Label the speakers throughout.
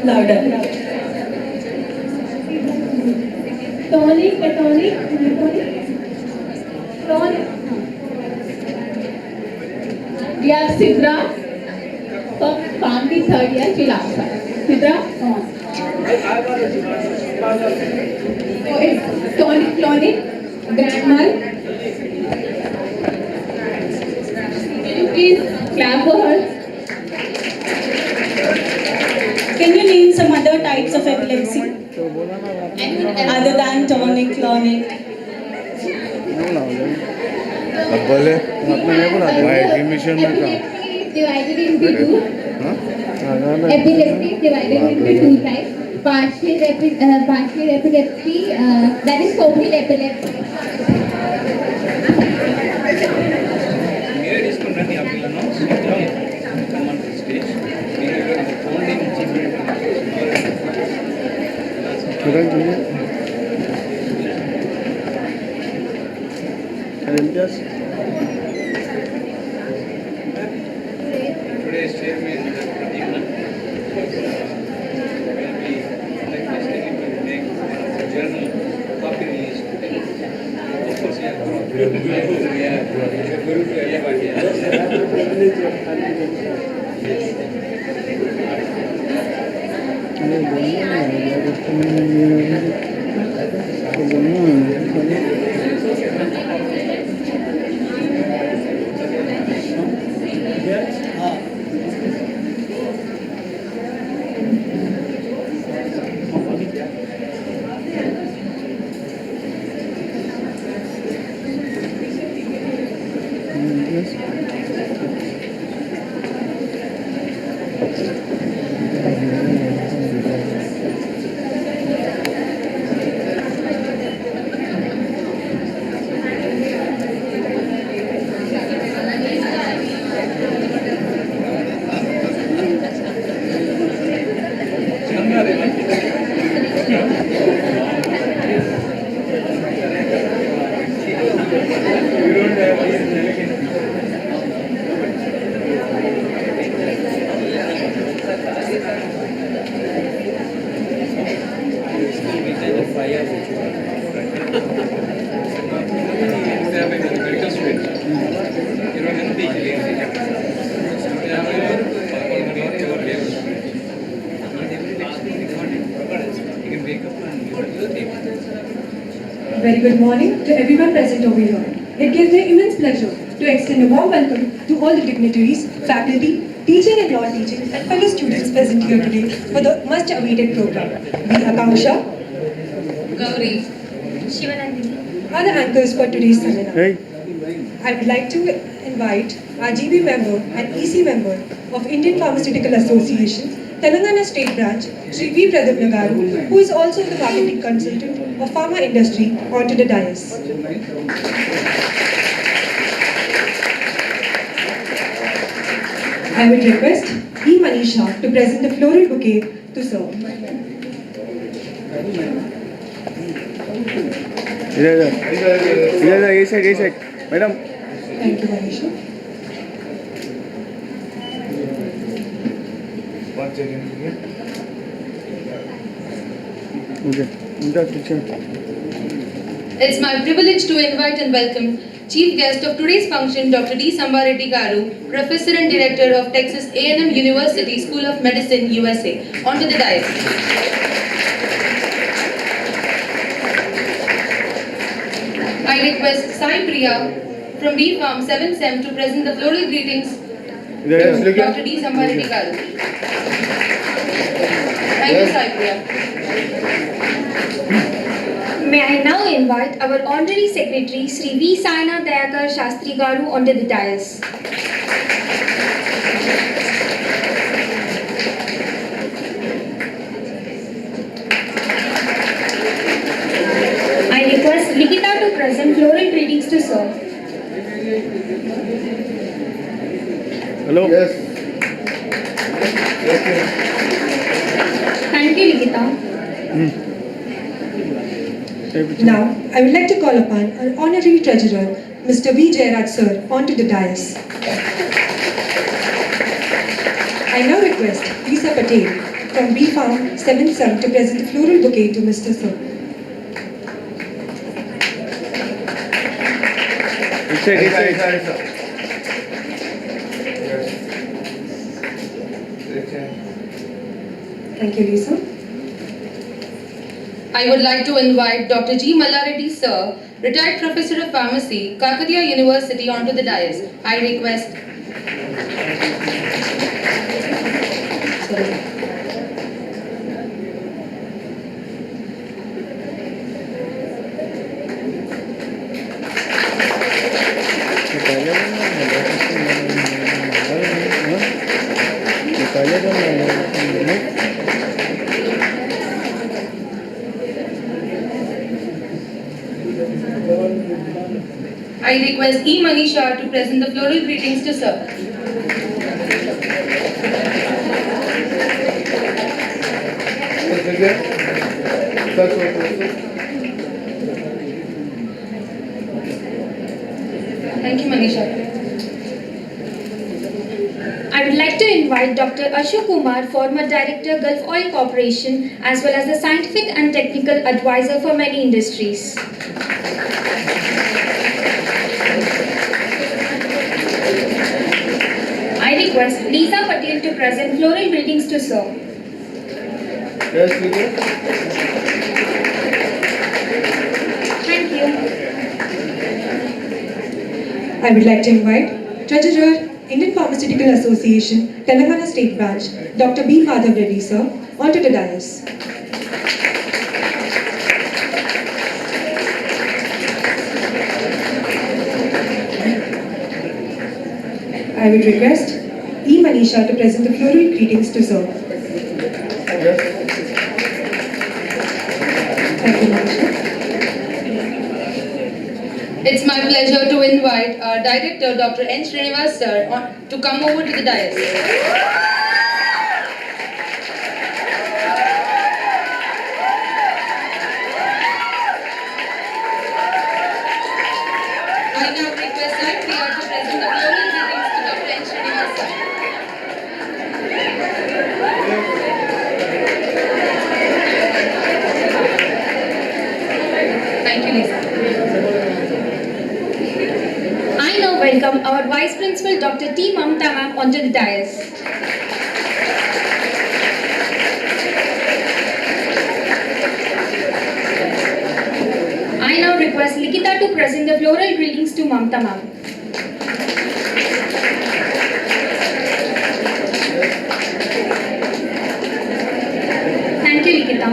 Speaker 1: Louder. Tonic, tonic, tonic. We have Sidra from Family third year, she'll answer. Sidra, come on. So it's tonic, tonic, grandma. Can you please clap for her?
Speaker 2: Can you name some other types of epilepsy other than tonic, clonic?
Speaker 3: Mission में काम
Speaker 1: Divided into two. Epilepsy is divided into two types. Partial epilepsy, that is focal epilepsy.
Speaker 4: Today's chairman journal copy release today. Of course, yeah.
Speaker 5: Very good morning to everyone present over here. It gives me immense pleasure to extend a warm welcome to all the dignitaries, faculty, teaching and non-teaching, and fellow students present here today for the much-awaited program. We, Akanksha,
Speaker 1: Gauri, Shivanandini,
Speaker 5: are the anchors for today's seminar. I would like to invite our GB member and EC member of Indian Pharmaceutical Association, Telangana State Branch, Sri V. Pradip Nagaru, who is also the marketing consultant of pharma industry, onto the dais. I would request E. Manisha to present the floral bouquet to serve.
Speaker 3: ये side madam
Speaker 5: Thank you, Manisha.
Speaker 6: It's my privilege to invite and welcome Chief Guest of today's function, Dr. D. Sambareddy Garu, Professor and Director of Texas A&M University School of Medicine, USA, onto the dais. I request Sai Priya from B Farm 7 SEM to present the floral greetings to Dr. D. Sambareddy Garu. Thank you, Sai Priya.
Speaker 7: May I now invite our Honorary Secretary Sri V. Saina Dayakar Shastri Garu onto the dais. I request Likita to present floral greetings to serve.
Speaker 3: Hello. Yes.
Speaker 7: Thank you, Likita.
Speaker 5: Now, I would like to call upon our Honorary Treasurer, Mr. V. Jairaj Sir, onto the dais. I now request Lisa Patel from B Farm 7th Son to present the floral bouquet to Mr. Sir. Thank you, Lisa.
Speaker 6: I would like to invite Dr. G. Mallareddy Sir, retired Professor of Pharmacy, Kakatiya University, onto the dais. I request. I request E. Manisha to present the floral greetings to Sir. Thank you, Manisha.
Speaker 7: I would like to invite Dr. Ashok Kumar, former Director, Gulf Oil Corporation, as well as the scientific and technical advisor for many industries. I request Lisa Patel to present floral greetings to Sir. Thank you.
Speaker 5: I would like to invite Treasurer, Indian Pharmaceutical Association, Telangana State Branch, Dr. B. Madhav Reddy Sir, onto the dais. I would request E. Manisha to present the floral greetings to Sir. Thank you, Manisha.
Speaker 6: It's my pleasure to invite our Director, Dr. N. Srinivas Sir, to come over to the dais. I now request Sai Priya to present the floral greetings to Dr. N. Srinivas Sir. Thank you, Lisa.
Speaker 7: I now welcome our Vice Principal Dr. T. Mamta Ma'am onto the dais. I now request Likita to present the floral greetings to Mamta Ma'am. Thank you, Likita.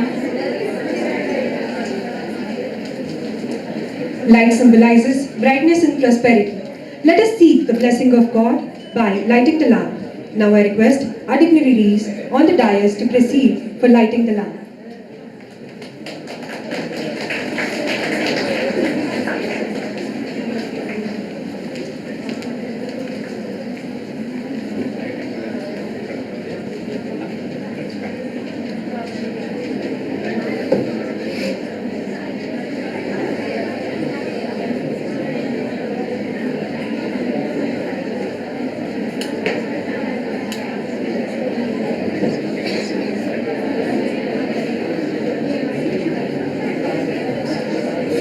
Speaker 5: Light symbolizes brightness and prosperity. Let us seek the blessing of God by lighting the lamp. Now I request our dignitaries on the dais to proceed for lighting the lamp.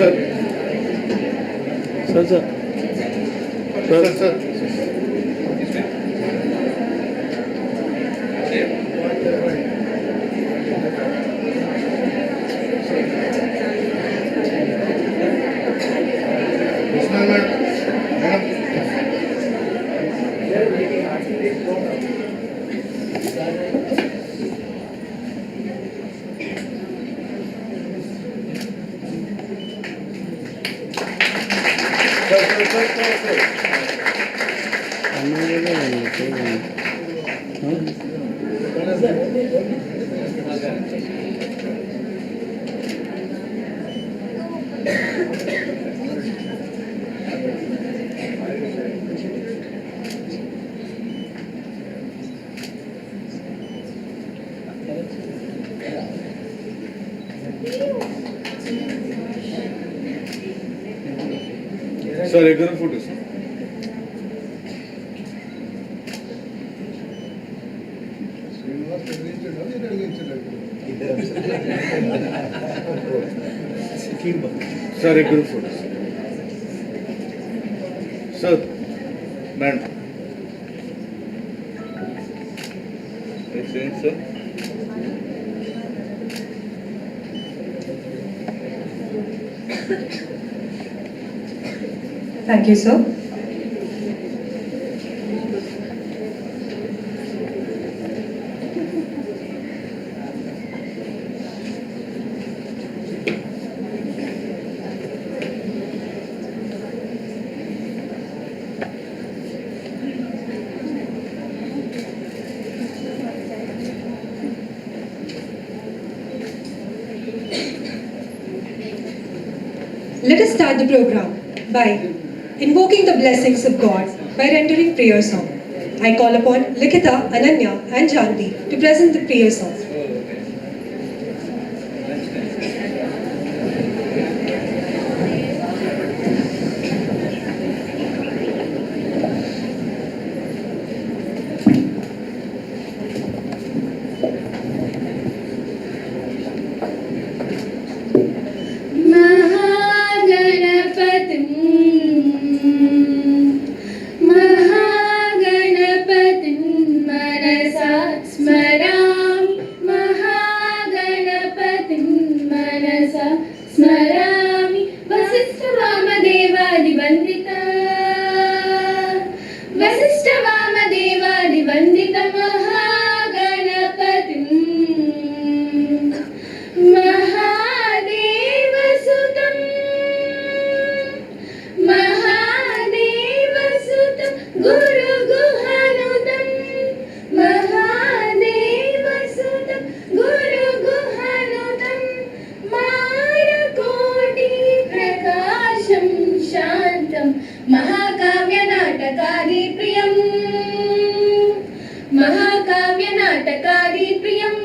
Speaker 3: Sir. Sir, regular photos. Sir, a group photo. Sir, madam.
Speaker 4: Excellent, sir.
Speaker 5: Thank you, sir. Let us start the program by invoking the blessings of God by rendering prayer song. I call upon Likita, Ananya and Janvi to present the prayer song.
Speaker 1: महागणपतिं मनसा स्मरामि महागणपतिं मनसा स्मरामि वसिष्ठवामदेवादिवन्दित महागणपतिं महादेवसुतं गुरुगुहानुतं महादेवसुतं गुरुगुहानुतं मानकोटिप्रकाशं शान्तं महाकाव्यनाटकादिप्रियं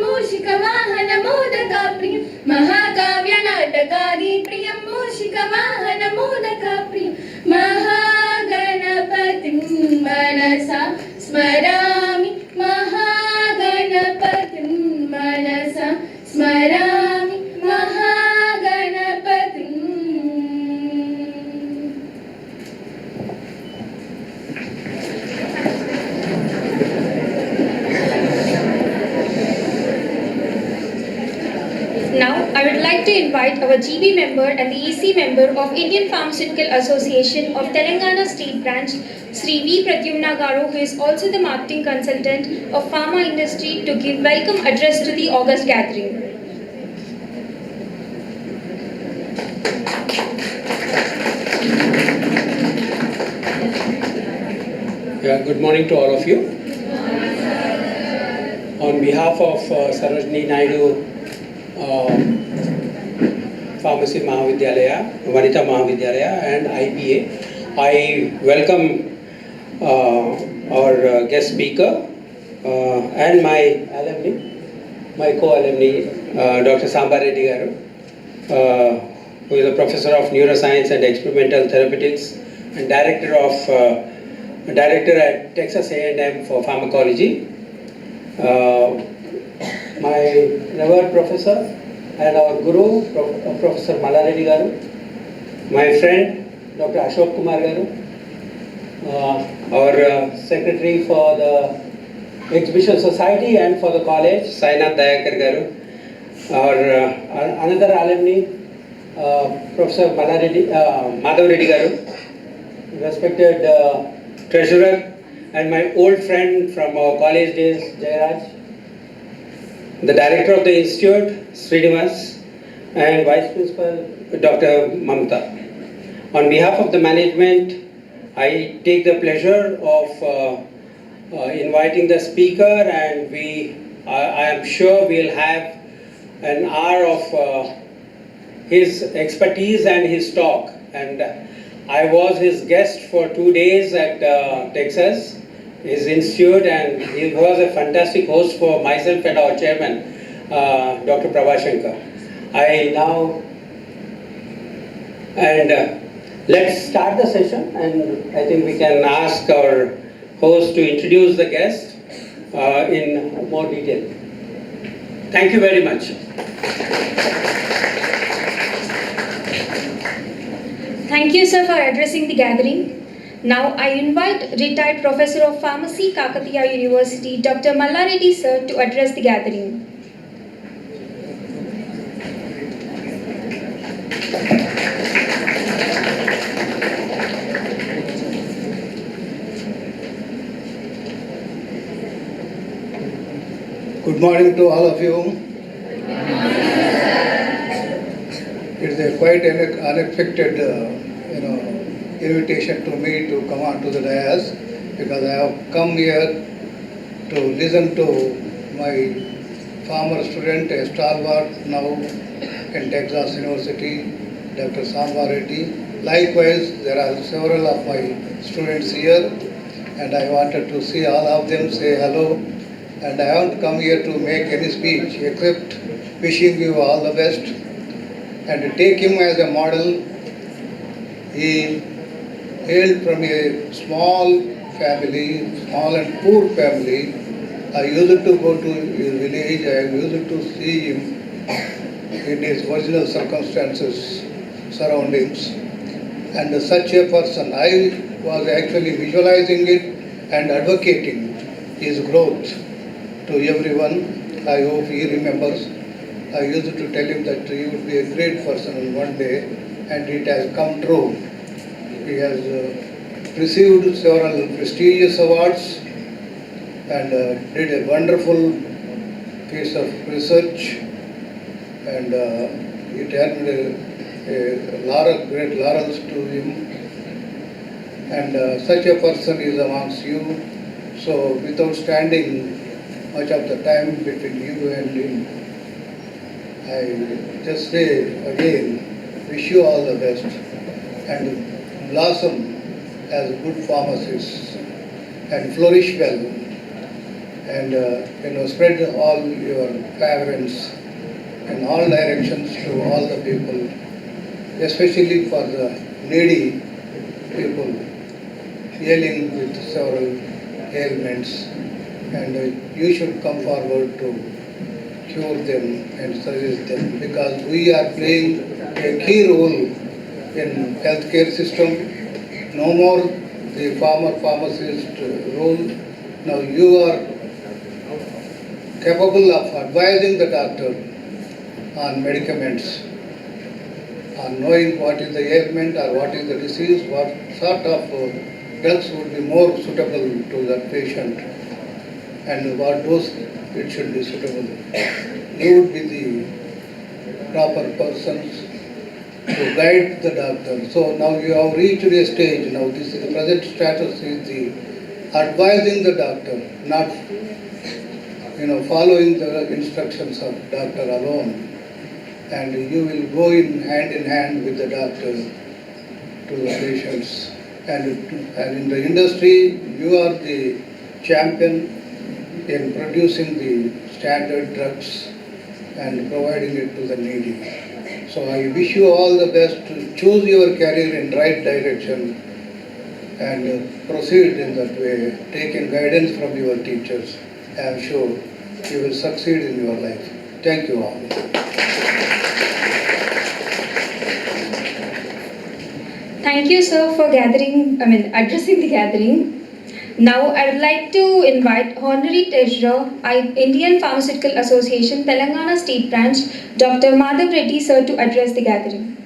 Speaker 1: मूषिकवाहनमोदकाप्रियं महाकाव्यनाटकादिप्रियं मूषिकवाहनमोदकाप्रियं महागणपतिं मनसा स्मरामि महागणपतिं मनसा स्मरामि महागणपतिं
Speaker 7: Now, I would like to invite our GB member and the EC member of Indian Pharmaceutical Association of Telangana State Branch, Sri V. Pradyumna Garu, who is also the marketing consultant of pharma industry, to give welcome address to the August gathering.
Speaker 8: Yeah, good morning to all of you. On behalf of Sarojini Naidu Pharmacy Maha Vidyalaya, Vanita Maha Vidyalaya and IPA, I welcome our guest speaker and my alumni, my co-alumni, Dr. Samba Reddy Garu, who is a professor of neuroscience and experimental therapeutics and director at Texas A&M for pharmacology. My revered professor and our guru, Professor Malaredi Garu, my friend, Dr. Ashok Kumar Garu, our secretary for the Exhibition Society and for the college, Sainath Dayakar Garu, our another alumni, Professor Madhav Reddy Garu, respected treasurer, and my old friend from our college days, Jayaraj, the director of the institute, Srinivas, and vice principal, Dr. Mamta. On behalf of the management, I take the pleasure of inviting the speaker, and I am sure we'll have an hour of his expertise and his talk. And I was his guest for 2 days at Texas, his institute, and he was a fantastic host for myself and our chairman, Dr. Prabhashankar. Let's start the session, and I think we can ask our host to introduce the guest in more detail. Thank you very much.
Speaker 7: Thank you, sir, for addressing the gathering. Now I invite retired Professor of Pharmacy, Kakatiya University, Dr. Mallareddy, sir, to address the gathering.
Speaker 9: Good morning to all of you. It's a quite an unexpected, invitation to me to come on to the dais, because I have come here to listen to my former student, a stalwart now in Texas University, Dr. Samba Reddy. Likewise, there are several of my students here, and I wanted to see all of them, say hello. And I haven't come here to make any speech except wishing you all the best and take him as a model. He hailed from a small family, small and poor family. I used to go to his village, I used to see him in his original circumstances, surroundings. And such a person, I was actually visualizing it and advocating his growth to everyone. I hope he remembers. I used to tell him that he would be a great person one day, and it has come true. He has received several prestigious awards and did a wonderful piece of research, and it earned a great laurels to him. And such a person is amongst you. So without standing much of the time between you and him, I just say again, wish you all the best and blossom as good pharmacists and flourish well, and spread all your fragrance in all directions to all the people, especially for the needy people dealing with several ailments. And you should come forward to cure them and service them, because we are playing a key role in healthcare system. No more the former pharmacist role. Now you are capable of advising the doctor on medicaments, on knowing what is the ailment or what is the disease, what sort of drugs would be more suitable to that patient, and what dose it should be suitable. You would be the proper persons to guide the doctor. So now you have reached a stage, now this is the present status is the advising the doctor, not following the instructions of doctor alone. And you will go in hand with the doctor to the patients. And in the industry, you are the champion in producing the standard drugs and providing it to the needy. So I wish you all the best to choose your career in right direction and proceed in that way, taking guidance from your teachers. I am sure you will succeed in your life. Thank you all.
Speaker 7: Thank you, sir, for addressing the gathering. Now, I would like to invite Honorary Treasurer, Indian Pharmaceutical Association, Telangana State Branch, Dr. Madhav Reddy, sir, to address the gathering.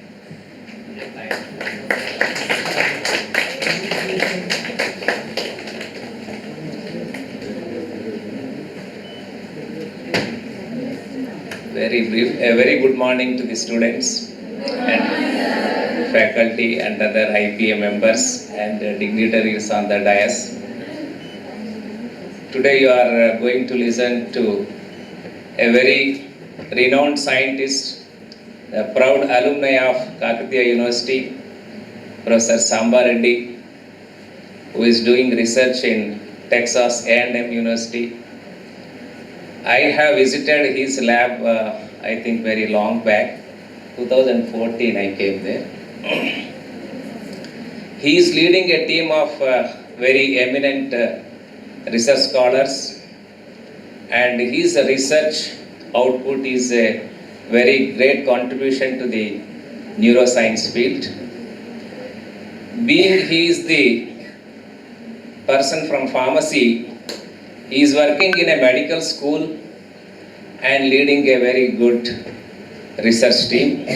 Speaker 4: Very brief. A very good morning to the students and faculty and other IPA members and dignitaries on the dais. Today you are going to listen to a very renowned scientist, a proud alumni of Kakatiya University, Professor Samba Reddy, who is doing research in Texas A&M University. I have visited his lab, I think very long back, 2014 I came there. He is leading a team of very eminent research scholars, and his research output is a very great contribution to the neuroscience field. Being he is the person from pharmacy, he is working in a medical school and leading a very good research team.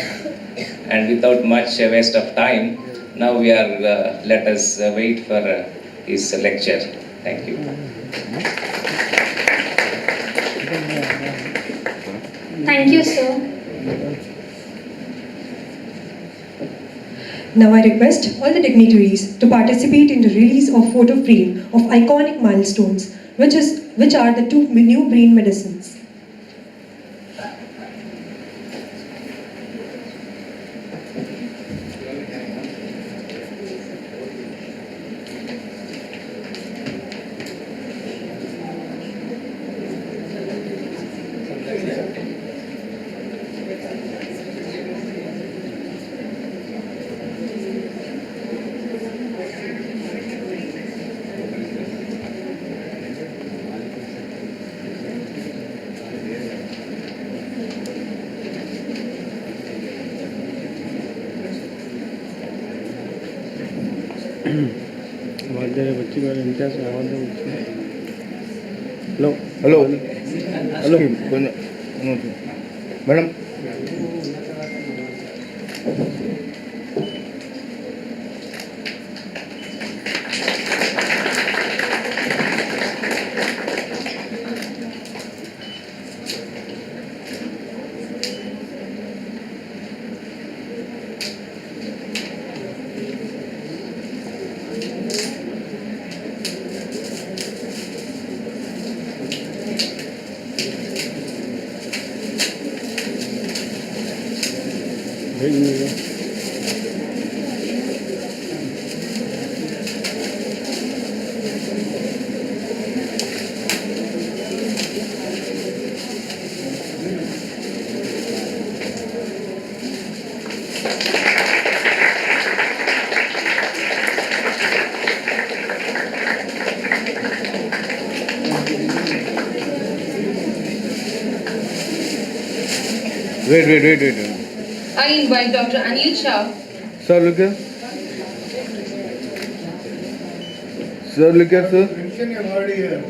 Speaker 4: And without much waste of time, now let us wait for his lecture. Thank you.
Speaker 7: Thank you, sir.
Speaker 5: Now I request all the dignitaries to participate in the release of photo frame of iconic milestones, which are the 2 new brain medicines.
Speaker 3: Hello. Hello. Madam. Wait.
Speaker 6: I invite Dr. Anil Shah.
Speaker 3: Sir, look here. Sir, look here, sir.
Speaker 9: Mention your word here.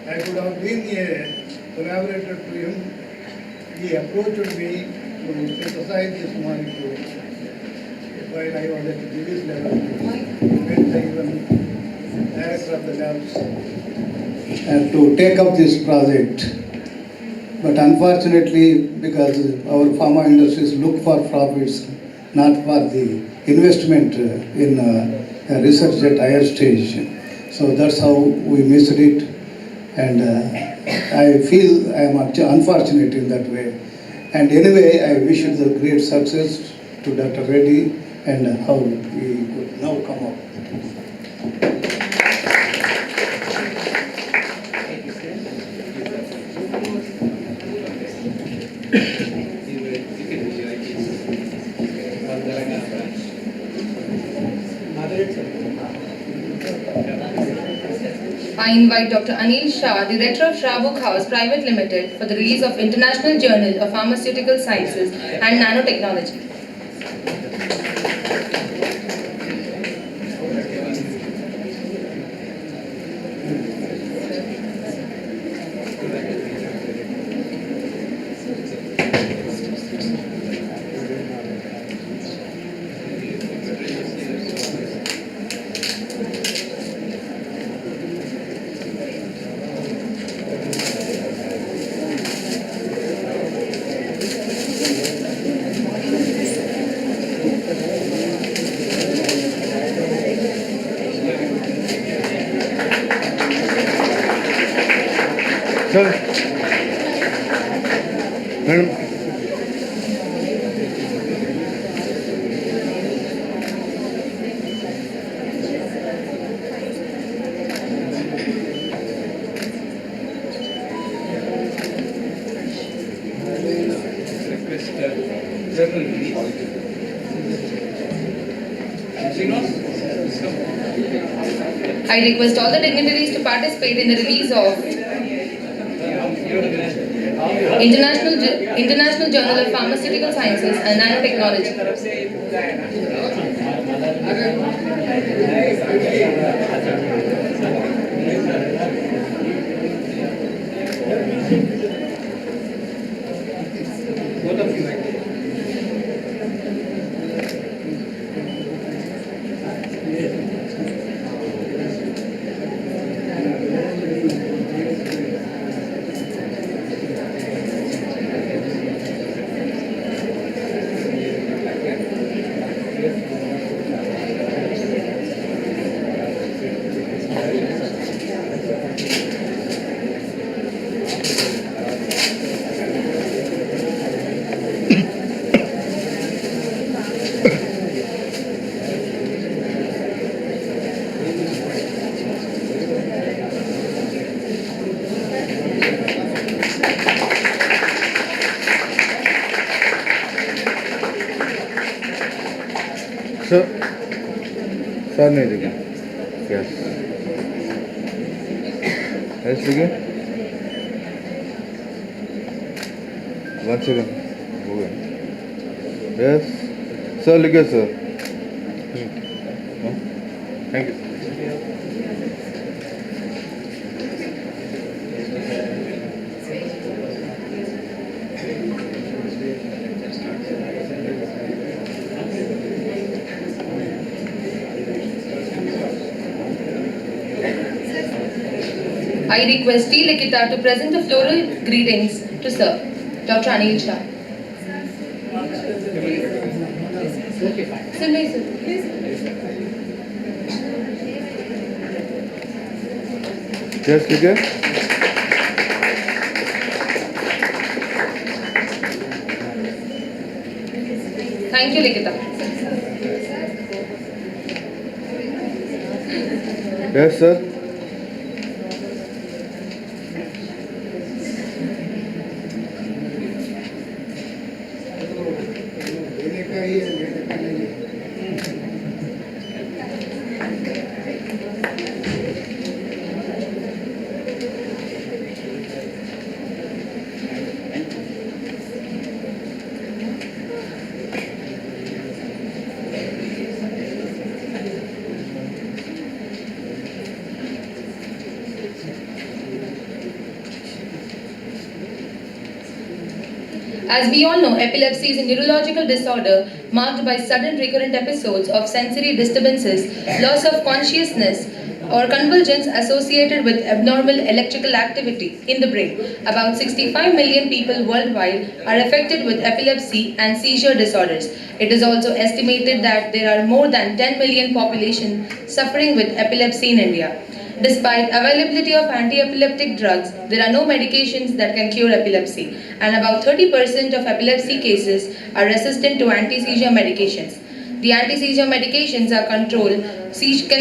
Speaker 9: I could have been a collaborator to him. He approached me to synthesize this molecule while I was at the disease level. When I even director of the labs and to take up this project. But unfortunately, because our pharma industries look for profits, not for the investment in research at higher stage. So that's how we missed it. And I feel I am unfortunate in that way. And anyway, I wish you the great success to Dr. Reddy and how he could now come up.
Speaker 6: I invite Dr. Anil Shah, Director of Shah Book House Private Limited, for the release of International Journal of Pharmaceutical Sciences and Nanotechnology.
Speaker 3: Sir. Madam.
Speaker 6: I request all the dignitaries to participate in the release of International Journal of Pharmaceutical Sciences and Nanotechnology.
Speaker 3: Sir, sir नहीं दिखे. Yes. Yes दिखे. 1 second. हो गया. Yes. Sir लिखे sir. Thank you.
Speaker 6: I request T. Likita to present the floral greetings to Sir Dr. Anil Shah. Sir, no, sir.
Speaker 3: Yes लिखे.
Speaker 6: Thank you, Likita.
Speaker 3: Yes sir.
Speaker 6: As we all know, epilepsy is a neurological disorder marked by sudden recurrent episodes of sensory disturbances, loss of consciousness, or convulsions associated with abnormal electrical activity in the brain. About 65 million people worldwide are affected with epilepsy and seizure disorders. It is also estimated that there are more than 10 million population suffering with epilepsy in India. Despite availability of anti-epileptic drugs, there are no medications that can cure epilepsy, and about 30% of epilepsy cases are resistant to anti-seizure medications. The anti-seizure medications can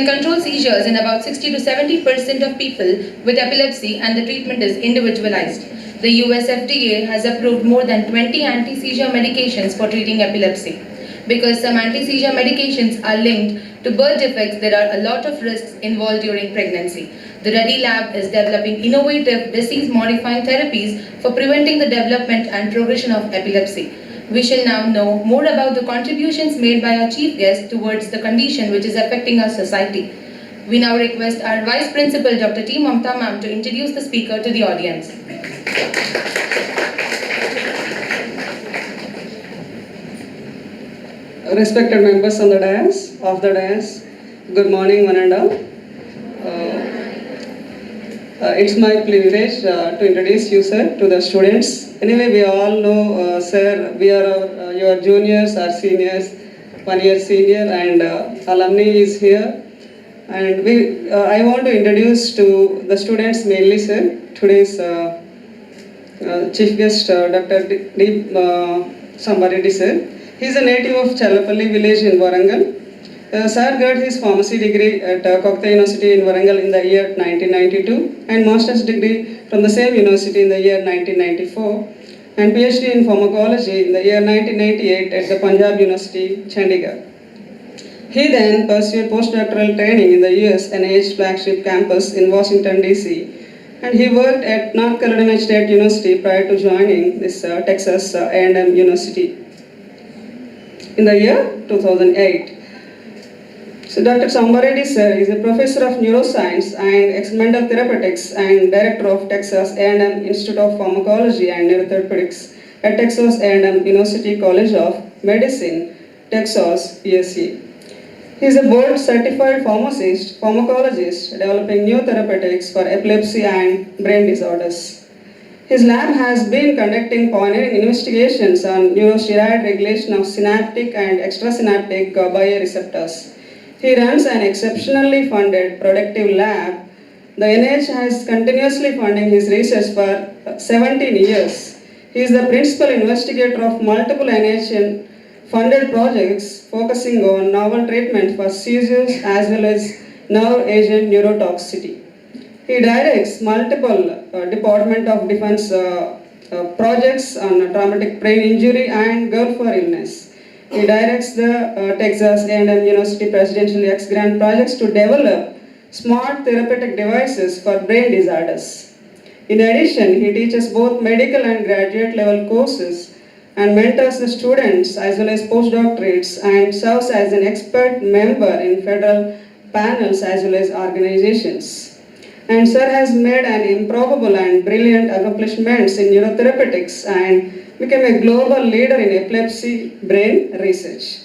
Speaker 6: control seizures in about 60 to 70% of people with epilepsy, and the treatment is individualized. The US FDA has approved more than 20 anti-seizure medications for treating epilepsy. Because some anti-seizure medications are linked to birth defects, there are a lot of risks involved during pregnancy. The Reddy Lab is developing innovative disease-modifying therapies for preventing the development and progression of epilepsy. We shall now know more about the contributions made by our chief guest towards the condition which is affecting our society. We now request our Vice Principal, Dr. T. Mamta Ma'am, to introduce the speaker to the audience.
Speaker 10: Respected members on the dais, good morning one and all. It's my privilege to introduce you, sir, to the students. Anyway, we all know, sir, we are your juniors or seniors, 1 year senior, and alumni is here. And I want to introduce to the students mainly, sir, today's chief guest, Dr. D. Sambareddy, sir. He is a native of Challapalli village in Warangal. Sir got his pharmacy degree at Kokta University in Warangal in the year 1992 and master's degree from the same university in the year 1994 and PhD in pharmacology in the year 1998 at the Punjab University, Chandigarh. He then pursued postdoctoral training in the US NIH flagship campus in Washington, D.C. and he worked at North Carolina State University prior to joining this Texas A&M University in the year 2008. So Dr. Sambareddy sir is a professor of neuroscience and experimental therapeutics and director of Texas A&M Institute of Pharmacology and Neurotherapeutics at Texas A&M University College of Medicine, Texas, USA. He is a board certified pharmacologist developing new therapeutics for epilepsy and brain disorders. His lab has been conducting pioneering investigations on neurosteroid regulation of synaptic and extrasynaptic GABA receptors. He runs an exceptionally funded productive lab. The NIH has continuously funding his research for 17 years. He is the principal investigator of multiple NIH funded projects focusing on novel treatment for seizures as well as nerve agent neurotoxicity. He directs multiple Department of Defense projects on traumatic brain injury and Gulf War illness. He directs the Texas A&M University Presidential X Grant projects to develop smart therapeutic devices for brain disorders. In addition, he teaches both medical and graduate level courses and mentors the students as well as postdoctorates and serves as an expert member in federal panels as well as organizations. And sir has made an improbable and brilliant accomplishments in neurotherapeutics and became a global leader in epilepsy brain research.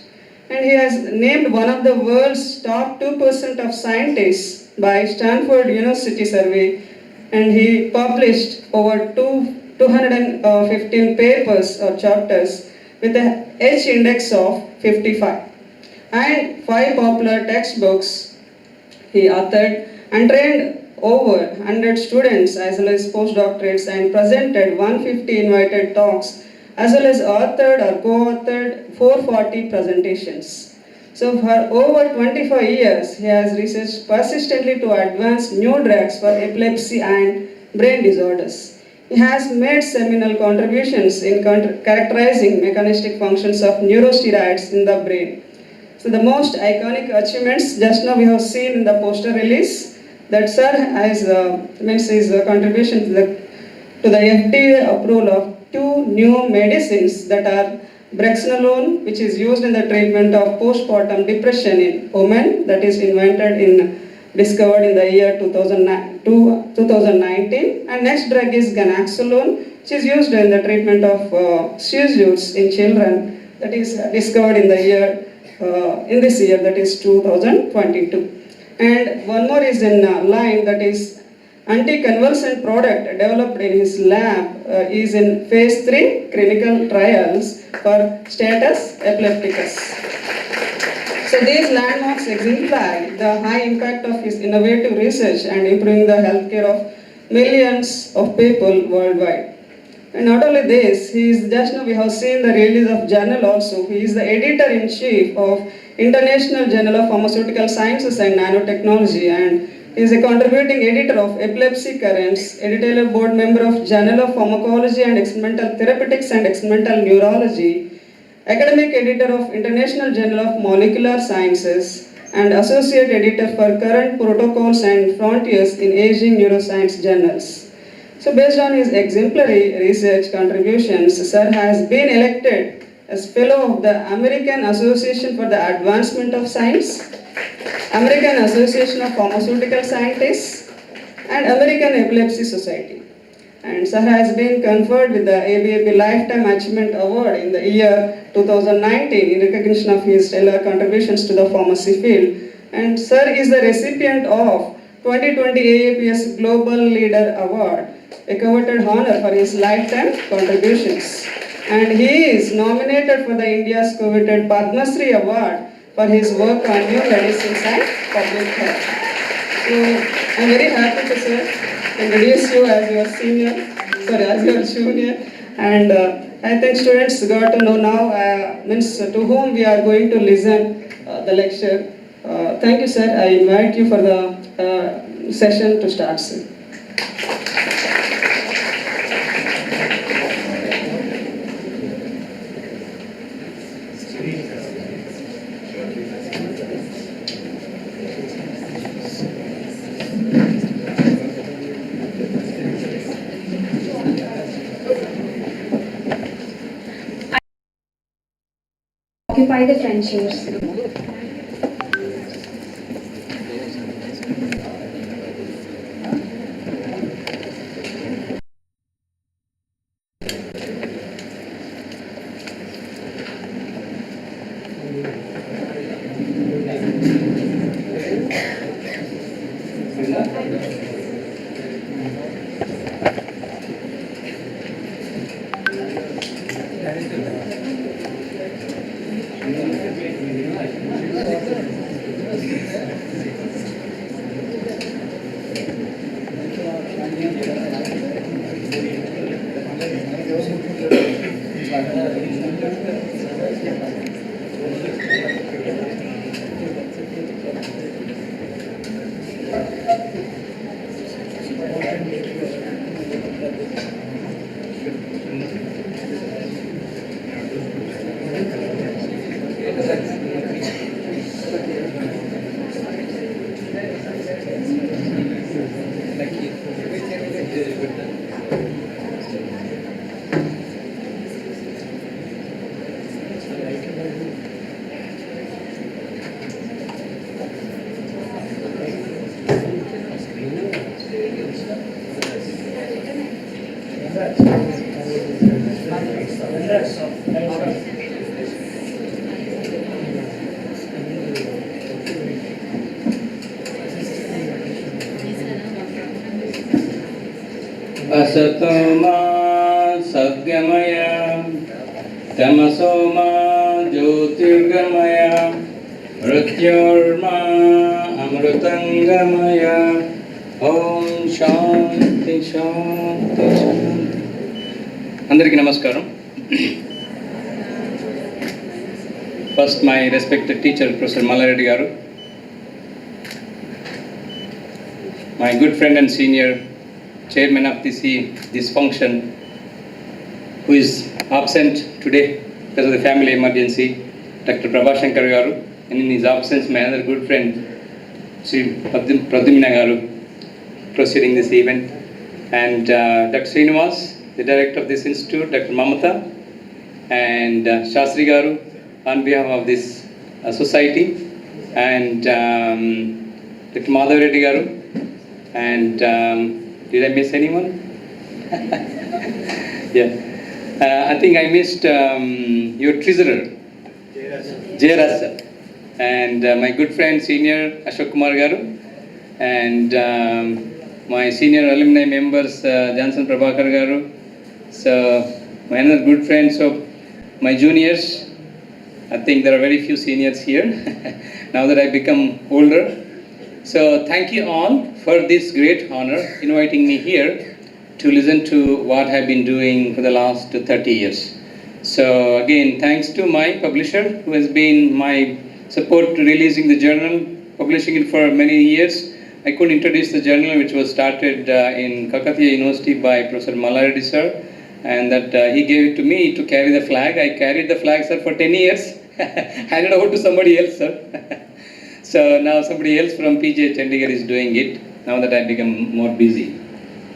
Speaker 10: And he has named one of the world's top 2% of scientists by Stanford University survey, and he published over 215 papers or chapters with a H index of 55 and 5 popular textbooks. He authored and trained over 100 students as well as postdoctorates and presented 150 invited talks as well as authored or co-authored 440 presentations. So for over 25 years, he has researched persistently to advance new drugs for epilepsy and brain disorders. He has made seminal contributions in characterizing mechanistic functions of neurosteroids in the brain. So the most iconic achievements just now we have seen in the poster release that sir has means his contribution to the FDA approval of 2 new medicines that are brexanolone, which is used in the treatment of postpartum depression in women, that is discovered in the year 2019, and next drug is ganaxolone, which is used in the treatment of seizures in children, that is discovered in the year in this year, that is 2022. And one more is in line, that is anticonvulsant product developed in his lab is in phase 3 clinical trials for status epilepticus. So these landmarks exemplify the high impact of his innovative research and improving the healthcare of millions of people worldwide. And not only this, he is just now we have seen the release of journal also. He is the editor-in-chief of International Journal of Pharmaceutical Sciences and Nanotechnology, and he is a contributing editor of Epilepsy Currents, editorial board member of Journal of Pharmacology and Experimental Therapeutics and Experimental Neurology, academic editor of International Journal of Molecular Sciences, and associate editor for Current Protocols and Frontiers in Aging Neuroscience Journals. So based on his exemplary research contributions, sir has been elected as fellow of the American Association for the Advancement of Science, American Association of Pharmaceutical Scientists, and American Epilepsy Society. And sir has been conferred with the ABAP Lifetime Achievement Award in the year 2019 in recognition of his stellar contributions to the pharmacy field. And sir is the recipient of 2020 AAPS Global Leader Award, a coveted honor for his lifetime contributions. And he is nominated for the India's coveted Padma Shri Award for his work on new medicines and public health. So I'm very happy to introduce you as your as your junior. And I think students got to know now means to whom we are going to listen the lecture. Thank you, sir. I invite you for the session to start, sir.
Speaker 7: occupy the front chairs.
Speaker 11: असतोमा सद्गमय तमसोमा ज्योतिर्गमय मृत्योर्मा अमृतंगमय Om Shanti Shanti Shanti अंदरिकी नमस्कारम First, my respected teacher, Professor Malaredi garu, my good friend and senior chairman of this function, who is absent today because of the family emergency, Dr. Prabhashankar garu, and in his absence, my other good friend, Sri Pradyumna garu, proceeding this event, and Dr. Srinivas, the director of this institute, Dr. Mamata, and Shastri garu, on behalf of this society, and Dr. Madhav Reddy garu, and did I miss anyone? Yeah. I think I missed your treasurer, Jayaraj sir, and my good friend, senior Ashok Kumar garu, and my senior alumni members, Johnson Prabhakar garu. So, my other good friends of my juniors. I think there are very few seniors here now that I become older. So thank you all for this great honor inviting me here to listen to what I've been doing for the last 30 years. So again, thanks to my publisher who has been my support to releasing the journal, publishing it for many years. I could introduce the journal which was started in Kakatiya University by Professor Malaredi sir, and that he gave it to me to carry the flag. I carried the flag, sir, for 10 years. Handed over to somebody else, sir. So now somebody else from PJ Chandigarh is doing it, now that I become more busy.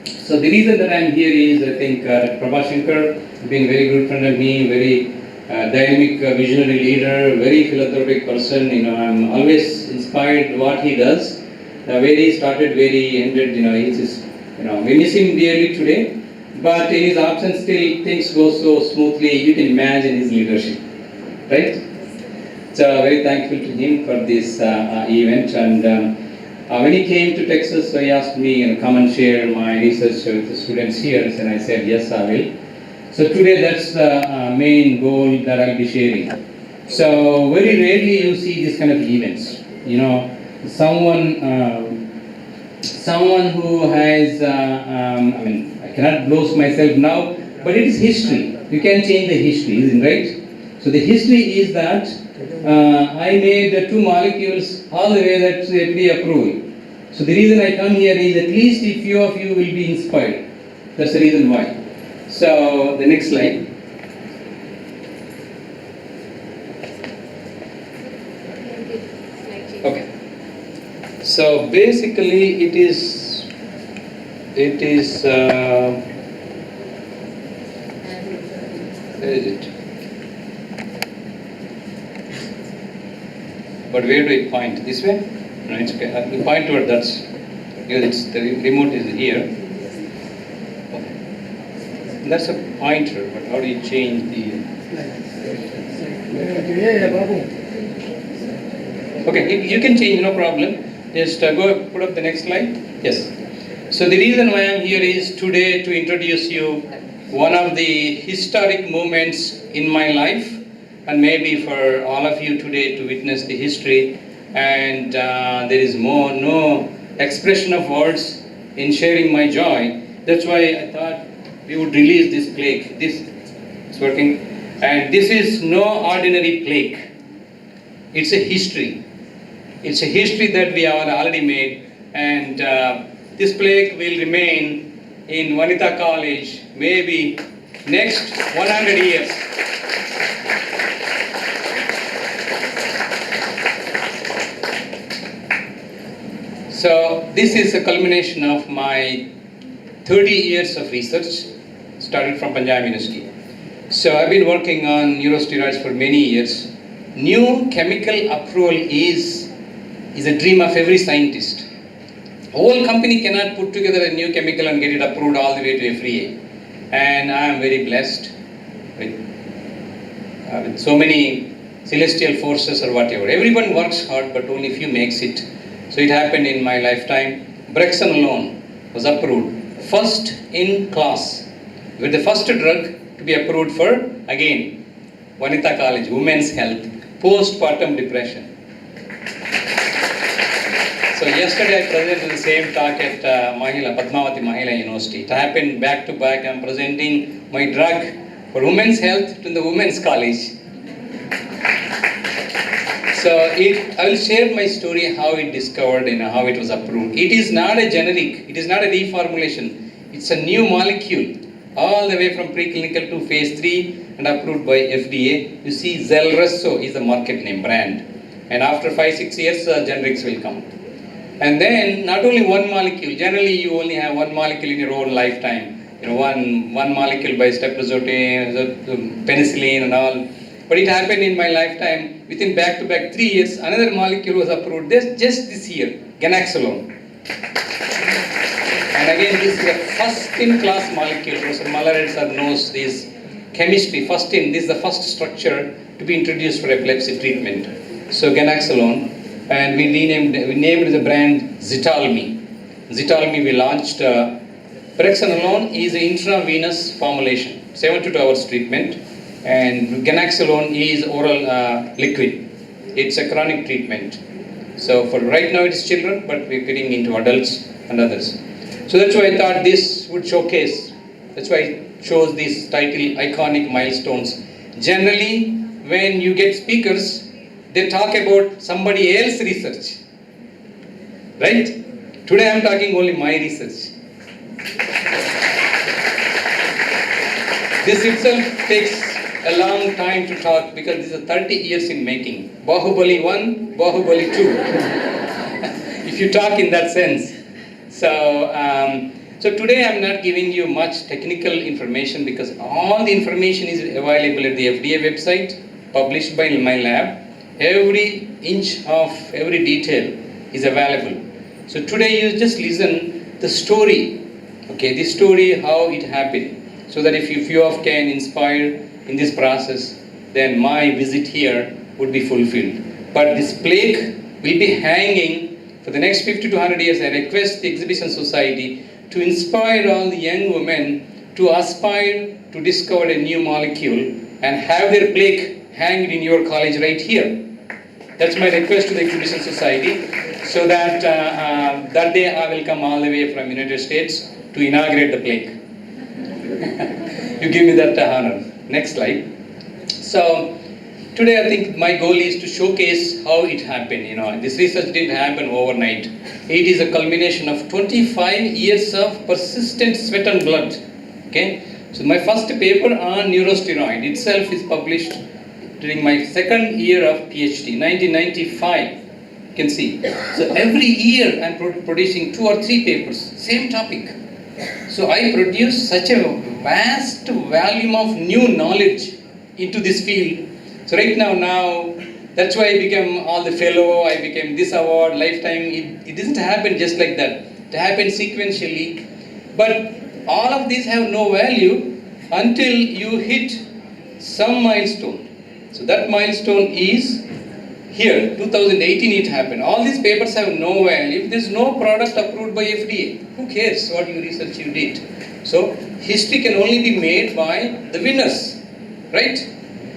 Speaker 11: So the reason that I'm here is, I think, Prabhashankar, being a very good friend of me, very dynamic, visionary leader, very philanthropic person, I'm always inspired what he does. Where he started, where he ended, it's just, we miss him dearly today. But in his absence, still things go so smoothly. You can imagine his leadership, right? So very thankful to him for this event. And when he came to Texas, so he asked me, come and share my research with the students here. And I said, yes, I will. So today, that's the main goal that I'll be sharing. So very rarely you see this kind of events. Someone who has, I cannot boast myself now, but it is history. You can change the history, isn't it, right? So the history is that I made 2 molecules all the way that to FDA approval. So the reason I come here is at least a few of you will be inspired. That's the reason why. So the next slide. Okay. So basically it is where is it? But where do I point? This way? No, it's okay. I will point toward that. The remote is here. Okay. That's a pointer, but how do you change the... Okay, you can change, no problem. Just go put up the next slide. Yes. So the reason why I'm here is today to introduce you one of the historic moments in my life, and maybe for all of you today to witness the history. And there is no expression of words in sharing my joy. That's why I thought we would release this plaque. It's working. And this is no ordinary plaque. It's a history. It's a history that we have already made. And this plaque will remain in Vanita College maybe next 100 years. So this is a culmination of my 30 years of research, started from Punjab University. So I've been working on neurosteroids for many years. New chemical approval is a dream of every scientist. A whole company cannot put together a new chemical and get it approved all the way to FDA. And I am very blessed with so many celestial forces or whatever. Everyone works hard, but only few makes it. So it happened in my lifetime. Brexan alone was approved first in class. With the first drug to be approved for, again, Vanita College, women's health, postpartum depression. So yesterday I presented the same talk at Padmavati Mahila University. It happened back to back. I'm presenting my drug for women's health to the women's college. So I will share my story, how it discovered and how it was approved. It is not a generic, it is not a reformulation. It's a new molecule, all the way from preclinical to phase 3 and approved by FDA. You see, Zelresso is the market name, brand. And after 5-6 years, generics will come. And then not only one molecule, generally you only have one molecule in your own lifetime. One molecule by steprazote, penicillin and all. But it happened in my lifetime, within back-to-back 3 years, another molecule was approved just this year, ganaxolone. And again, this is a first-in-class molecule. Professor Malared sir knows this chemistry, this is the first structure to be introduced for epilepsy treatment. So ganaxolone, and we named the brand Zitalmi. Zitalmi we launched. Brexanolone is an intravenous formulation, 7 to 2 hours treatment. And ganaxolone is oral liquid. It's a chronic treatment. So for right now it is children, but we're getting into adults and others. So that's why I thought this would showcase. That's why I chose this title, Iconic Milestones. Generally, when you get speakers, they talk about somebody else's research. Right? Today I'm talking only my research. This itself takes a long time to talk because this is 30 years in making. Bahubali 1, Bahubali 2. If you talk in that sense. So today I'm not giving you much technical information because all the information is available at the FDA website, published by my lab. Every inch of every detail is available. So today you just listen the story. Okay, the story, how it happened. So that if you can inspire in this process, then my visit here would be fulfilled. But this plaque will be hanging for the next 50 to 100 years. I request the Exhibition Society to inspire all the young women to aspire to discover a new molecule and have their plaque hanged in your college right here. That's my request to the Exhibition Society, so that that day I will come all the way from United States to inaugurate the plaque. You give me that honor. Next slide. So today I think my goal is to showcase how it happened. This research didn't happen overnight. It is a culmination of 25 years of persistent sweat and blood. Okay. So my first paper on neurosteroid itself is published during my second year of PhD, 1995. You can see. So every year I'm producing 2 or 3 papers, same topic. So I produce such a vast volume of new knowledge into this field. So right now That's why I became all the fellow, I became this award, lifetime. It doesn't happen just like that. It happens sequentially. But all of these have no value until you hit some milestone. So that milestone is here, 2018 it happened. All these papers have no value. If there's no product approved by FDA, who cares what you research you did? So history can only be made by the winners, right?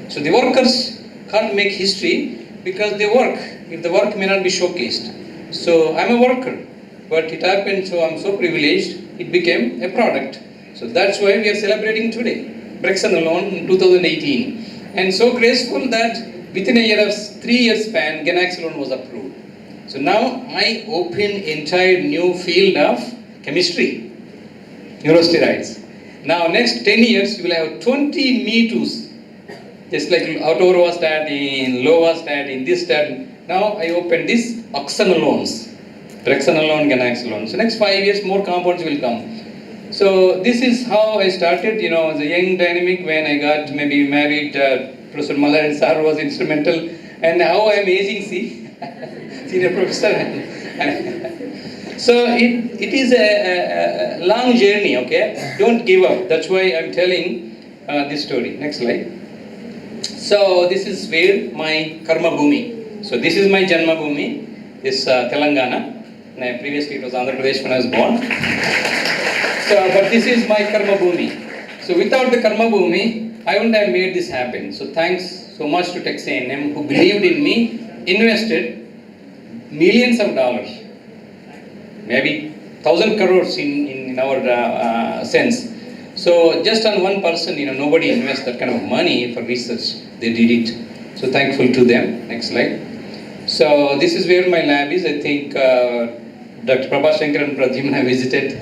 Speaker 11: So the workers can't make history because they work. If the work may not be showcased. So I'm a worker, but it happened, so I'm so privileged, it became a product. So that's why we are celebrating today. Brexanolone in 2018. And so graceful that within a year of 3 years span, ganaxolone was approved. So now I open entire new field of chemistry, neurosteroids. Now next 10 years, you will have 20 Me Too's. Just like atorvastatin, lovastatin, this statin. Now I open this oxanolones, brexanolone, ganaxolone. So next 5 years, more compounds will come. So this is how I started, as a young dynamic when I got maybe married. Professor Maha and Sir was instrumental, and how I am aging, see, senior professor. So it is a long journey, okay? Don't give up. That's why I'm telling this story. Next slide. So this is where my karma bhumi. So this is my janma bhumi, this Telangana. Previously it was Andhra Pradesh when I was born. So, but this is my karma bhumi. So without the karma bhumi, I wouldn't have made this happen. So thanks so much to Texas A&M who believed in me, invested millions of dollars, maybe 1,000 crores in our sense. So just on one person, nobody invests that kind of money for research. They did it. So thankful to them. Next slide. So this is where my lab is. I think Dr. Prabha Shankar and Pradyumna have visited.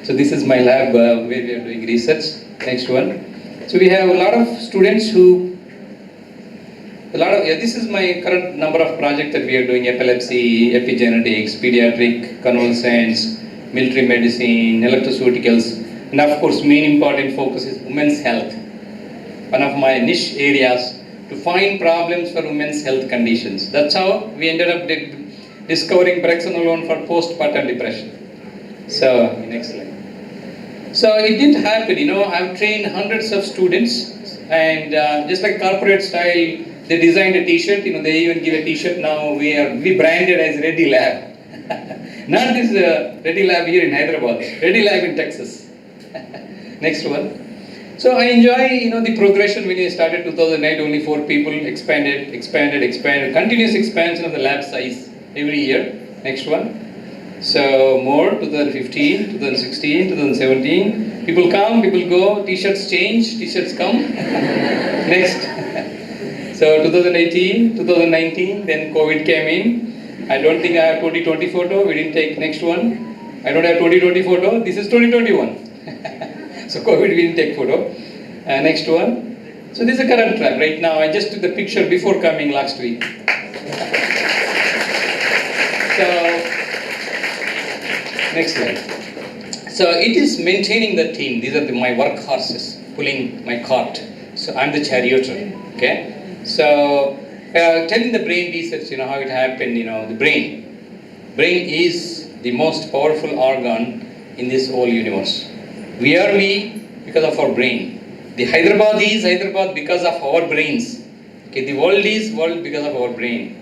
Speaker 11: So this is my lab where we are doing research. Next one. So we have a lot of students this is my current number of projects that we are doing: epilepsy, epigenetics, pediatric convalescents, military medicine, electroceuticals, and of course main important focus is women's health. One of my niche areas to find problems for women's health conditions. That's how we ended up discovering brexanolone for postpartum depression. So next slide. So it didn't happen, I've trained hundreds of students, and just like corporate style, they designed a t-shirt, they even give a t-shirt now, we branded as Reddy Lab. Not this Reddy Lab here in Hyderabad, Reddy Lab in Texas. Next one. So I enjoy, the progression. When I started 2009, only 4 people, expanded, continuous expansion of the lab size every year. Next one. So more, 2015, 2016, 2017. People come, people go, t-shirts change, t-shirts come. Next. So 2018, 2019, then COVID came in. I don't think I have 2020 photo, we didn't take next one. I don't have 2020 photo, this is 2021. So COVID, we didn't take photo. Next one. So this is a current track right now. I just took the picture before coming last week. So, next slide. So it is maintaining the team. These are my workhorses pulling my cart. So I'm the charioteer. Okay. So telling the brain research, how it happened. The brain is the most powerful organ in this whole universe. We are we because of our brain. The Hyderabad is Hyderabad because of our brains. Okay. The world is world because of our brain.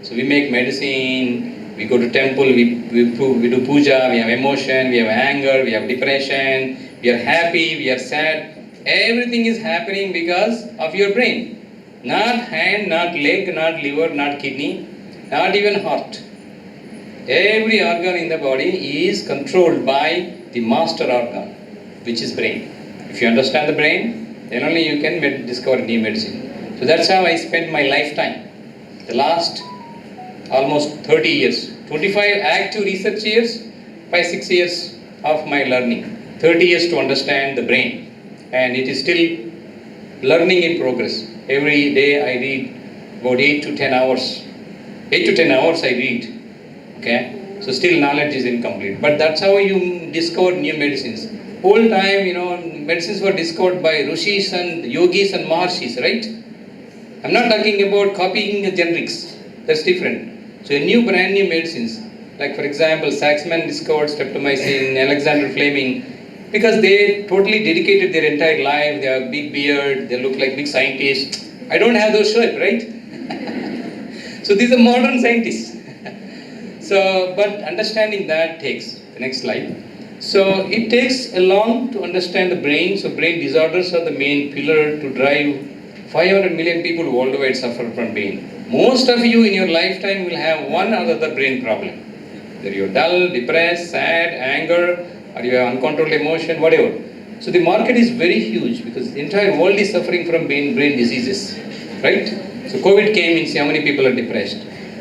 Speaker 11: So we make medicine. We go to temple, we do puja, we have emotion, we have anger, we have depression, we are happy, we are sad. Everything is happening because of your brain. Not hand, not leg, not liver, not kidney, not even heart. Every organ in the body is controlled by the master organ, which is brain. If you understand the brain, then only you can discover new medicine. So that's how I spent my lifetime. The last almost 30 years, 25 active research years, 5-6 years of my learning, 30 years to understand the brain, and it is still learning in progress. Every day I read about 8 to 10 hours. 8 to 10 hours I read, okay? So still knowledge is incomplete, but that's how you discover new medicines. Whole time, medicines were discovered by rishis and yogis and maharshis, right? I'm not talking about copying the generics. That's different. So a new brand new medicines, like for example, Saxman discovered streptomycin, Alexander Fleming, because they totally dedicated their entire life. They have big beard, they look like big scientists. I don't have those shape, right? So these are modern scientists. So, but understanding that takes, the next slide. So it takes a long to understand the brain. So brain disorders are the main pillar to drive 500 million people worldwide suffer from brain. Most of you in your lifetime will have one or other brain problem. Whether you're dull, depressed, sad, anger, or you have uncontrolled emotion, whatever. So the market is very huge because the entire world is suffering from brain diseases, right? So COVID came and see how many people are depressed.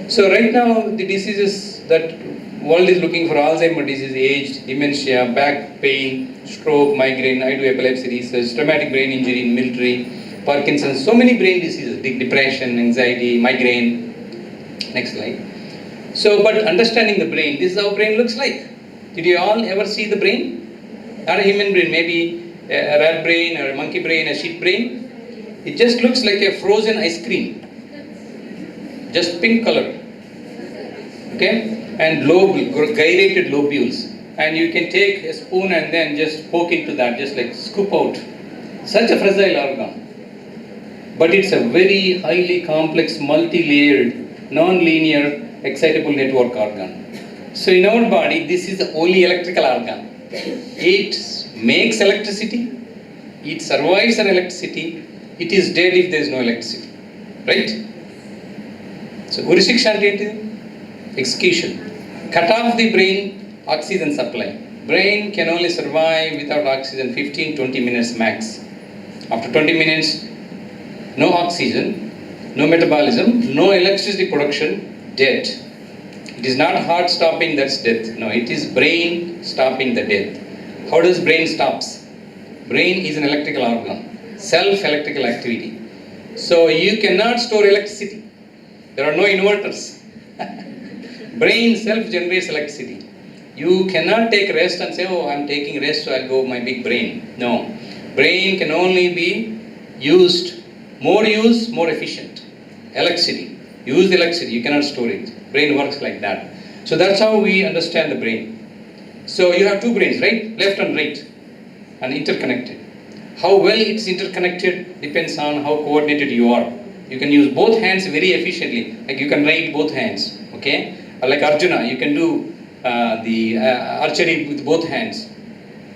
Speaker 11: So right now the diseases that world is looking for: Alzheimer's disease, age, dementia, back pain, stroke, migraine, Naidu epilepsy research, traumatic brain injury in military, Parkinson's, so many brain diseases, depression, anxiety, migraine. Next slide. So, but understanding the brain, this is how brain looks like. Did you all ever see the brain? Not a human brain, maybe a rat brain or a monkey brain, a sheep brain. It just looks like a frozen ice cream. Just pink color. Okay? And gyrated lobules. And you can take a spoon and then just poke into that, just like scoop out. Such a fragile organ. But it's a very highly complex, multi-layered, non-linear, excitable network organ. So in our body, this is the only electrical organ. It makes electricity, it survives on electricity, it is dead if there is no electricity. Right? So jurisdiction ante execution. Cut off the brain oxygen supply. Brain can only survive without oxygen 15-20 minutes max. After 20 minutes, no oxygen, no metabolism, no electricity production, dead. It is not heart stopping, that's death. No, it is brain stopping the death. How does brain stops? Brain is an electrical organ, self-electrical activity. So you cannot store electricity. There are no inverters. Brain self-generates electricity. You cannot take rest and say, oh, I'm taking rest, so I'll go my big brain. No. Brain can only be used, more efficient. Electricity. Use the electricity, you cannot store it. Brain works like that. So that's how we understand the brain. So you have two brains, right? Left and right, and interconnected. How well it's interconnected depends on how coordinated you are. You can use both hands very efficiently. Like you can write both hands, okay? Or like Arjuna, you can do the archery with both hands.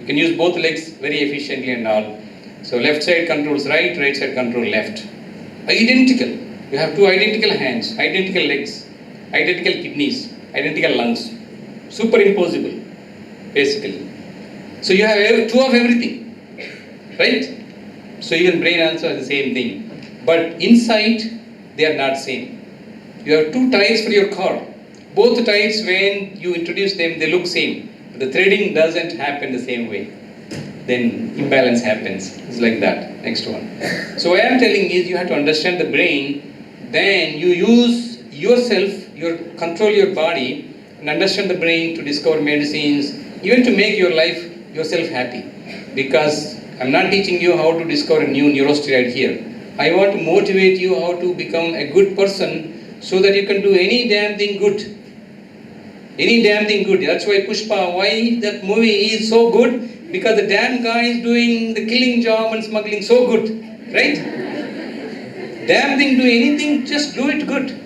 Speaker 11: You can use both legs very efficiently and all. So left side controls right, right side controls left. Identical. You have two identical hands, identical legs, identical kidneys, identical lungs. Superimposable, basically. So you have two of everything, right? So even brain also has the same thing. But inside, they are not same. You have two tires for your car. Both tires, when you introduce them, they look same. But the threading doesn't happen the same way. Then imbalance happens. It's like that. Next one. So what I am telling is you have to understand the brain. Then you use yourself, control your body and understand the brain to discover medicines, even to make your life yourself happy. Because I'm not teaching you how to discover a new neurosteroid here. I want to motivate you how to become a good person so that you can do any damn thing good. Any damn thing good. That's why Pushpa, why that movie is so good? Because the damn guy is doing the killing job and smuggling so good. Right? Damn thing, do anything, just do it good.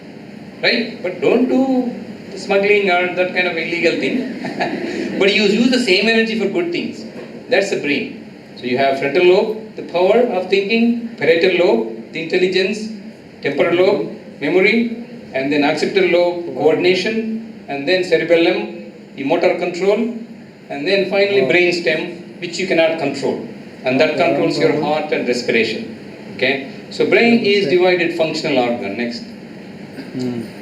Speaker 11: Right? But don't do smuggling or that kind of illegal thing. But you use the same energy for good things. That's the brain. So you have frontal lobe, the power of thinking, parietal lobe, the intelligence, temporal lobe, memory, and then occipital lobe, coordination, and then cerebellum, the motor control, and then finally brain stem, which you cannot control. And that controls your heart and respiration. Okay? So brain is divided functional organ. Next.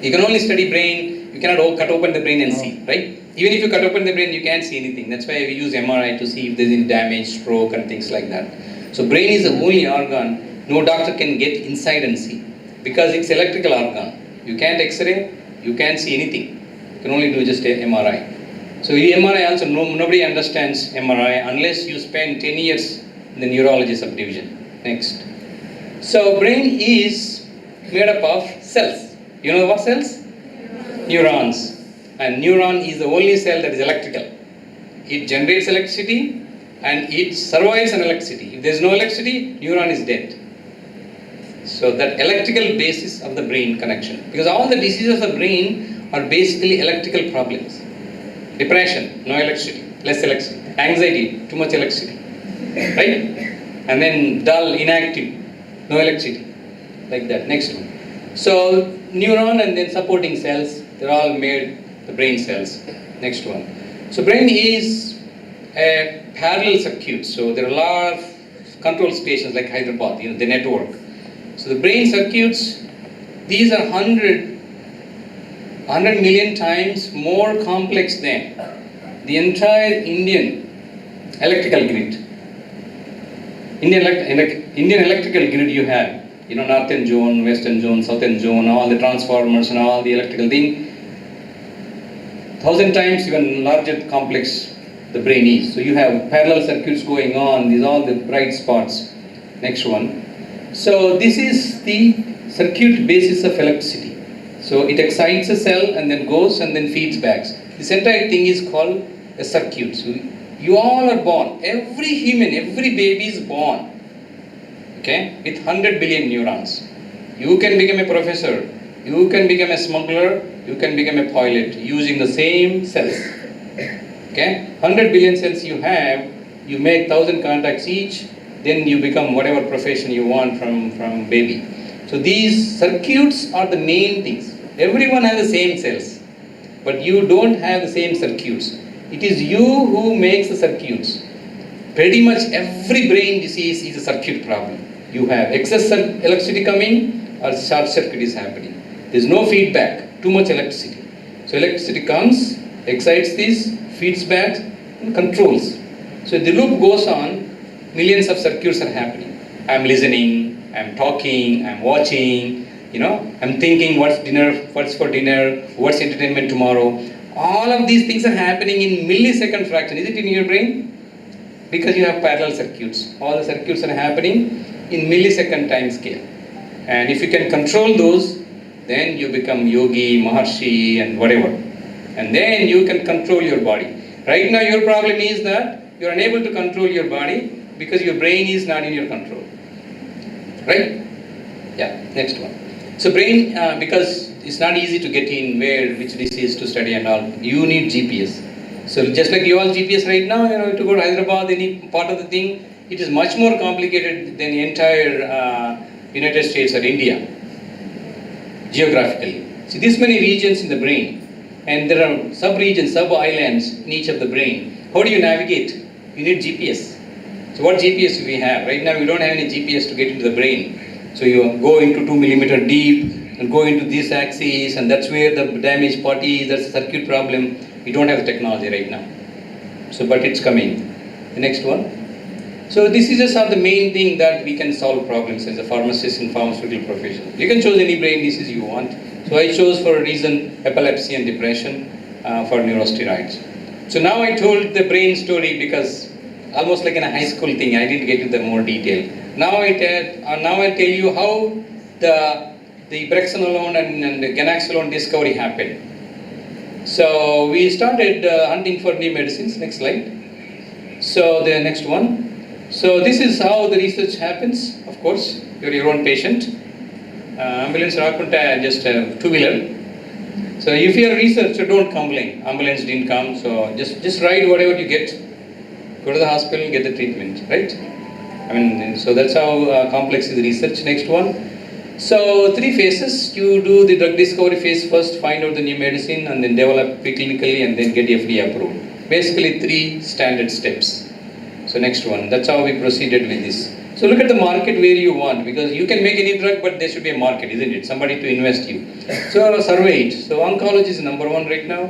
Speaker 11: You can only study brain, you cannot cut open the brain and see, right? Even if you cut open the brain, you can't see anything. That's why we use MRI to see if there's any damage, stroke and things like that. So brain is the only organ no doctor can get inside and see. Because it's electrical organ. You can't X-ray, you can't see anything. You can only do just a MRI. So in MRI also, nobody understands MRI unless you spend 10 years in the neurology subdivision. Next. So brain is made up of cells. You know what cells? Neurons. And neuron is the only cell that is electrical. It generates electricity and it survives on electricity. If there is no electricity, neuron is dead. So that electrical basis of the brain connection. Because all the diseases of the brain are basically electrical problems. Depression, no electricity, less electricity. Anxiety, too much electricity. Right? And then dull, inactive, no electricity. Like that. Next one. So neuron and then supporting cells, they're all made the brain cells. Next one. So brain is a parallel circuit. So there are a lot of control stations like Hyderabad, the network. So the brain circuits, these are 100 million times more complex than the entire Indian electrical grid. Indian electrical grid you have, northern zone, western zone, southern zone, all the transformers and all the electrical thing, 1,000 times even larger complex the brain is. So you have parallel circuits going on, these are all the bright spots. Next one. So this is the circuit basis of electricity. So it excites a cell and then goes and then feeds back. This entire thing is called a circuit. So you all are born, every human, every baby is born, okay, with 100 billion neurons. You can become a professor, you can become a smuggler, you can become a pilot using the same cells. Okay, 100 billion cells you have, you make 1,000 contacts each, then you become whatever profession you want from baby. So these circuits are the main things. Everyone has the same cells, but you don't have the same circuits. It is you who makes the circuits. Pretty much every brain disease is a circuit problem. You have excess electricity coming or short circuit is happening. There is no feedback, too much electricity. So electricity comes, excites this, feeds back and controls. So the loop goes on, millions of circuits are happening. I'm listening, I'm talking, I'm watching, I'm thinking what's for dinner, what's entertainment tomorrow. All of these things are happening in millisecond fraction. Is it in your brain? Because you have parallel circuits. All the circuits are happening in millisecond time scale. And if you can control those, then you become yogi, maharshi and whatever. And then you can control your body. Right now your problem is that you are unable to control your body because your brain is not in your control. Right? Yeah, next one. So brain, because it's not easy to get in which disease to study and all, you need GPS. So just like you all GPS right now, to go to Hyderabad, any part of the thing, it is much more complicated than the entire United States or India, geographically. See, this many regions in the brain, and there are sub-regions, sub-islands in each of the brain. How do you navigate? You need GPS. So what GPS do we have? Right now we don't have any GPS to get into the brain. So you go into 2 millimeter deep and go into this axis, and that's where the damaged part is, that's a circuit problem. We don't have the technology right now. So, but it's coming. The next one. So diseases are the main thing that we can solve problems as a pharmacist in pharmaceutical profession. You can choose any brain disease you want. So I chose for a reason epilepsy and depression for neurosteroids. So now I told the brain story because almost like in a high school thing, I didn't get into the more detail. Now I'll tell you how the brexanolone and the ganaxolone discovery happened. So we started hunting for new medicines. Next slide. So the next one. So this is how the research happens. Of course, you're your own patient. Ambulance rakunta just two-wheeler. So if you're a researcher, don't complain. Ambulance didn't come, so just ride whatever you get. Go to the hospital, get the treatment, right? So that's how complex is the research. Next one. So 3 phases. You do the drug discovery phase first, find out the new medicine, and then develop preclinically, and then get FDA approved. Basically 3 standard steps. So next one. That's how we proceeded with this. So look at the market where you want, because you can make any drug, but there should be a market, isn't it? Somebody to invest you. So survey it. So oncology is number 1 right now,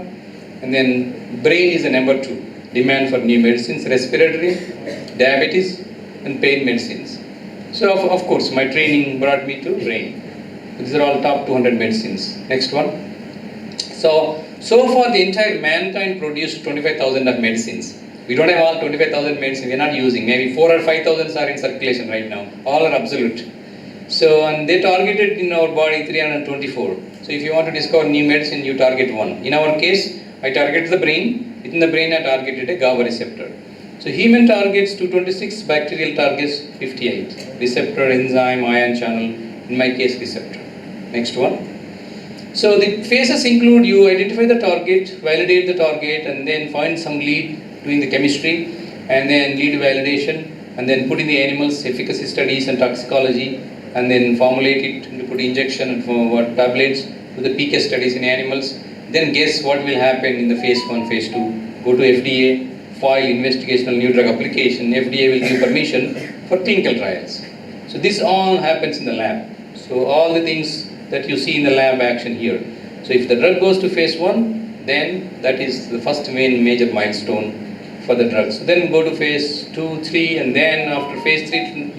Speaker 11: and then brain is the number 2. Demand for new medicines, respiratory, diabetes, and pain medicines. So of course, my training brought me to brain. These are all top 200 medicines. Next one. So far the entire mankind produced 25,000 of medicines. We don't have all 25,000 medicines, we're not using. Maybe 4,000 or 5,000 are in circulation right now. All are absolute. So, and they targeted in our body 324. So, if you want to discover new medicine, you target one. In our case, I targeted the brain. Within the brain, I targeted a GABA receptor. So, human targets 226, bacterial targets 58. Receptor, enzyme, ion channel, in my case, receptor. Next one. So, the phases include you identify the target, validate the target, and then find some lead doing the chemistry, and then lead validation, and then put in the animals, efficacy studies and toxicology, and then formulate it and put injection and for what tablets, do the PK studies in animals, then guess what will happen in the phase 1, phase 2, go to FDA, file investigational new drug application, FDA will give permission for clinical trials. So this all happens in the lab. So all the things that you see in the lab action here. So if the drug goes to phase 1, then that is the first main major milestone for the drug. So then go to phase 2, 3, and then after phase 3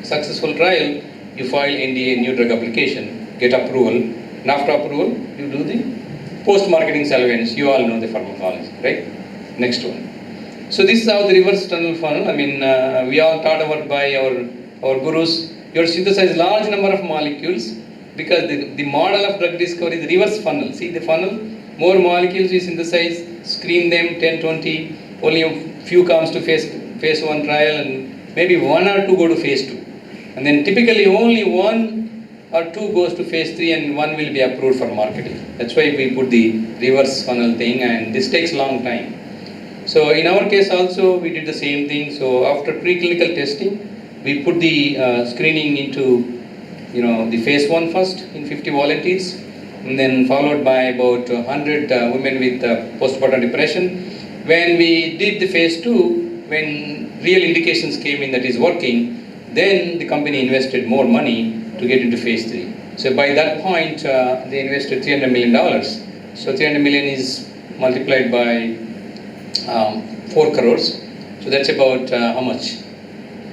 Speaker 11: successful trial, you file NDA, new drug application, get approval, and after approval, you do the post-marketing surveillance. You all know the pharmacology, right? Next one. So this is how the reverse tunnel funnel, we all taught by our gurus, you have to synthesize large number of molecules because the model of drug discovery is the reverse funnel. See the funnel, more molecules we synthesize, screen them 10, 20, only a few comes to phase 1 trial and maybe 1 or 2 go to phase 2. And then typically only 1 or 2 goes to phase 3 and 1 will be approved for marketing. That's why we put the reverse funnel thing and this takes long time. So in our case also we did the same thing. So after preclinical testing, we put the screening into the phase 1 first in 50 volunteers and then followed by about 100 women with postpartum depression. When we did the phase 2, when real indications came in that is working, then the company invested more money to get into phase 3. So by that point, they invested $300 million. So 300 million is multiplied by 4 crores. So that's about how much?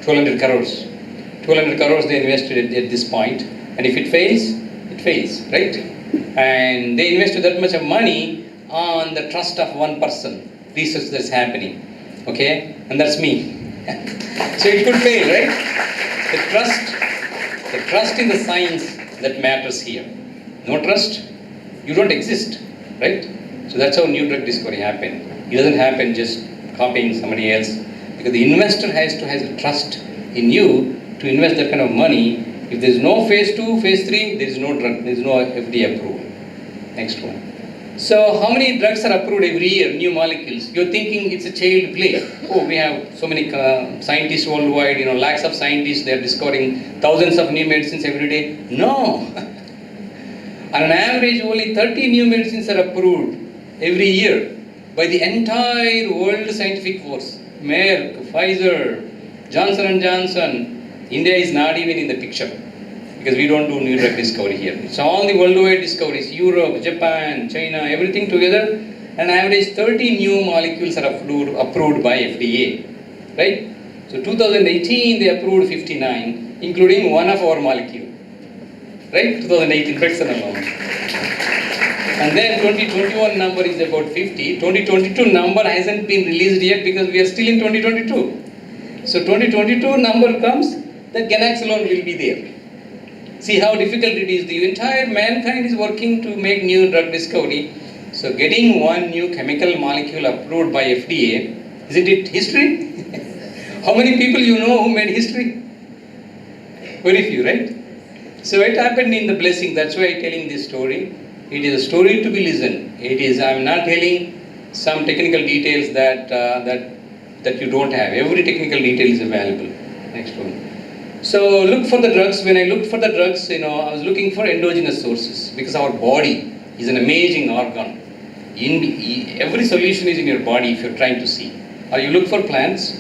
Speaker 11: 1200 crores. 1200 crores they invested at this point. And if it fails, right? And they invested that much of money on the trust of one person, research that's happening. Okay? And that's me. So it could fail, right? The trust in the science that matters here. No trust, you don't exist, right? So that's how new drug discovery happened. It doesn't happen just copying somebody else because the investor has to have a trust in you to invest that kind of money. If there is no phase 2, phase 3, there is no drug, there is no FDA approval. Next one. So how many drugs are approved every year, new molecules? You're thinking it's a child play. Oh, we have so many scientists worldwide, lakhs of scientists, they're discovering thousands of new medicines every day. No. On an average, only 30 new medicines are approved every year by the entire world scientific force. Merck, Pfizer, Johnson & Johnson. India is not even in the picture because we don't do new drug discovery here. It's all the worldwide discoveries, Europe, Japan, China, everything together. An average 30 new molecules are approved by FDA, right? So 2018 they approved 59, including one of our molecule, right? 2018, Brexon alone. And then 2021 number is about 50. 2022 number hasn't been released yet because we are still in 2022. So 2022 number comes, the ganaxolone will be there. See how difficult it is. The entire mankind is working to make new drug discovery. So getting one new chemical molecule approved by FDA, isn't it history? How many people you know who made history? Very few, right? So it happened in the blessing. That's why I'm telling this story. It is a story to be listened. I'm not telling some technical details that you don't have. Every technical detail is available. Next one. So look for the drugs. When I looked for the drugs, I was looking for endogenous sources because our body is an amazing organ. Every solution is in your body if you're trying to see. Or you look for plants,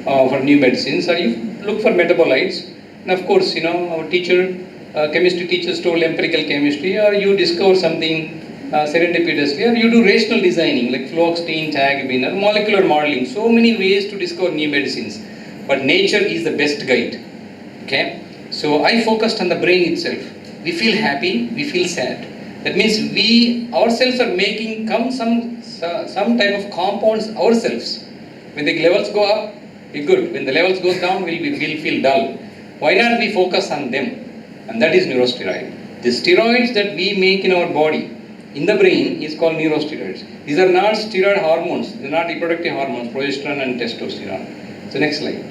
Speaker 11: for new medicines, or you look for metabolites. And of course, our chemistry teachers told empirical chemistry, or you discover something serendipitously, or you do rational designing like fluoxetine, tagibin, or molecular modeling. So many ways to discover new medicines. But nature is the best guide. Okay, so I focused on the brain itself. We feel happy, we feel sad. That means we ourselves are making some type of compounds ourselves. When the levels go up, we're good. When the levels goes down, we'll feel dull. Why not we focus on them? and that is neurosteroid. The steroids that we make in our body, in the brain, is called neurosteroids. These are not steroid hormones. They are not reproductive hormones, progesterone and testosterone. So next slide.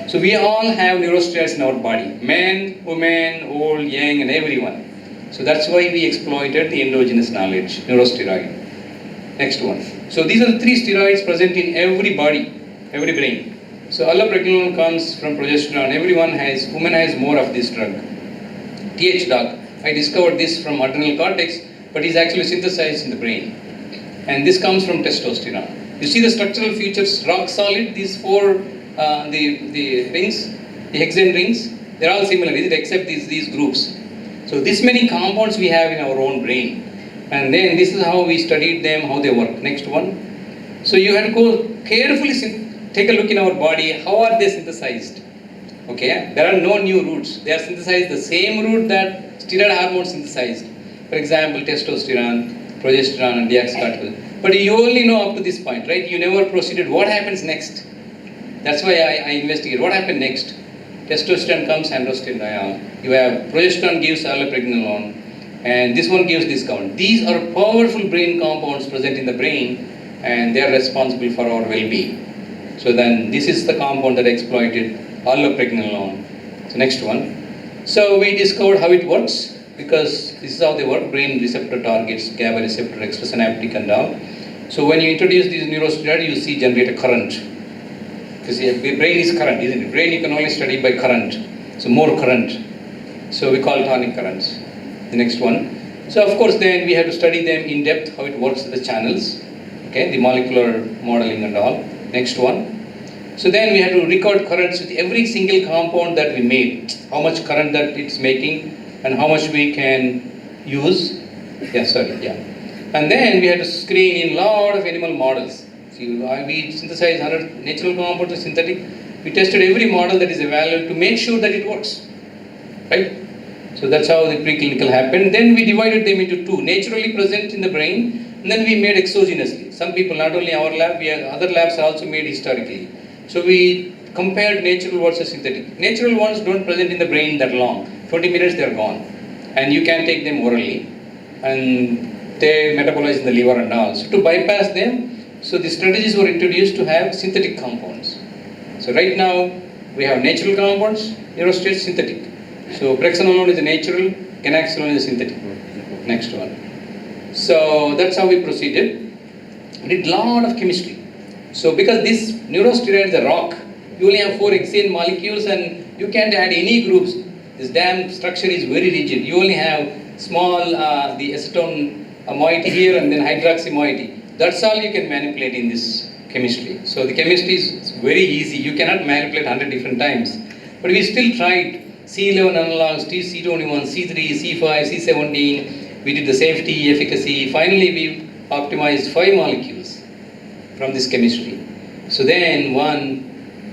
Speaker 11: So we all have neurosteroids in our body. Men, women, old, young, and everyone. So that's why we exploited the endogenous knowledge, neurosteroid. Next one. So these are the 3 steroids present in every body, every brain. So allopregnanolone comes from progesterone. Woman has more of this drug. TH dog. I discovered this from adrenal cortex, but is actually synthesized in the brain. And this comes from testosterone. You see the structural features, rock solid, these 4, the rings, the hexane rings, they're all similar, except these groups. So this many compounds we have in our own brain. And then this is how we studied them, how they work. Next one. So you have to go carefully take a look in our body, how are they synthesized? Okay, there are no new routes. They are synthesized the same route that steroid hormones synthesized. For example, testosterone, progesterone, and deoxycorticoid. But you only know up to this point, right? You never proceeded. What happens next? That's why I investigate. What happened next? Testosterone comes, androstenedione. You have progesterone gives allopregnanolone, and this one gives discount. These are powerful brain compounds present in the brain, and they are responsible for our well-being. So then, this is the compound that exploited allopregnanolone. So next one. So we discovered how it works, because this is how they work. Brain receptor targets, GABA receptor, extrasynaptic and all. So when you introduce these neurosteroids, you see generate a current. Because the brain is current, isn't it? Brain you can only study by current. So more current. So we call tonic currents. The next one. So of course then we have to study them in depth, how it works with the channels. Okay, the molecular modeling and all. Next one. So then we have to record currents with every single compound that we made. How much current that it's making and how much we can use. And then we have to screen in lot of animal models. See, we synthesize 100 natural compounds to synthetic. We tested every model that is available to make sure that it works. Right? So that's how the preclinical happened. Then we divided them into 2, naturally present in the brain, and then we made exogenously. Some people, not only our lab, other labs also made historically. So we compared natural versus synthetic. Natural ones don't present in the brain that long. 20 minutes they are gone. And you can take them orally. And they metabolize in the liver and all. So to bypass them, so the strategies were introduced to have synthetic compounds. So right now, we have natural compounds, neurosteroids, synthetic. So brexanolone is a natural, ganaxolone is a synthetic. Next one. So that's how we proceeded. We did lot of chemistry. So because this neurosteroid is a rock, you only have 4 hexane molecules and you can't add any groups. This damn structure is very rigid. You only have small, the acetone moiety here and then hydroxy moiety. That's all you can manipulate in this chemistry. So the chemistry is very easy. You cannot manipulate 100 different times. But we still tried C11 analogs, C21, C3, C5, C17. We did the safety, efficacy. Finally, we optimized 5 molecules from this chemistry. So then one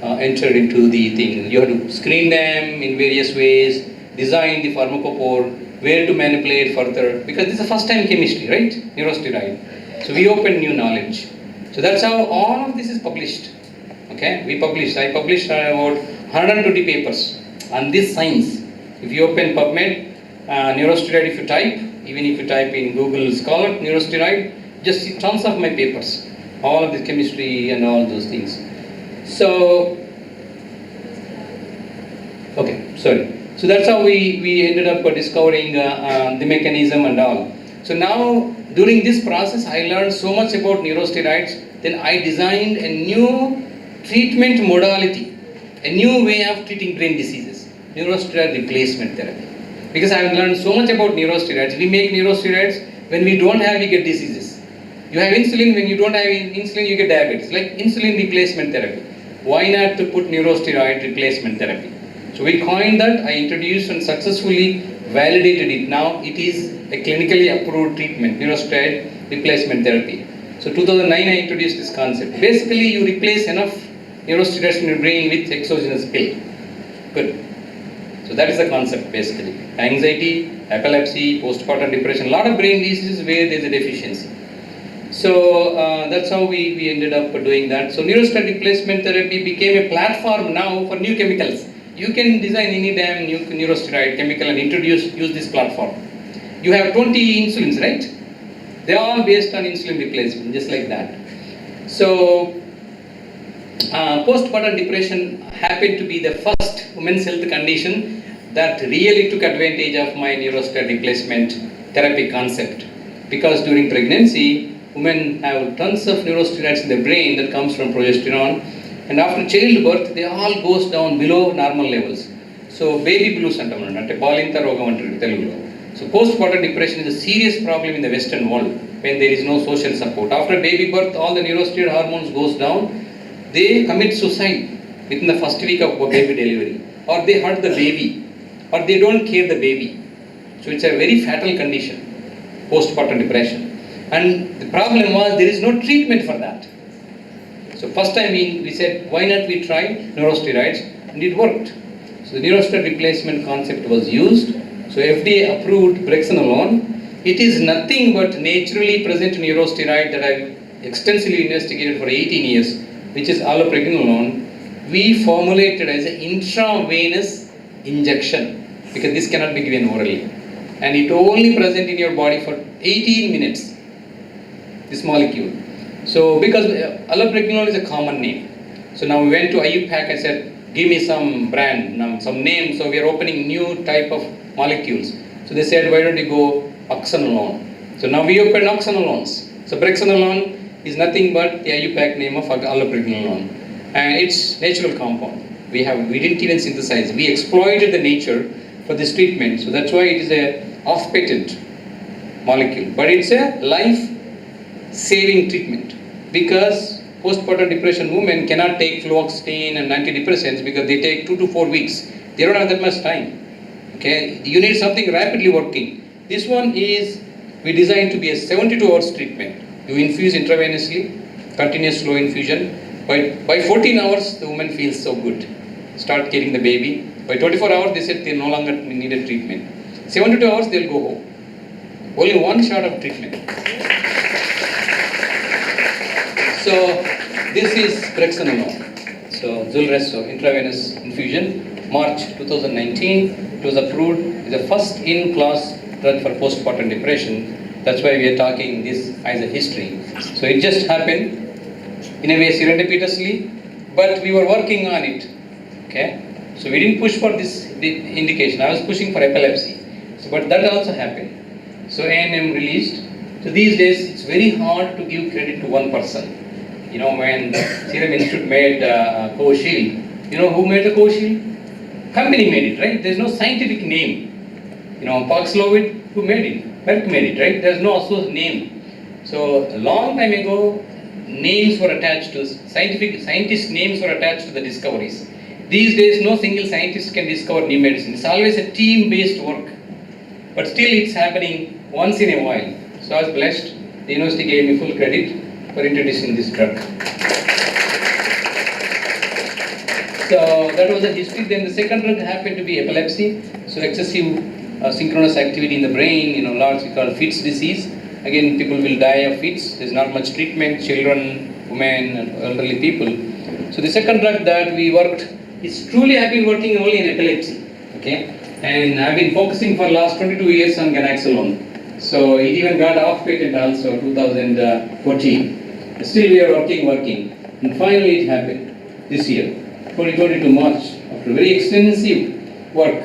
Speaker 11: entered into the thing. You have to screen them in various ways, design the pharmacophore, where to manipulate further. Because this is the first time chemistry, right? Neurosteroid. So we opened new knowledge. So that's how all of this is published. Okay, I published about 120 papers on this science. If you open PubMed, neurosteroid if you type, even if you type in Google Scholar, neurosteroid, just see tons of my papers. All of the chemistry and all those things. So, So that's how we ended up discovering the mechanism and all. So now, during this process, I learned so much about neurosteroids. Then I designed a new treatment modality, a new way of treating brain diseases, neurosteroid replacement therapy. Because I have learned so much about neurosteroids. We make neurosteroids when we don't have, we get diseases. You have insulin, when you don't have insulin, you get diabetes, like insulin replacement therapy. Why not to put neurosteroid replacement therapy? So we coined that, I introduced and successfully validated it. Now it is a clinically approved treatment, neurosteroid replacement therapy. So 2009 I introduced this concept. Basically you replace enough neurosteroids in your brain with exogenous pill. Good. So that is the concept basically. Anxiety, epilepsy, postpartum depression, a lot of brain diseases where there is a deficiency. So that's how we ended up doing that. So neurosteroid replacement therapy became a platform now for new chemicals. you can design any damn new neurosteroid chemical and use this platform. You have 20 insulins, right? They are all based on insulin replacement, just like that. So, postpartum depression happened to be the first women's health condition that really took advantage of my neurosteroid replacement therapy concept. Because during pregnancy, women have tons of neurosteroids in their brain that comes from progesterone, and after childbirth, they all goes down below normal levels. So, baby blues ante balinta rogam antaru Telugulo. So, postpartum depression is a serious problem in the Western world when there is no social support. After baby birth, all the neurosteroid hormones goes down. They commit suicide within the first week of baby delivery, or they hurt the baby, or they don't care the baby. So, it's a very fatal condition, postpartum depression. And the problem was there is no treatment for that. So first time we said, why not we try neurosteroids, and it worked. So the neurosteroid replacement concept was used. So FDA approved brexanolone. It is nothing but naturally present neurosteroid that I've extensively investigated for 18 years, which is allopregnanolone. We formulated as an intravenous injection because this cannot be given orally. And it only present in your body for 18 minutes, this molecule. So because allopregnanolone is a common name. So now we went to IUPAC and said, give me some brand, some name. So we are opening new type of molecules. So they said, why don't you go oxanolone? So now we open oxanolones. So brexanolone is nothing but the IUPAC name of allopregnanolone. And it's natural compound. We didn't even synthesize. We exploited the nature for this treatment. So that's why it is a off-patent molecule. But it's a life-saving treatment. Because postpartum depression women cannot take fluoxetine and antidepressants because they take 2 to 4 weeks. They don't have that much time. Okay, you need something rapidly working. This one is we designed to be a 72 hours treatment. You infuse intravenously, continuous slow infusion. By 14 hours, the woman feels so good. Start carrying the baby. By 24 hours, they said they no longer needed treatment. 72 hours, they'll go home. Only one shot of treatment. So this is brexanolone. So Zulresso, intravenous infusion, March 2019. It was approved. It's the first in-class drug for postpartum depression. That's why we are talking this as a history. So it just happened in a way serendipitously, but we were working on it. Okay, so we didn't push for this indication. I was pushing for epilepsy. So, but that also happened. So A&M released. So these days it's very hard to give credit to one person. You know, when Serum Institute made Covishield, you know who made the Covishield? Company made it, right? There's no scientific name. You know, Paxlovid, who made it? Merck made it, right? There's no also name. So a long time ago, names were attached to scientists' names were attached to the discoveries. These days, no single scientist can discover new medicine. It's always a team-based work. But still, it's happening once in a while. So I was blessed. The university gave me full credit for introducing this drug. So that was the history. Then the second drug happened to be epilepsy. So excessive synchronous activity in the brain, you know, large we call Fitz disease. Again, people will die of fits. There's not much treatment, children, women, and elderly people. So the second drug that we worked is truly I've been working only in epilepsy. Okay, and I've been focusing for last 22 years on ganaxolone. So it even got off patent also 2014. Still we are working, and finally it happened this year, 2022 March. After very extensive work,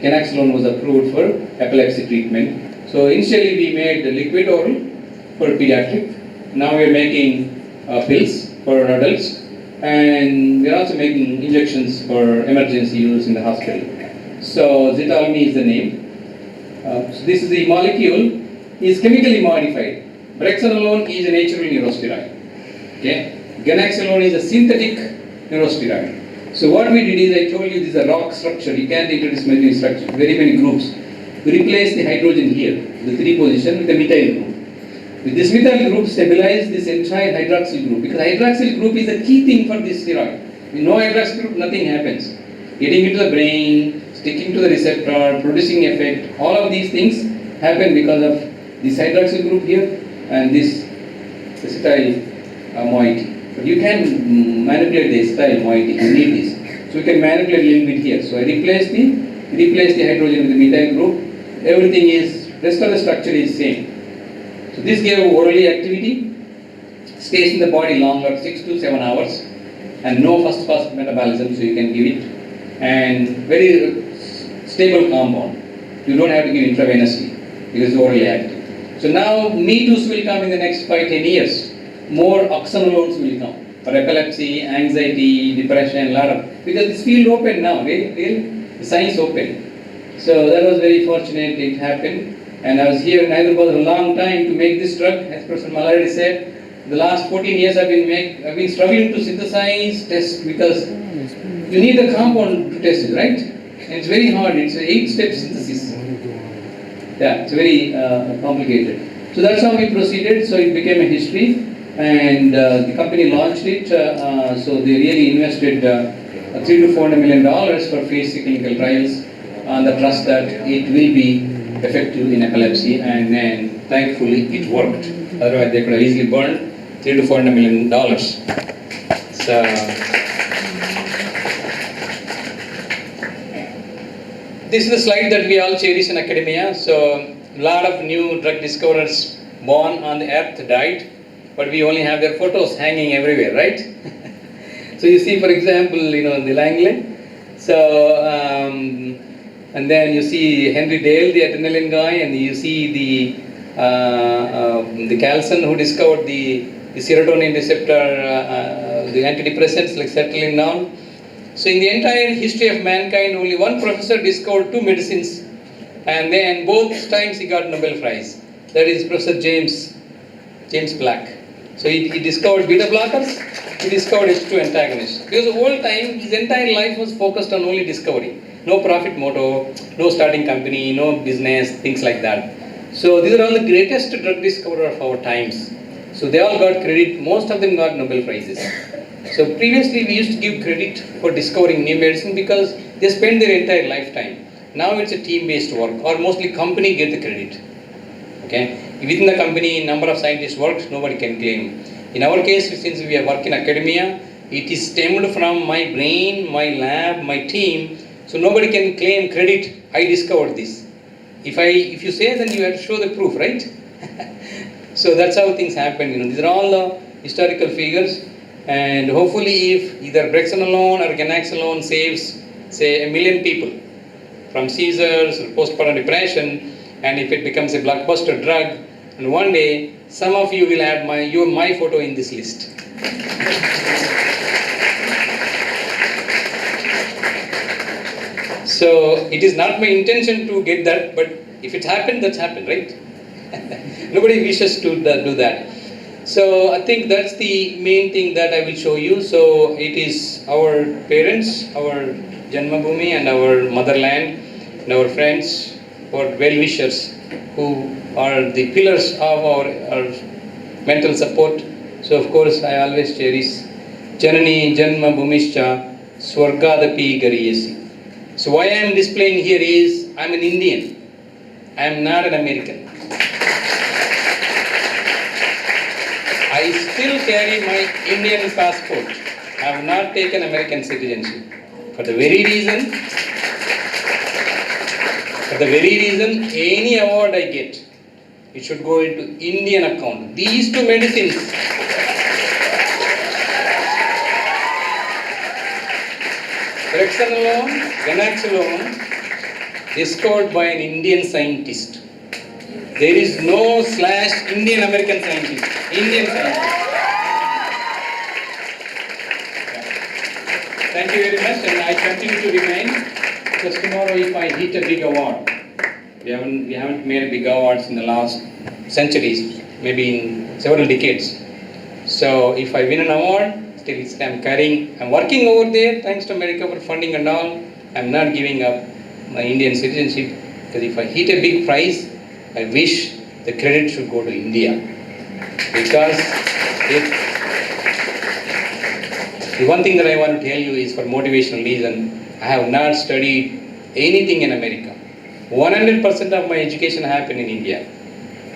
Speaker 11: ganaxolone was approved for epilepsy treatment. So initially we made the liquid oral for pediatric. Now we are making pills for adults, and we are also making injections for emergency use in the hospital. So Zitalmi is the name. So this is the molecule is chemically modified. Brexanolone is a natural neurosteroid. Okay, ganaxolone is a synthetic neurosteroid. So what we did is I told you this is a rock structure. You can't introduce many structures, very many groups. We replace the hydrogen here, the 3 position, with the methyl group. With this methyl group, stabilize this entire hydroxyl group, because hydroxyl group is the key thing for this steroid. With no hydroxyl group, nothing happens. Getting into the brain, sticking to the receptor, producing effect, all of these things happen because of this hydroxyl group here and this acetyl moiety. But you can manipulate the acetyl moiety, you need this. So we can manipulate a little bit here. So I replace the hydrogen with the methyl group. Everything is, rest of the structure is same. So this gave orally activity, stays in the body longer, 6 to 7 hours, and no first pass metabolism, so you can give it, and very stable compound. You don't have to give intravenously because it's orally active. So now me-toos will come in the next 5-10 years. More oxanolones will come for epilepsy, anxiety, depression, lot of, because this field open now, really, the science open. So that was very fortunate it happened. And I was here in Naidu for a long time to make this drug. As Professor Maha already said, the last 14 years I've been struggling to synthesize, test, because you need the compound to test it, right? And it's very hard. It's an 8-step synthesis. Yeah, it's very complicated. So that's how we proceeded. So it became a history, and the company launched it. So they really invested $300 to $400 million for phase 3 clinical trials on the trust that it will be effective in epilepsy, and then thankfully it worked. Otherwise they could have easily burned $300 to $400 million. So this is the slide that we all cherish in academia. So a lot of new drug discoverers born on the earth died, but we only have their photos hanging everywhere, right? So you see, for example, the Langley. So and then you see Henry Dale, the adrenaline guy, and you see the Carlson who discovered the serotonin receptor, the antidepressants like sertraline. So in the entire history of mankind, only one professor discovered 2 medicines, and then both times he got Nobel Prize. That is Professor James Black. So he discovered beta blockers, he discovered H2 antagonists. Because the whole time, his entire life was focused on only discovery. No profit motto, no starting company, no business, things like that. So these are all the greatest drug discoverers of our times. So they all got credit, most of them got Nobel Prizes. So previously we used to give credit for discovering new medicine because they spend their entire lifetime. Now it's a team-based work, or mostly company get the credit. Okay? Within the company, number of scientists worked, nobody can claim. In our case, since we work in academia, it is stemmed from my brain, my lab, my team. So nobody can claim credit, I discovered this. If you say, then you have to show the proof, right? So that's how things happen. These are all the historical figures, and hopefully if either brexanolone or ganaxolone saves, say, 1 million people from seizures or postpartum depression, and if it becomes a blockbuster drug, and one day some of you will add my photo in this list. So it is not my intention to get that, but if it happened, that's happened, right? Nobody wishes to do that. So I think that's the main thing that I will show you. So it is our parents, our Janmabhoomi and our motherland, and our friends, our well-wishers, who are the pillars of our mental support. So of course I always cherish Janani Janmabhoomischa Swargadapi Gariyasi. So why I am displaying here is, I am an Indian. I am not an American. I still carry my Indian passport. I have not taken American citizenship. For the very reason, any award I get, it should go into Indian account. These 2 medicines, brexanolone, ganaxolone, discovered by an Indian scientist. There is no / Indian American scientist. Indian scientist. Thank you very much, and I continue to remain, because tomorrow if I hit a big award, we haven't made big awards in the last centuries, maybe in several decades. So if I win an award, still I'm working over there, thanks to America for funding and all. I'm not giving up my Indian citizenship, because if I hit a big prize, I wish the credit should go to India. Because the one thing that I want to tell you is, for motivational reason, I have not studied anything in America. 100% of my education happened in India.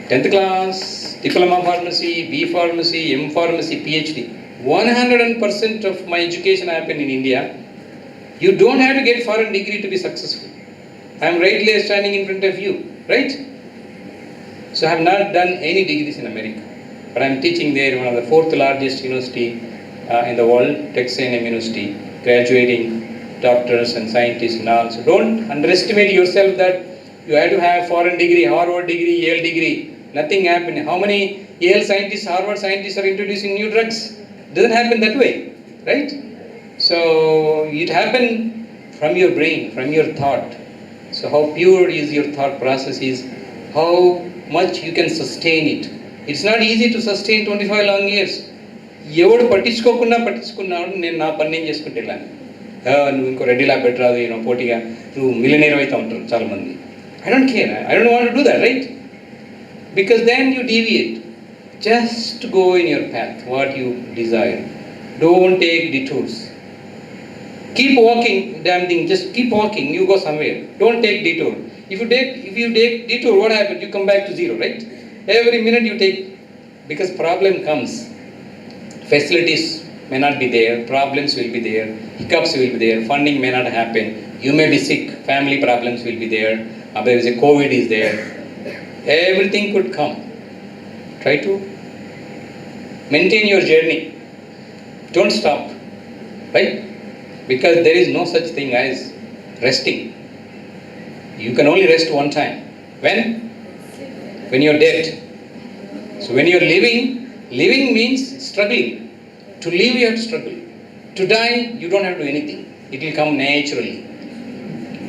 Speaker 11: 10th class, diploma pharmacy, B pharmacy, M pharmacy, PhD. 100% of my education happened in India. You don't have to get foreign degree to be successful. I am rightly standing in front of you, right? So I have not done any degrees in America, but I am teaching there, one of the fourth largest university in the world, Texas A&M University, graduating doctors and scientists and all. So don't underestimate yourself that you have to have foreign degree, Harvard degree, Yale degree. Nothing happened. How many Yale scientists, Harvard scientists are introducing new drugs? Doesn't happen that way, right? So it happened from your brain, from your thought. So how pure is your thought process is how much you can sustain it. It's not easy to sustain 25 long years. ఎవడు పట్టించుకున్నాడు నేను నా పని నేను చేసుకుంటే వెళ్ళాను. నువ్వు ఇంకో రెడీలా పెట్టరాదు పోటీగా నువ్వు మిలియనీర్ అవుతా ఉంటారు చాలామంది. I don't care. I don't want to do that, right? Because then you deviate. Just go in your path, what you desire. Don't take detours. Keep walking, damn thing, just keep walking, you go somewhere. Don't take detour. If you take detour, what happens? You come back to zero, right? Every minute you take, because problem comes. Facilities may not be there, problems will be there, hiccups will be there, funding may not happen, you may be sick, family problems will be there, there is a COVID is there. Everything could come. Try to maintain your journey. Don't stop, right? Because there is no such thing as resting. You can only rest one time. When? When you're dead. So when you're living means struggling. To live you have to struggle. To die, you don't have to do anything. It will come naturally.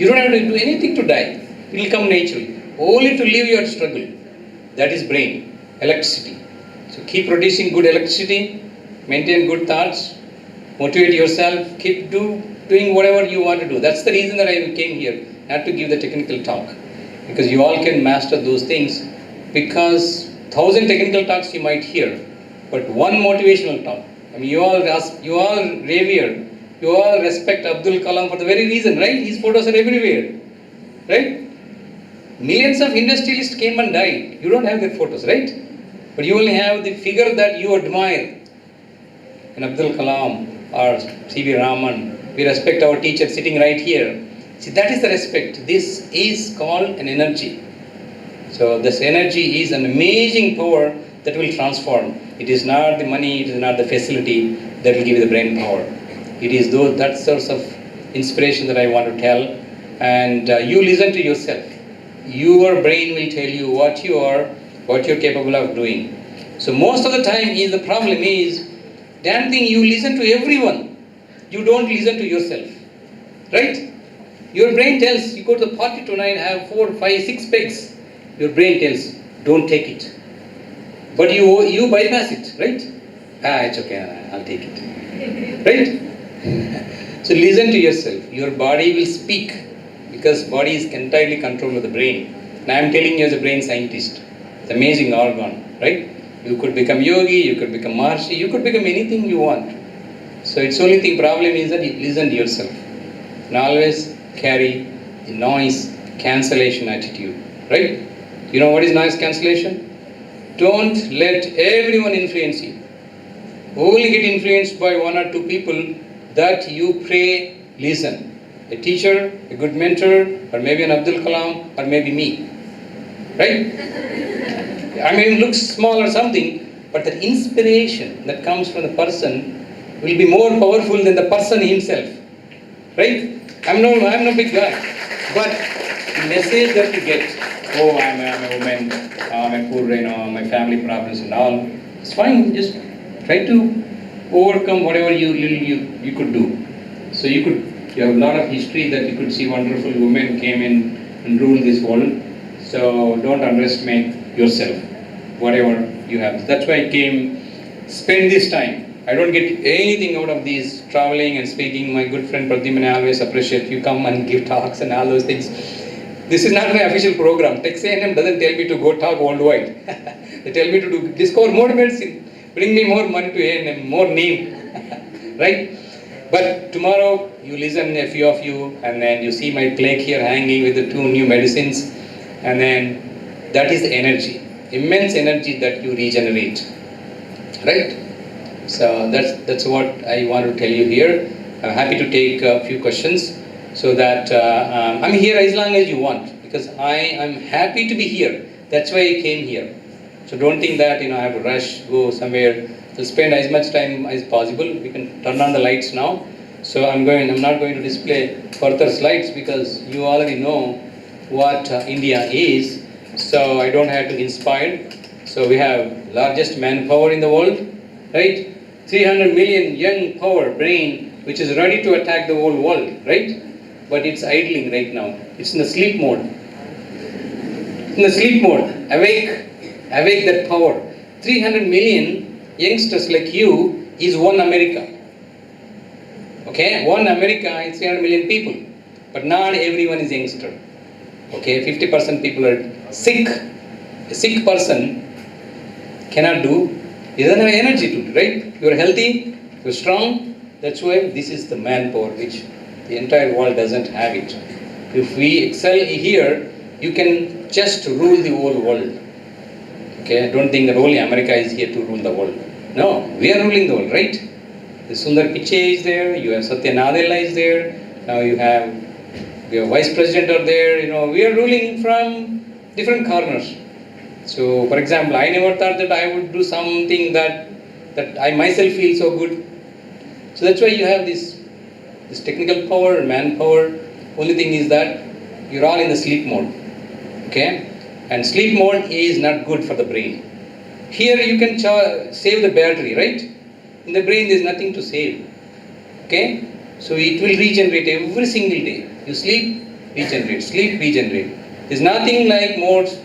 Speaker 11: You don't have to do anything to die. It will come naturally. Only to live you have to struggle. That is brain, electricity. So keep producing good electricity, maintain good thoughts, motivate yourself, keep doing whatever you want to do. That's the reason that I came here, not to give the technical talk. Because you all can master those things. Because 1,000 technical talks you might hear, but one motivational talk. I mean, you all revere, you all respect Abdul Kalam for the very reason, right? His photos are everywhere, right? Millions of industrialists came and died. You don't have their photos, right? But you only have the figure that you admire. And Abdul Kalam or C.V. Raman, we respect our teacher sitting right here. See, that is the respect. This is called an energy. So this energy is an amazing power that will transform. It is not the money, it is not the facility that will give you the brain power. It is that source of inspiration that I want to tell. And you listen to yourself. Your brain will tell you what you are, what you're capable of doing. So most of the time the problem is, damn thing, you listen to everyone. You don't listen to yourself. Right? Your brain tells, you go to the party tonight, have 4, 5, 6 pegs. Your brain tells, don't take it. But you bypass it, right? It's okay, I'll take it. Right? So listen to yourself. Your body will speak, because body is entirely controlled by the brain. And I am telling you as a brain scientist, it's an amazing organ, right? You could become yogi, you could become Maharshi, you could become anything you want. So it's only thing problem is that you listen to yourself. And always carry the noise cancellation attitude, right? You know what is noise cancellation? Don't let everyone influence you. Only get influenced by 1 or 2 people that you pray, listen. A teacher, a good mentor, or maybe an Abdul Kalam, or maybe me. Right? I mean, it looks small or something, but the inspiration that comes from the person will be more powerful than the person himself. Right? I'm no big guy, but the message that you get, oh, I'm a woman, I'm a poor, my family problems and all, it's fine. Just try to overcome whatever you could do. So you have a lot of history that you could see wonderful women came in and ruled this world. So don't underestimate yourself, whatever you have. That's why I came, spend this time. I don't get anything out of these traveling and speaking. My good friend Pradyumna, I always appreciate you come and give talks and all those things. This is not my official program. Texas A&M doesn't tell me to go talk worldwide. They tell me to discover more medicine, bring me more money to A&M, more name, right? But tomorrow you listen, a few of you, and then you see my plaque here hanging with the 2 new medicines, and then that is the energy, immense energy that you regenerate, right? So that's what I want to tell you here. I'm happy to take a few questions so that I'm here as long as you want, because I am happy to be here. That's why I came here. So don't think that I have to rush, go somewhere. I'll spend as much time as possible. We can turn on the lights now. So I'm not going to display further slides because you already know what India is. So I don't have to inspire. So we have largest manpower in the world, right? 300 million young power brain which is ready to attack the whole world, right? But it's idling right now. It's in the sleep mode. In the sleep mode, awake that power. 300 million youngsters like you is one America. Okay, one America is 300 million people, but not everyone is youngster. Okay, 50% people are sick. A sick person cannot do, he doesn't have energy to do, right? You are healthy, you are strong. That's why this is the manpower which the entire world doesn't have it. If we excel here, you can just rule the whole world. Okay, don't think that only America is here to rule the world. No, we are ruling the world, right? The Sundar Pichai is there, you have Satya Nadella is there, now you have vice president are there, we are ruling from different corners. So, for example, I never thought that I would do something that I myself feel so good. So that's why you have this technical power, manpower. Only thing is that you're all in the sleep mode. Okay? And sleep mode is not good for the brain. Here you can save the battery, right? In the brain there is nothing to save. Okay? So it will regenerate every single day. You sleep, regenerate. There's nothing like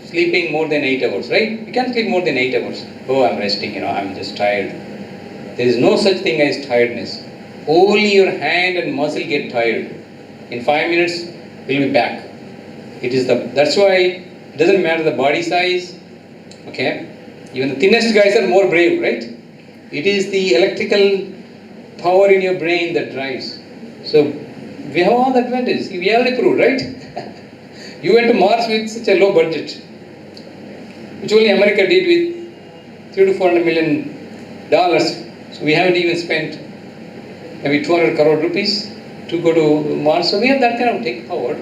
Speaker 11: sleeping more than 8 hours, right? You can't sleep more than 8 hours. Oh, I'm resting, I'm just tired. There is no such thing as tiredness. Only your hand and muscle get tired. In 5 minutes, we'll be back. That's why it doesn't matter the body size. Okay? Even the thinnest guys are more brave, right? It is the electrical power in your brain that drives. So we have all the advantages. We already proved, right? You went to Mars with such a low budget, which only America did with $300 to $400 million. So we haven't even spent maybe 200 crore rupees to go to Mars. So we have that kind of tech power,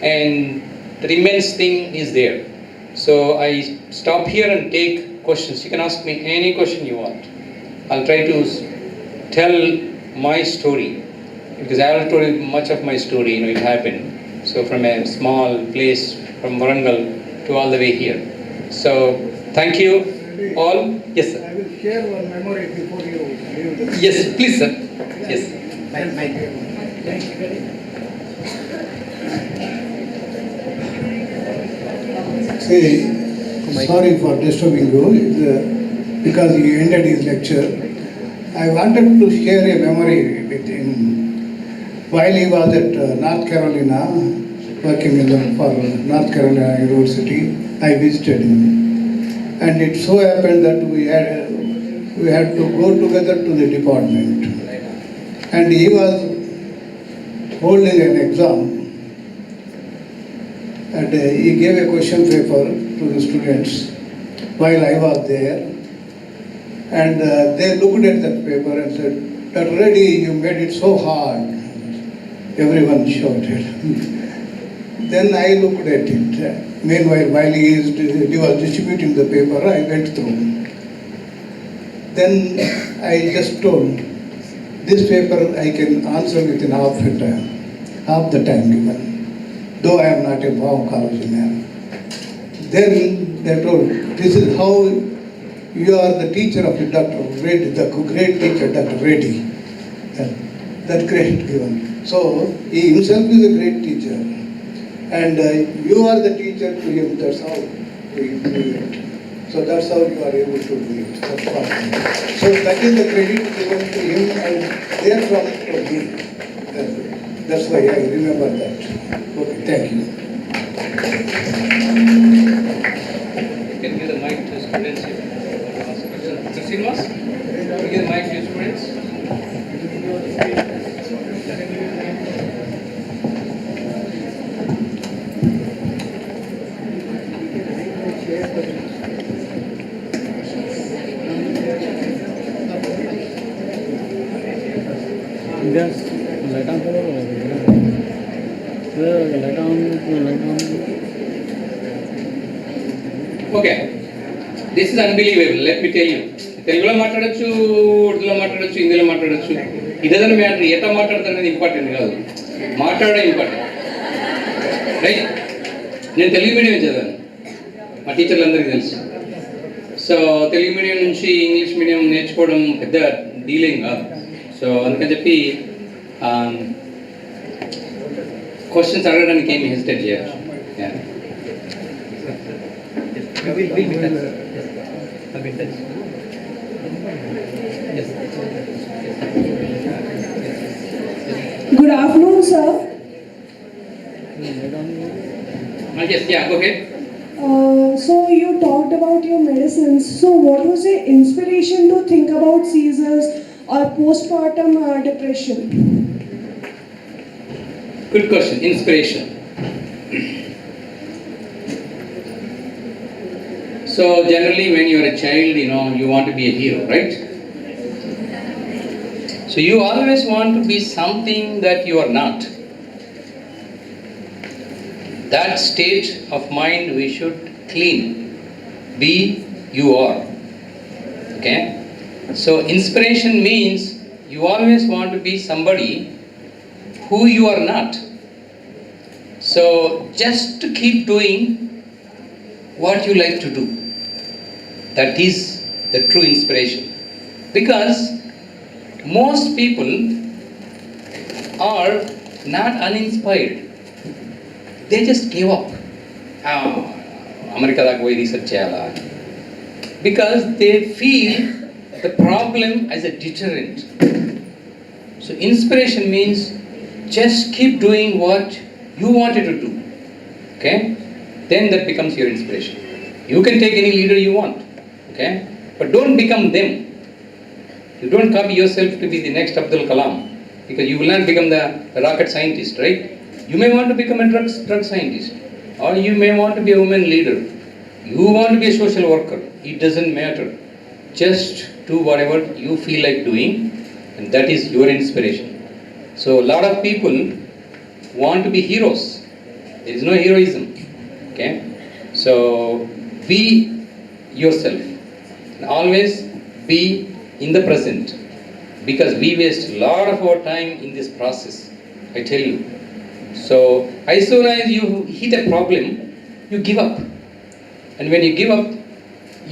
Speaker 11: and the immense thing is there. So I stop here and take questions. You can ask me any question you want. I'll try to tell my story, because I already told you much of my story, it happened. So from a small place from Warangal to all the way here. So thank you all. Yes, sir.
Speaker 9: I will share one memory before you leave.
Speaker 11: Yes, please, sir. Yes.
Speaker 9: Say, sorry for disturbing you, because you ended his lecture. I wanted to share a memory with him. While he was at North Carolina, working for North Carolina University, I visited him. And it so happened that we had to go together to the department. And he was holding an exam. And he gave a question paper to the students while I was there. And they looked at that paper and said, "Dr. Reddy, you made it so hard." Everyone shouted. Then I looked at it. Meanwhile, while he was distributing the paper, I went through. Then I just told, this paper I can answer within half the time given, though I am not a pharmacology man. Then they told, this is how you are the teacher of the Dr. Reddy, the great teacher, Dr. Reddy. That great given. So he himself is a great teacher. And you are the teacher to him, that's how we do it. So that's how you are able to do it. That's what. So that is the credit given to him and therefrom to me. That's why I remember that. Okay, thank you.
Speaker 11: You can give the mic to students if you want to ask a question. Mr. Srinivas, can you give the mic to students?
Speaker 10: Yes.
Speaker 11: Okay, this is unbelievable. Let me tell you. తెలుగులో మాట్లాడచ్చు, ఉర్దూలో మాట్లాడచ్చు, హిందీలో మాట్లాడచ్చు. It doesn't matter. ఎట్లా మాట్లాడతారు అనేది important కాదు, మాట్లాడడం ఇంపార్టెంట్, రైట్? నేను తెలుగు మీడియం చదివాను, మా టీచర్లందరికీ తెలుసు. సో తెలుగు మీడియం నుంచి ఇంగ్లీష్ మీడియం నేర్చుకోవడం పెద్ద డీలేం కాదు. సో అందుకని చెప్పి క్వశ్చన్స్ అడగడానికి ఏమి హెసిటేట్ చేయొచ్చు.
Speaker 5: Good afternoon, sir.
Speaker 11: Yes, yeah, go ahead.
Speaker 5: So you talked about your medicines. So what was your inspiration to think about seizures or postpartum depression?
Speaker 11: Good question. Inspiration. So generally when you are a child, you want to be a hero, right? So you always want to be something that you are not. That state of mind we should clean. Be you are. Okay? So inspiration means you always want to be somebody who you are not. So just to keep doing what you like to do. That is the true inspiration. Because most people are not uninspired. They just give up. America daga poi research cheyala. Because they feel the problem as a deterrent. So inspiration means just keep doing what you wanted to do. Okay? Then that becomes your inspiration. You can take any leader you want. Okay? But don't become them. You don't copy yourself to be the next Abdul Kalam, because you will not become the rocket scientist, right? You may want to become a drug scientist, or you may want to be a woman leader. You want to be a social worker. It doesn't matter. Just do whatever you feel like doing, and that is your inspiration. So a lot of people want to be heroes. There is no heroism. Okay? So be yourself. Always be in the present, because we waste a lot of our time in this process, I tell you. So as soon as you hit a problem, you give up. And when you give up,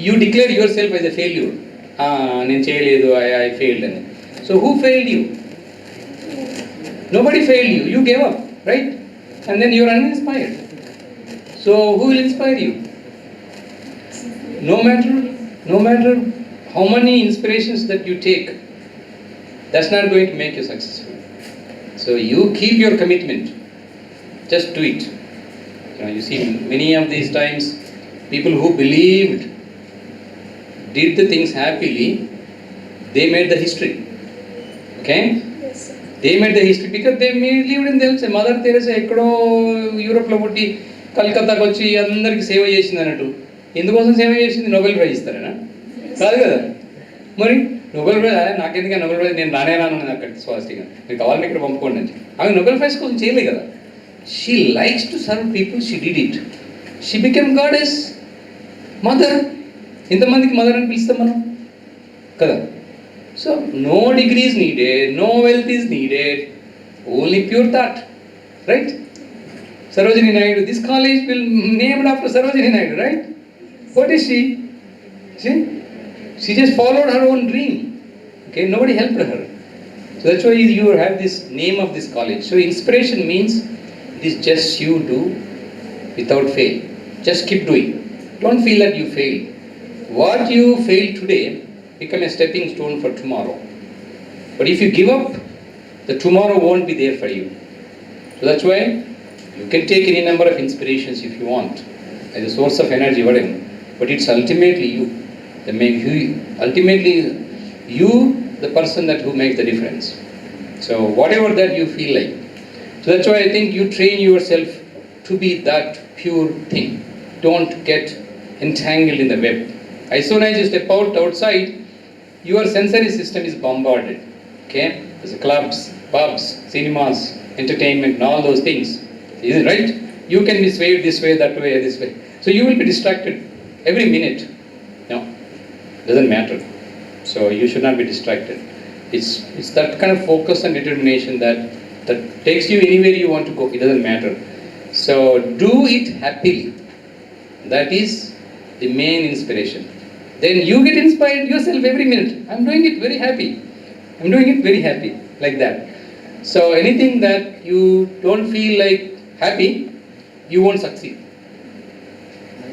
Speaker 11: you declare yourself as a failure. I failed. So who failed you? Nobody failed you. You gave up, right? And then you are uninspired. So who will inspire you? No matter how many inspirations that you take, that's not going to make you successful. So you keep your commitment. Just do it. You see, many of these times, people who believed, did the things happily, they made the history. Okay?
Speaker 5: Yes, sir.
Speaker 11: They made the history because they lived in themselves. Mother Teresa ekkado Europe lo putti Calcutta ki vachi andariki seva chesindi anattu. ఎందుకోసం సేవ చేసింది? Nobel prize ఇస్తారనా? కాదు కదా. మరి Nobel prize నాకెందుకు Nobel prize, నేను రానేరాను అక్కడికి స్వాస్టిగా, మీరు కావాలని ఇక్కడ పంపుకోండి అని. ఆమె నోబెల్ ప్రైజ్ కోసం చేయలే కదా. She likes to serve people, she did it. She became goddess, mother. ఇంతమందికి మదర్ అని పిలుస్తాం మనం కదా. So no degree is needed, no wealth is needed, only pure thought, right? Sarojini Naidu, this college will named after Sarojini Naidu, right? What is she? She just followed her own dream. Okay, nobody helped her. So that's why you have this name of this college. So inspiration means it is just you do without fail. Just keep doing. Don't feel that you failed. What you failed today become a stepping stone for tomorrow. But if you give up, the tomorrow won't be there for you. So that's why you can take any number of inspirations if you want as a source of energy, whatever. But it's ultimately you that make you, ultimately you, the person that who makes the difference. So whatever that you feel like. So that's why I think you train yourself to be that pure thing. Don't get entangled in the web. As soon as you step outside, your sensory system is bombarded. Okay? There's clubs, pubs, cinemas, entertainment, and all those things. Isn't it right? You can be swayed this way, that way, this way. So you will be distracted every minute. No, doesn't matter. So you should not be distracted. It's that kind of focus and determination that takes you anywhere you want to go. It doesn't matter. So do it happily. That is the main inspiration. Then you get inspired yourself every minute. I'm doing it very happy. I'm doing it very happy, like that. So anything that you don't feel like happy, you won't succeed.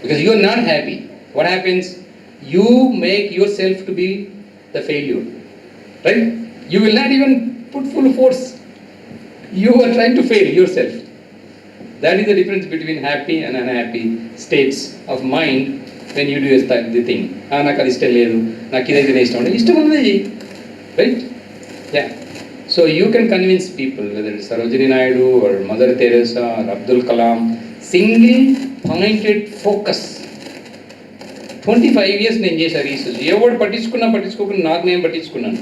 Speaker 11: Because you are not happy. What happens? You make yourself to be the failure. Right? You will not even put full force. You are trying to fail yourself. That is the difference between happy and unhappy states of mind when you do the thing. నాకు అది ఇష్టం లేదు, నాకు ఇదైతే ఇష్టం ఉండదు, ఇష్టం ఉన్నది, right? Yeah. So you can convince people, whether it's Sarojini Naidu or Mother Teresa or Abdul Kalam, single pointed focus. 25 years నేను చేశాను రీసెర్చ్. ఎవడు పట్టించుకోకుండా నాకు నేను పట్టించుకున్నాను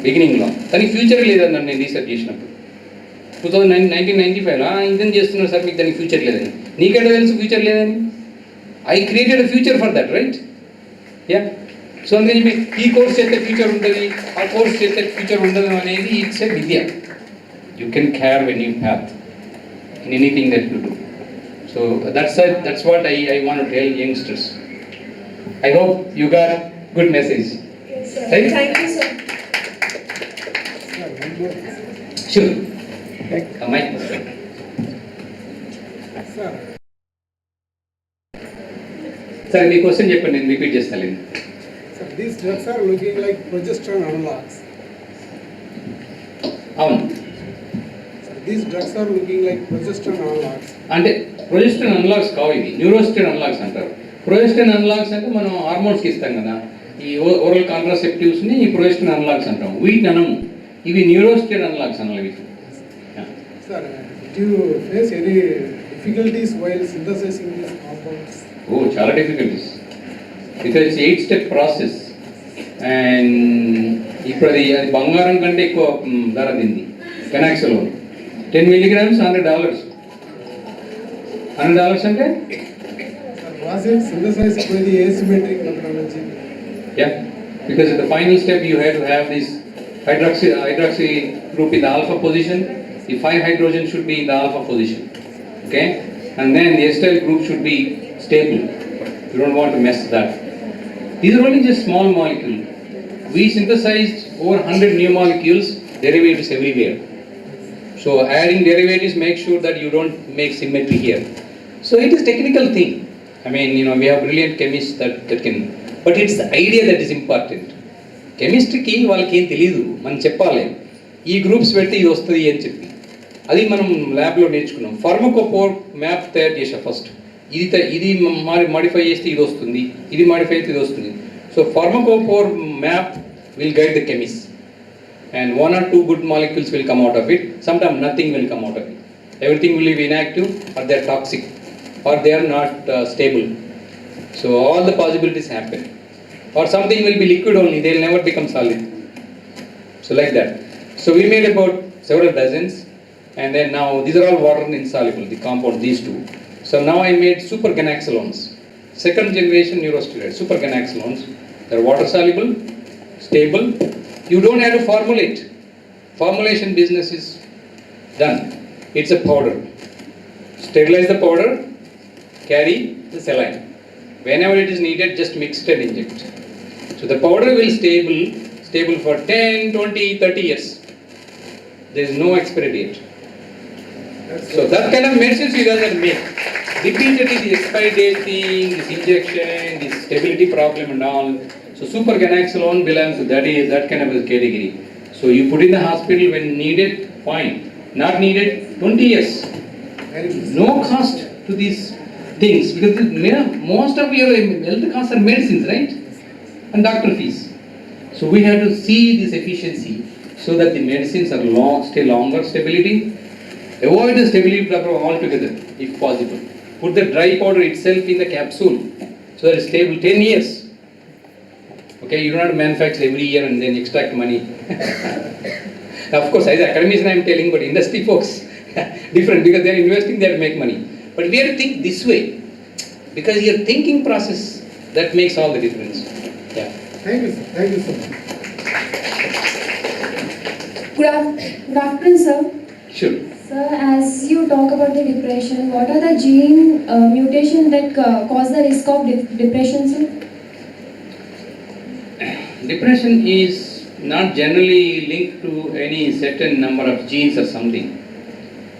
Speaker 11: బిగినింగ్లో. కానీ ఫ్యూచర్ లేదన్నాను నేను రీసెర్చ్ చేసినప్పుడు 1995లో ఇదని చేస్తున్నారు సార్, మీకు దానికి ఫ్యూచర్ లేదని. నీకెక్కడ తెలుసు ఫ్యూచర్ లేదని? I created a future for that, right? Yeah. So అందుకని చెప్పి ఈ కోర్స్ చేస్తే ఫ్యూచర్ ఉంటుంది, ఆ కోర్స్ చేస్తే ఫ్యూచర్ ఉండదు అనేది ఇట్స్ ఎ విద్య. You can carve any path in anything that you do. So that's what I want to tell youngsters. I hope you got good message.
Speaker 5: Yes, sir.
Speaker 11: Right?
Speaker 5: Thank you, sir.
Speaker 11: Sure. Mike. Sir, me question చెప్పండి, నేను repeat చేస్తాను.
Speaker 12: Sir, these drugs are looking like progesterone analogs.
Speaker 11: అవును.
Speaker 12: Sir, these drugs are looking like progesterone analogs.
Speaker 11: అంటే progesterone analogues కావు, ఇవి న్యూరోస్టెరాన్ analogues అంటారు. Progesterone analogues అంటే మనం హార్మోన్స్కి ఇస్తాం కదా, ఈ ఓరల్ కాంట్రాసెప్టివ్స్ని ఈ ప్రొజెస్టెరాన్ అనలాగ్స్ అంటాం. వీటిని అనము, ఇవి న్యూరోస్టెరాన్ అనలాగ్స్ అనాలి.
Speaker 12: Sir, do you face any difficulties while synthesizing these compounds?
Speaker 11: Oh, చాలా difficulties. Because it's 8-step process. And ఇప్పుడు అది బంగారం కంటే ఎక్కువ ధర దీన్ని. కెనాక్సలోన్ 10 milligrams $100. $100 అంటే
Speaker 12: Was it synthesized by the asymmetric methodology?
Speaker 11: yeah, because at the final step you have to have this hydroxy group in the alpha position. The 5 hydrogen should be in the alpha position. Okay, and then the acyl group should be stable. You don't want to mess that. These are only just small molecules. We synthesized over 100 new molecules, derivatives everywhere. So adding derivatives make sure that you don't make symmetry here. So it is technical thing. I mean, we have brilliant chemists that can, but it's the idea that is important. కెమిస్ట్రీకి వాళ్ళకి ఏం తెలియదు, మనం చెప్పాలి ఈ groups పెడితే ఇది వస్తుంది అని చెప్పి. అది మనం ల్యాబ్లో నేర్చుకున్నాం. ఫార్మకోఫోర్ మ్యాప్ తయారు చేసా ఫస్ట్. ఇది మాడిఫై చేస్తే ఇది వస్తుంది, ఇది మాడిఫై అయితే ఇది వస్తుంది. So pharmacophore map will guide the chemist, and 1 or 2 good molecules will come out of it. Sometimes nothing will come out of it. Everything will be inactive, or they are toxic, or they are not stable. So all the possibilities happen. Or something will be liquid only, they will never become solid. So like that. So we made about several dozens, and then now these are all water insoluble, the compound, these two. So now I made super ganaxolones, second generation neurosteroids, super ganaxolones. They are water soluble, stable. You don't have to formulate. Formulation business is done. It's a powder. Sterilize the powder, carry the saline. Whenever it is needed, just mix it and inject. So the powder will stable for 10, 20, 30 years. There is no expiry date. So that kind of medicines you guys are make. Repeatedly the expiry date thing, this injection, this stability problem and all. So super ganaxolone belongs to that kind of a category. So you put in the hospital when needed, fine. Not needed, 20 years. No cost to these things, because most of your health costs are medicines, right? And doctor fees. So we have to see this efficiency so that the medicines are stay longer stability. Avoid the stability problem altogether if possible. Put the dry powder itself in the capsule so that it's stable 10 years. Okay, you do not manufacture every year and then extract money. Of course, as academician I am telling, but industry folks, different, because they are investing, they have to make money. But we have to think this way, because your thinking process, that makes all the difference. Yeah.
Speaker 12: Thank you, sir. Thank you so much.
Speaker 13: Good afternoon, sir.
Speaker 11: Sure.
Speaker 13: Sir, as you talk about the depression, what are the gene mutations that cause the risk of depression, sir?
Speaker 11: Depression is not generally linked to any certain number of genes or something.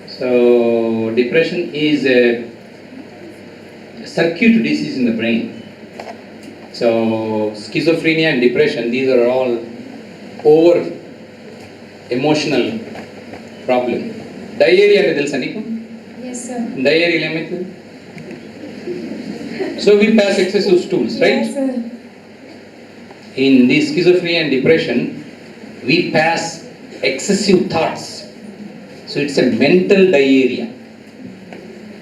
Speaker 11: So, depression is a circuit disease in the brain. So, schizophrenia and depression, these are all over emotional problem. Diarrhea అంటే తెలుసా నీకు?
Speaker 13: Yes, sir.
Speaker 11: Diarrhea ఏమైతుంది? So we pass excessive stools, right?
Speaker 13: Yes, sir.
Speaker 11: In this schizophrenia and depression, we pass excessive thoughts. So it's a mental diarrhea.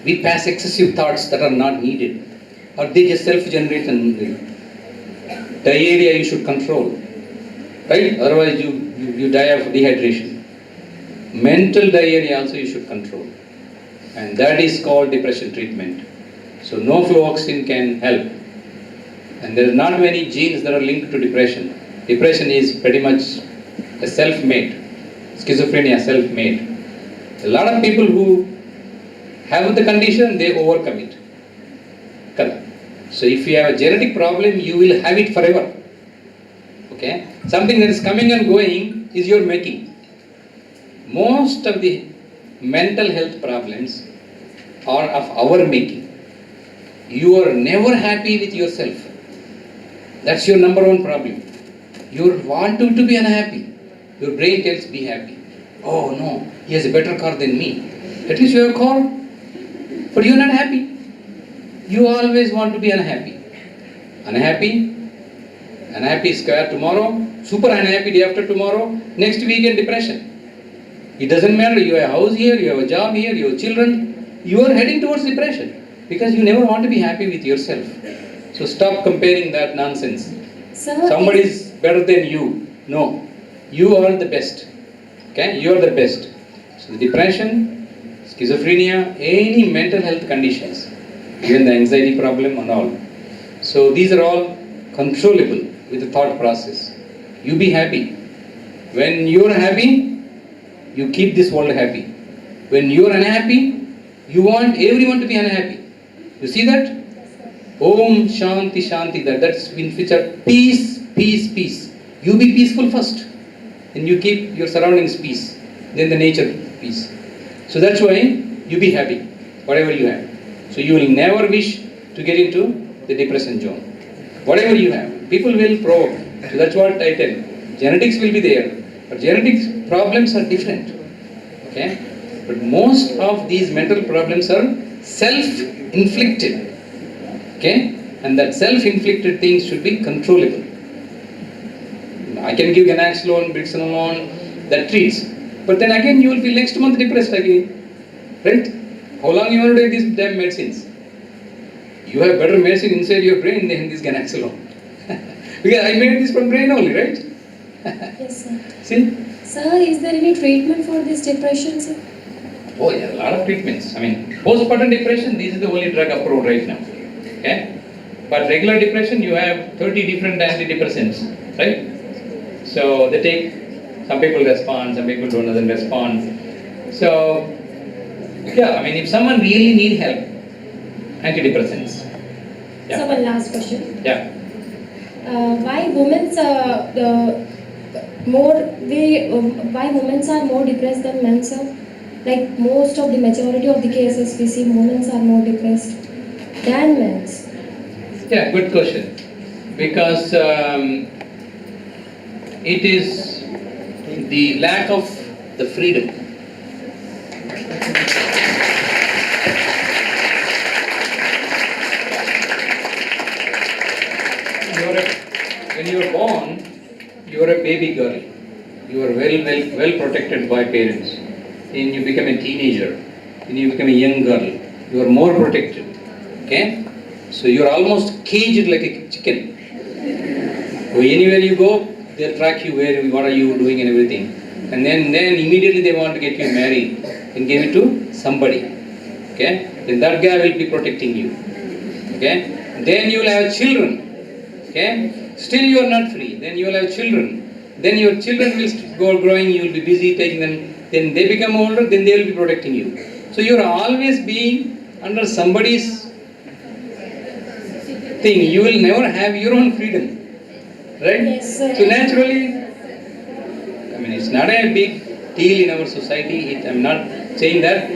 Speaker 11: We pass excessive thoughts that are not needed, or they just self-generate and diarrhea you should control, right? Otherwise you die of dehydration. Mental diarrhea also you should control, and that is called depression treatment. So no fluoxetine can help, and there are not many genes that are linked to depression. Depression is pretty much a self-made, schizophrenia self-made. A lot of people who have the condition, they overcome it. Correct. So if you have a genetic problem, you will have it forever. Okay? Something that is coming and going is your making. Most of the mental health problems are of our making. You are never happy with yourself. That's your number one problem. You want to be unhappy. Your brain tells be happy. Oh no, he has a better car than me. At least you have a car, but you are not happy. You always want to be unhappy. Unhappy square tomorrow, super unhappy day after tomorrow, next weekend depression. It doesn't matter, you have a house here, you have a job here, you have children, you are heading towards depression because you never want to be happy with yourself. So stop comparing that nonsense.
Speaker 13: Sir,
Speaker 11: Somebody is better than you. No, you are the best. Okay, you are the best. So the depression, schizophrenia, any mental health conditions, even the anxiety problem and all. So these are all controllable with the thought process. You be happy. When you are happy, you keep this world happy. When you are unhappy, you want everyone to be unhappy. You see that? Om Shanti Shanti. That's in featured peace, peace, peace. You be peaceful first, and you keep your surroundings peace. Then the nature peace. So that's why you be happy, whatever you have. So you will never wish to get into the depression zone. Whatever you have, people will provoke. So that's what I tell. Genetics will be there, but genetics problems are different. Okay? But most of these mental problems are self-inflicted. Okay? And that self-inflicted things should be controllable. I can give ganaxolone, brixanolone, that treats. But then again you will be next month depressed again. Right? How long you want to take these damn medicines? You have better medicine inside your brain than this ganaxolone. Because I made this from brain only, right?
Speaker 13: Yes, sir.
Speaker 11: See?
Speaker 13: Sir, is there any treatment for this depression, sir?
Speaker 11: Oh yeah, a lot of treatments. I mean, postpartum depression, this is the only drug approved right now. Okay? But regular depression, you have 30 different antidepressants, right? So they take, some people respond, some people doesn't respond. So, yeah, I mean, if someone really need help, antidepressants. Yeah.
Speaker 13: So one last question.
Speaker 11: Yeah.
Speaker 13: Why women's why women are more depressed than men, sir? Like most of the majority of the cases we see women are more depressed than men.
Speaker 11: Yeah, good question. Because it is the lack of the freedom. When you are born, you are a baby girl. You are well protected by parents. Then you become a teenager. Then you become a young girl. You are more protected. Okay? So you are almost caged like a chicken. So anywhere you go, they'll track you, what are you doing and everything. and then immediately they want to get you married and give it to somebody. Okay? Then that guy will be protecting you. Okay? Then you will have children. Okay? Still you are not free. Then you will have children. Then your children will go growing, you will be busy taking them. Then they become older, then they will be protecting you. So you are always being under somebody's thing. You will never have your own freedom. Right?
Speaker 7: Yes, sir.
Speaker 11: So naturally, I mean, it's not a big deal in our society. I'm not saying that.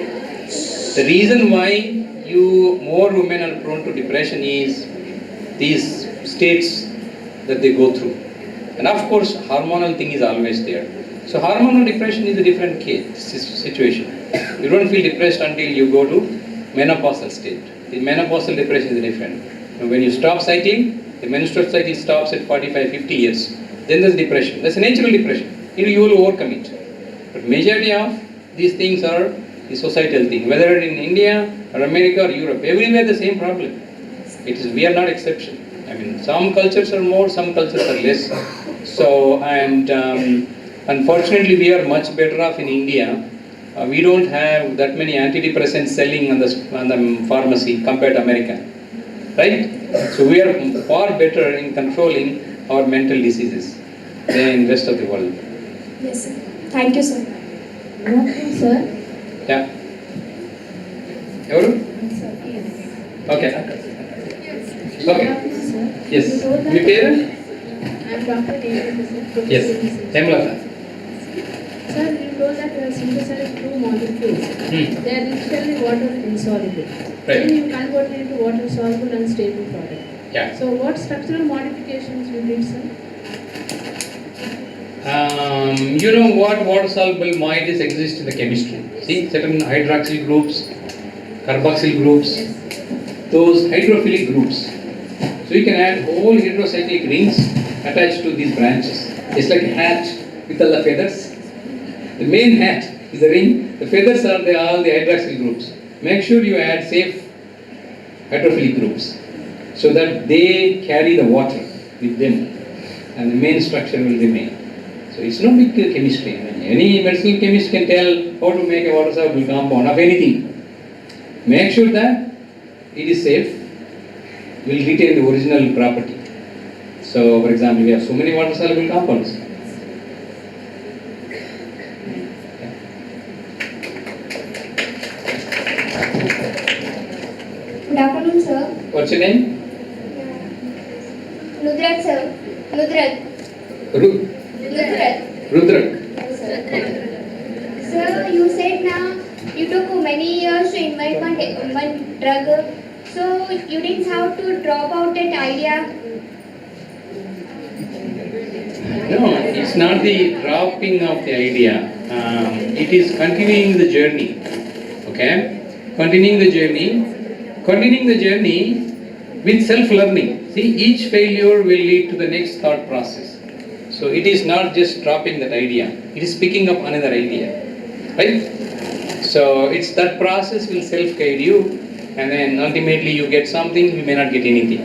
Speaker 11: The reason why more women are prone to depression is these states that they go through. And of course, hormonal thing is always there. So hormonal depression is a different situation. You don't feel depressed until you go to menopausal state. The menopausal depression is different. And when you stop cycling, the menstrual cycle stops at 45, 50 years. Then there's depression. That's a natural depression. You will overcome it. But majority of these things are the societal thing. Whether in India or America or Europe, everywhere the same problem. We are not exception. I mean, some cultures are more, some cultures are less. So, and unfortunately, we are much better off in India. We don't have that many antidepressants selling on the pharmacy compared to America, right? So we are far better in controlling our mental diseases than rest of the world.
Speaker 7: Yes, sir. Thank you, sir.
Speaker 1: Sir.
Speaker 11: Yeah. Evaru? Okay. Okay. Yes. Your parent?
Speaker 14: I'm Dr. Naidu.
Speaker 11: Yes. Hemlata.
Speaker 14: Sir, you told that you have synthesized two molecules. They are initially water insoluble. Then you convert it into water soluble and stable product.
Speaker 11: Yeah.
Speaker 14: So what structural modifications you did, sir?
Speaker 11: You know what water soluble moieties exist in the chemistry. See, certain hydroxyl groups, carboxyl groups, those hydrophilic groups. So you can add whole heterocyclic rings attached to these branches. It's like a hat with all the feathers. The main hat is the ring. The feathers are all the hydroxyl groups. Make sure you add safe hydrophilic groups so that they carry the water with them and the main structure will remain. So it's not big chemistry. I mean, any medicinal chemist can tell how to make a water soluble compound of anything. Make sure that it is safe, will retain the original property. So, for example, we have so many water soluble compounds.
Speaker 15: Good afternoon, sir.
Speaker 11: What's your name?
Speaker 15: Nudrat, sir. Nudrat. Nudrat.
Speaker 11: Rudrak.
Speaker 15: Sir, you said now you took many years to invent one drug. So you didn't have to drop out that idea.
Speaker 11: No, it's not the dropping of the idea. It is continuing the journey. Okay? Continuing the journey with self-learning. See, each failure will lead to the next thought process. So it is not just dropping that idea. It is picking up another idea. Right? So it's that process will self-guide you, and then ultimately you get something, you may not get anything.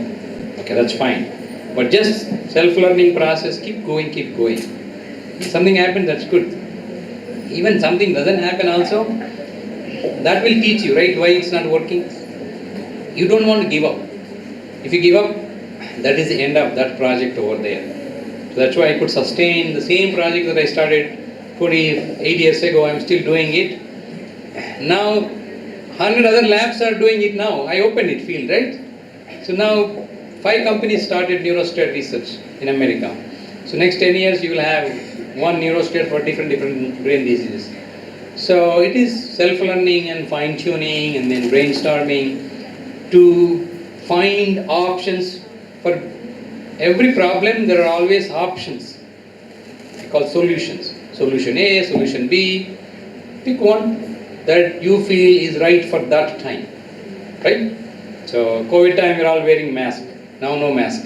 Speaker 11: Okay, that's fine. But just self-learning process, keep going. If something happens, that's good. Even something doesn't happen also, that will teach you, right, why it's not working. You don't want to give up. If you give up, that is the end of that project over there. So that's why I could sustain the same project that I started 28 years ago. I'm still doing it. Now, 100 other labs are doing it now. I opened it field, right? So now, 5 companies started neurostate research in America. So next 10 years, you will have one neurostate for different brain diseases. So it is self-learning and fine-tuning and then brainstorming to find options. For every problem, there are always options. We call solutions. Solution A, solution B. Pick one that you feel is right for that time. Right? So COVID time, we're all wearing mask. Now no mask.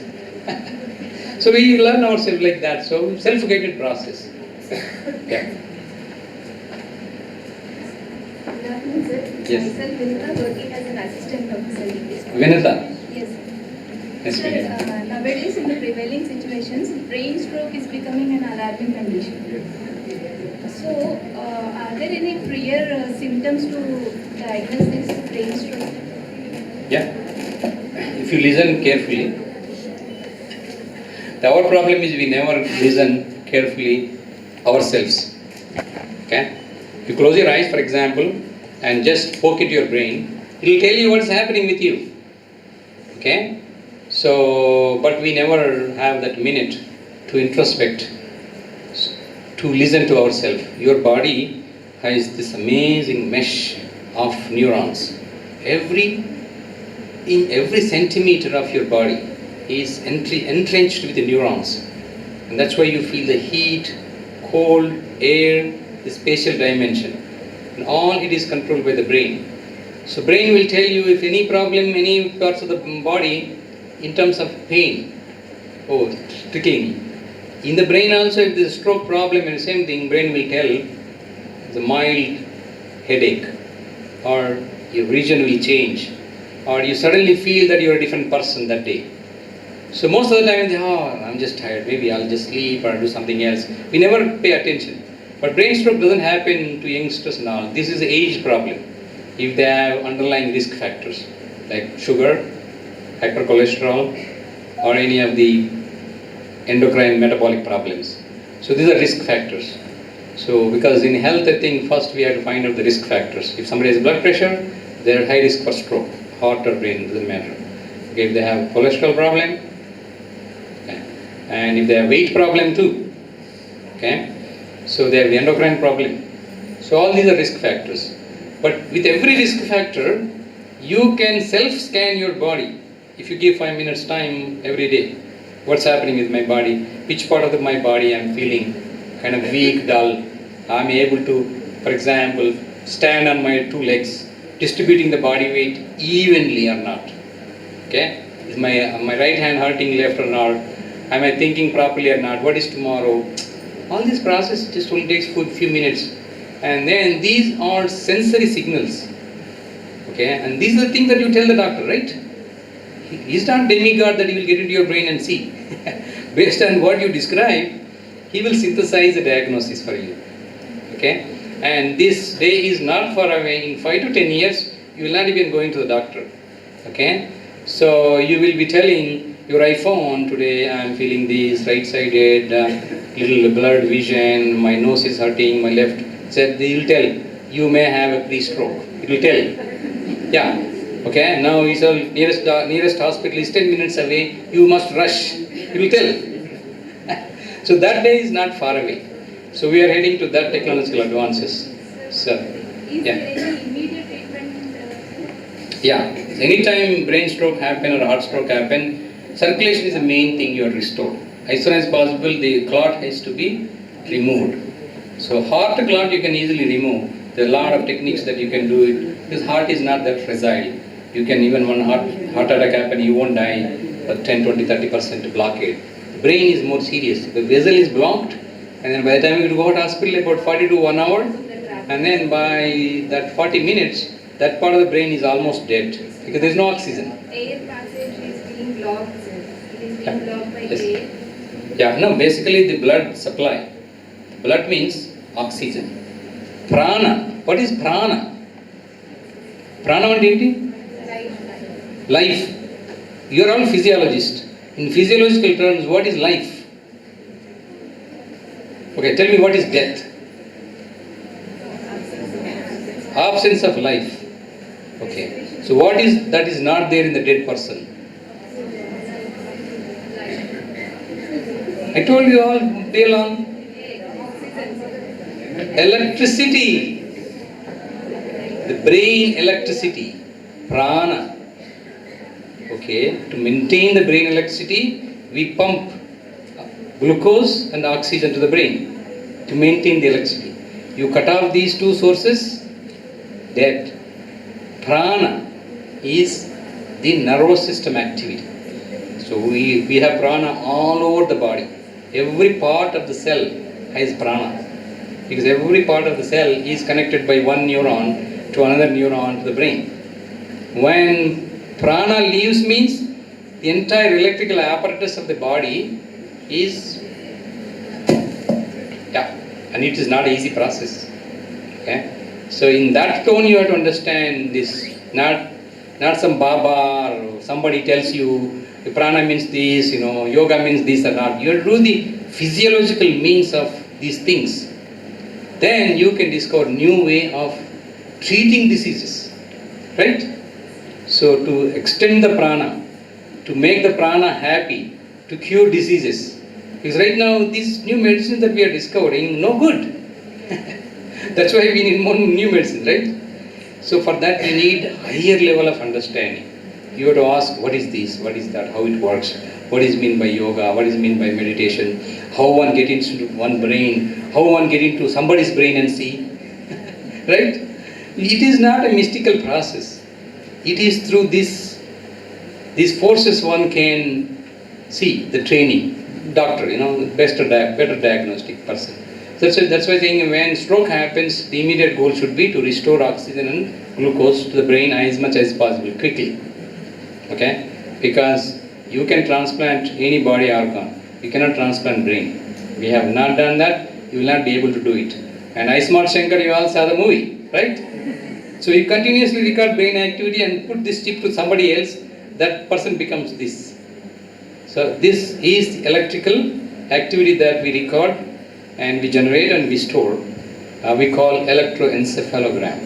Speaker 11: So we learn ourselves like that. So self-guided process. Yeah.
Speaker 14: Good afternoon, sir.
Speaker 11: Yes.
Speaker 14: Myself, Vanita, working as an assistant professor.
Speaker 11: Vanita.
Speaker 14: Yes.
Speaker 11: Yes,
Speaker 14: Sir,
Speaker 11: Vanita.
Speaker 14: nowadays in the prevailing situations, brain stroke is becoming an alarming condition. So, are there any prior symptoms to diagnose this brain stroke?
Speaker 11: Yeah. If you listen carefully, our problem is we never listen carefully ourselves. Okay? You close your eyes, for example, and just poke at your brain, it will tell you what's happening with you. Okay? So, but we never have that minute to introspect, to listen to ourselves. Your body has this amazing mesh of neurons. In every centimeter of your body is entrenched with the neurons. And that's why you feel the heat, cold, air, the spatial dimension. And all it is controlled by the brain. So brain will tell you if any problem, any parts of the body in terms of pain. Oh, tickling. In the brain also, if there's a stroke problem and the same thing, brain will tell it's a mild headache, or your region will change, or you suddenly feel that you're a different person that day. So most of the time, I'm just tired, maybe I'll just sleep or do something else. We never pay attention. But brain stroke doesn't happen to youngsters and all. This is an age problem. If they have underlying risk factors like sugar, hypercholesterol, or any of the endocrine metabolic problems. So these are risk factors. So because in health, I think first we have to find out the risk factors. If somebody has blood pressure, they're at high risk for stroke, heart or brain, doesn't matter. Okay, if they have cholesterol problem, okay, and if they have weight problem too, okay, so they have the endocrine problem. So all these are risk factors. But with every risk factor, you can self-scan your body. If you give 5 minutes time every day, what's happening with my body, which part of my body I'm feeling kind of weak, dull. I'm able to, for example, stand on my 2 legs, distributing the body weight evenly or not. Okay? Is my right hand hurting left or not? Am I thinking properly or not? What is tomorrow? All this process just only takes few minutes. And then these are sensory signals. Okay? And these are the things that you tell the doctor, right? He's not demigod that he will get into your brain and see. Based on what you describe, he will synthesize a diagnosis for you. Okay? And this day is not far away. In 5 to 10 years, you will not even going to the doctor. Okay? So you will be telling your iPhone, today I am feeling this, right-sided, little blurred vision, my nose is hurting, my left. Said they will tell, you may have a pre-stroke. It will tell. Yeah. Okay, now he said nearest hospital is 10 minutes away, you must rush. He will tell. So that day is not far away. So we are heading to that technological advances. So,
Speaker 14: Is there any immediate treatment?
Speaker 11: Yeah, anytime brain stroke happen or heart stroke happen, circulation is the main thing you are restored. As soon as possible, the clot has to be removed. So heart clot you can easily remove. There are a lot of techniques that you can do it. Because heart is not that fragile. You can even when heart attack happen, you won't die, but 10, 20, 30% blockade. The brain is more serious. The vessel is blocked, and then by the time you go to hospital, about 40 to 1 hour, and then by that 40 minutes, that part of the brain is almost dead because there is no oxygen.
Speaker 14: Air passage is being blocked. It is being blocked by air.
Speaker 11: Yeah, no, basically the blood supply. Blood means oxygen. Prana. What is prana? Prana and deity? Life. You are all physiologists. In physiological terms, what is life? Okay, tell me what is death? Absence of life. Okay. So what is that is not there in the dead person? I told you all day long. Electricity. The brain electricity. Prana. Okay, to maintain the brain electricity, we pump glucose and oxygen to the brain to maintain the electricity. You cut off these two sources, dead. Prana is the nervous system activity. So we have prana all over the body. Every part of the cell has prana. Because every part of the cell is connected by one neuron to another neuron to the brain. When prana leaves means the entire electrical apparatus of the body is and it is not an easy process. Okay? So in that tone you have to understand this, not some Baba or somebody tells you prana means this, yoga means this or not. You have to do the physiological means of these things. Then you can discover new way of treating diseases. Right? So to extend the prana, to make the prana happy, to cure diseases. Because right now these new medicines that we are discovering, no good. That's why we need more new medicine, right? So for that we need higher level of understanding. You have to ask, what is this, what is that, how it works, what is meant by yoga, what is meant by meditation, how one get into one brain, how one get into somebody's brain and see. Right? It is not a mystical process. It is through these forces one can see the training. Doctor, better diagnostic person. That's why I think when stroke happens, the immediate goal should be to restore oxygen and glucose to the brain as much as possible, quickly. Okay? Because you can transplant any body organ, you cannot transplant brain. We have not done that, you will not be able to do it. And I Smart Shankar, you all saw the movie, right? So you continuously record brain activity and put this chip to somebody else, that person becomes this. So this is the electrical activity that we record and we generate and we store. We call electroencephalogram.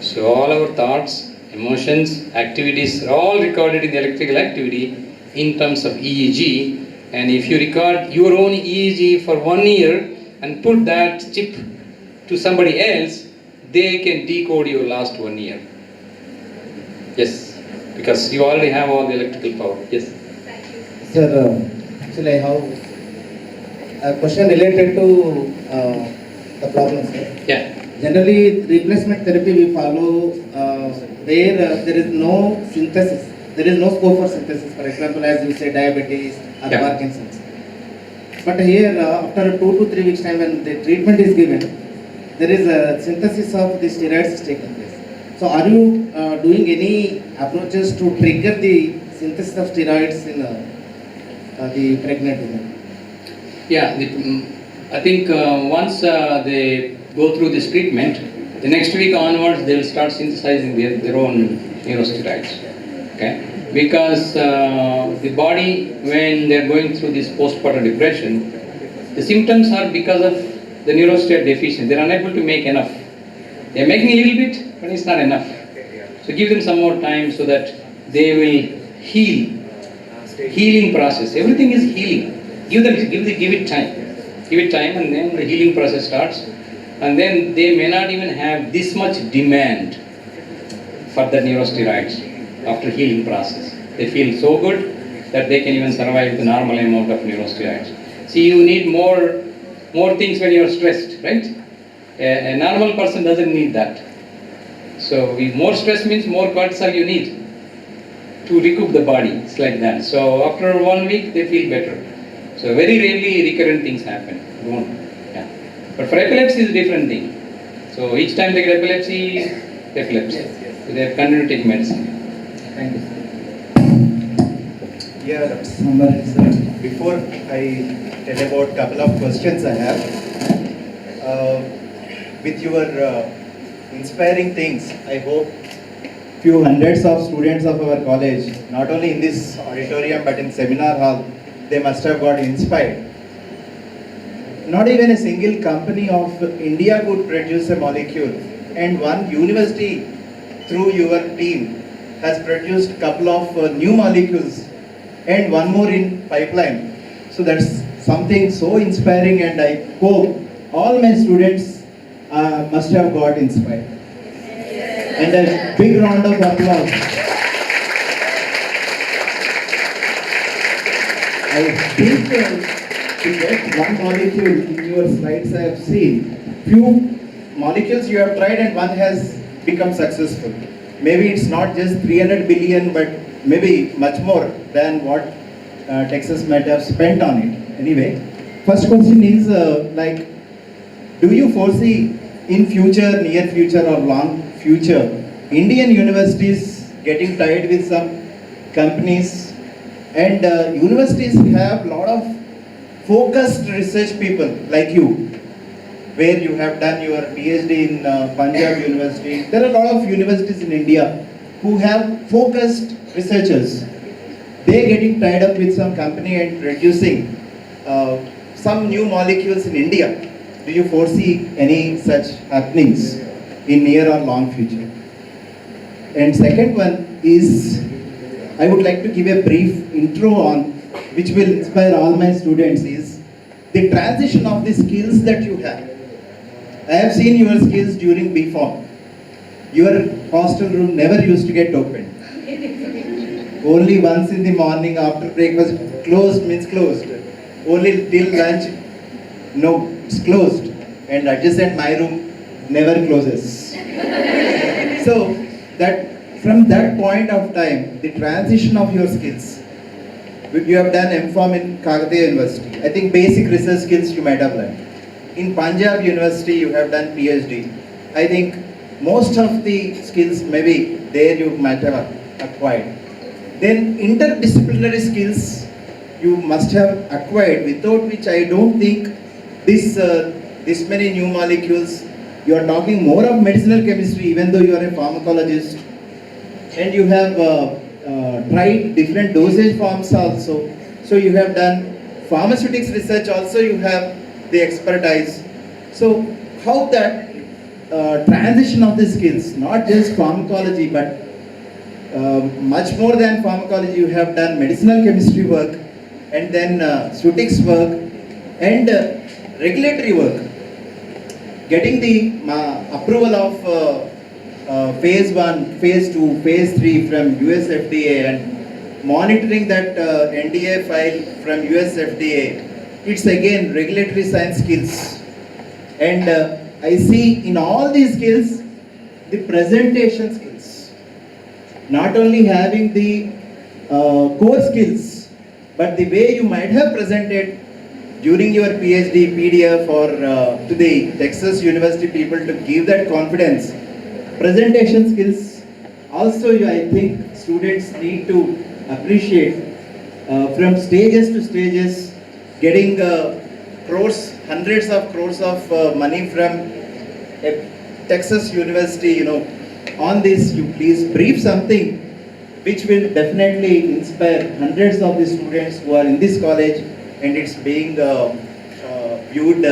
Speaker 11: So all our thoughts, emotions, activities are all recorded in the electrical activity in terms of EEG. And if you record your own EEG for 1 year and put that chip to somebody else, they can decode your last 1 year. Yes, because you already have all the electrical power. Yes.
Speaker 16: Sir, actually I have a question related to the problem, sir.
Speaker 11: Yeah.
Speaker 16: Generally, replacement therapy we follow where there is no synthesis. There is no scope for synthesis. For example, as you say, diabetes or Parkinson's. But here, after 2 to 3 weeks time when the treatment is given, there is a synthesis of the steroids is taking place. So are you doing any approaches to trigger the synthesis of steroids in the pregnant women?
Speaker 11: Yeah, I think once they go through this treatment, the next week onwards they will start synthesizing their own neurosteroids. Okay? Because the body, when they are going through this postpartum depression, the symptoms are because of the neurosteroid deficiency. They are unable to make enough. They are making a little bit, but it's not enough. So give them some more time so that they will heal. Healing process. Everything is healing. Give it time. Give it time, and then the healing process starts. And then they may not even have this much demand for the neurosteroids after healing process. They feel so good that they can even survive the normal amount of neurosteroids. See, you need more things when you are stressed, right? A normal person doesn't need that. So more stress means more cortisol you need to recoup the body. It's like that. So after 1 week they feel better. So very rarely recurrent things happen. Yeah. But for epilepsy is a different thing. So each time they get epilepsy. So they continue to take medicine.
Speaker 16: Thank you.
Speaker 17: Yeah, before I tell about couple of questions I have, with your inspiring things, I hope few hundreds of students of our college, not only in this auditorium but in seminar hall, they must have got inspired. Not even a single company of India could produce a molecule, and one university through your team has produced couple of new molecules and one more in pipeline. So that's something so inspiring, and I hope all my students must have got inspired. And a big round of applause. I think to get one molecule in your slides I have seen, few molecules you have tried and one has become successful. Maybe it's not just 300 billion, but maybe much more than what Texas might have spent on it. Anyway, first question is do you foresee in future, near future or long future, Indian universities getting tied with some companies, and universities have a lot of focused research people like you, where you have done your PhD in Punjab University. There are a lot of universities in India who have focused researchers. They getting tied up with some company and producing some new molecules in India. Do you foresee any such happenings in near or long future? And second one is, I would like to give a brief intro on which will inspire all my students is the transition of the skills that you have. I have seen your skills during B.Pharm. Your hostel room never used to get opened. Only once in the morning after breakfast, closed means closed. Only till lunch, no, it's closed. And adjacent my room never closes. So that from that point of time, the transition of your skills, you have done M.Pharm in Kakatiya University. I think basic research skills you might have learned. In Punjab University, you have done PhD. I think most of the skills maybe there you might have acquired. Then interdisciplinary skills you must have acquired, without which I don't think this many new molecules. You are talking more of medicinal chemistry, even though you are a pharmacologist, and you have tried different dosage forms also. So you have done pharmaceutics research also, you have the expertise. So how that transition of the skills, not just pharmacology, but much more than pharmacology, you have done medicinal chemistry work, and then statistics work, and regulatory work. Getting the approval of phase 1, phase 2, phase 3 from US FDA, and monitoring that NDA file from US FDA, it's again regulatory science skills. And I see in all these skills, the presentation skills. Not only having the core skills, but the way you might have presented during your PhD, PDF, or to the Texas University people to give that confidence. Presentation skills, also I think students need to appreciate from stages to stages, getting crores, hundreds of crores of money from Texas University, on this you please brief something which will definitely inspire hundreds of the students who are in this college, and it's being viewed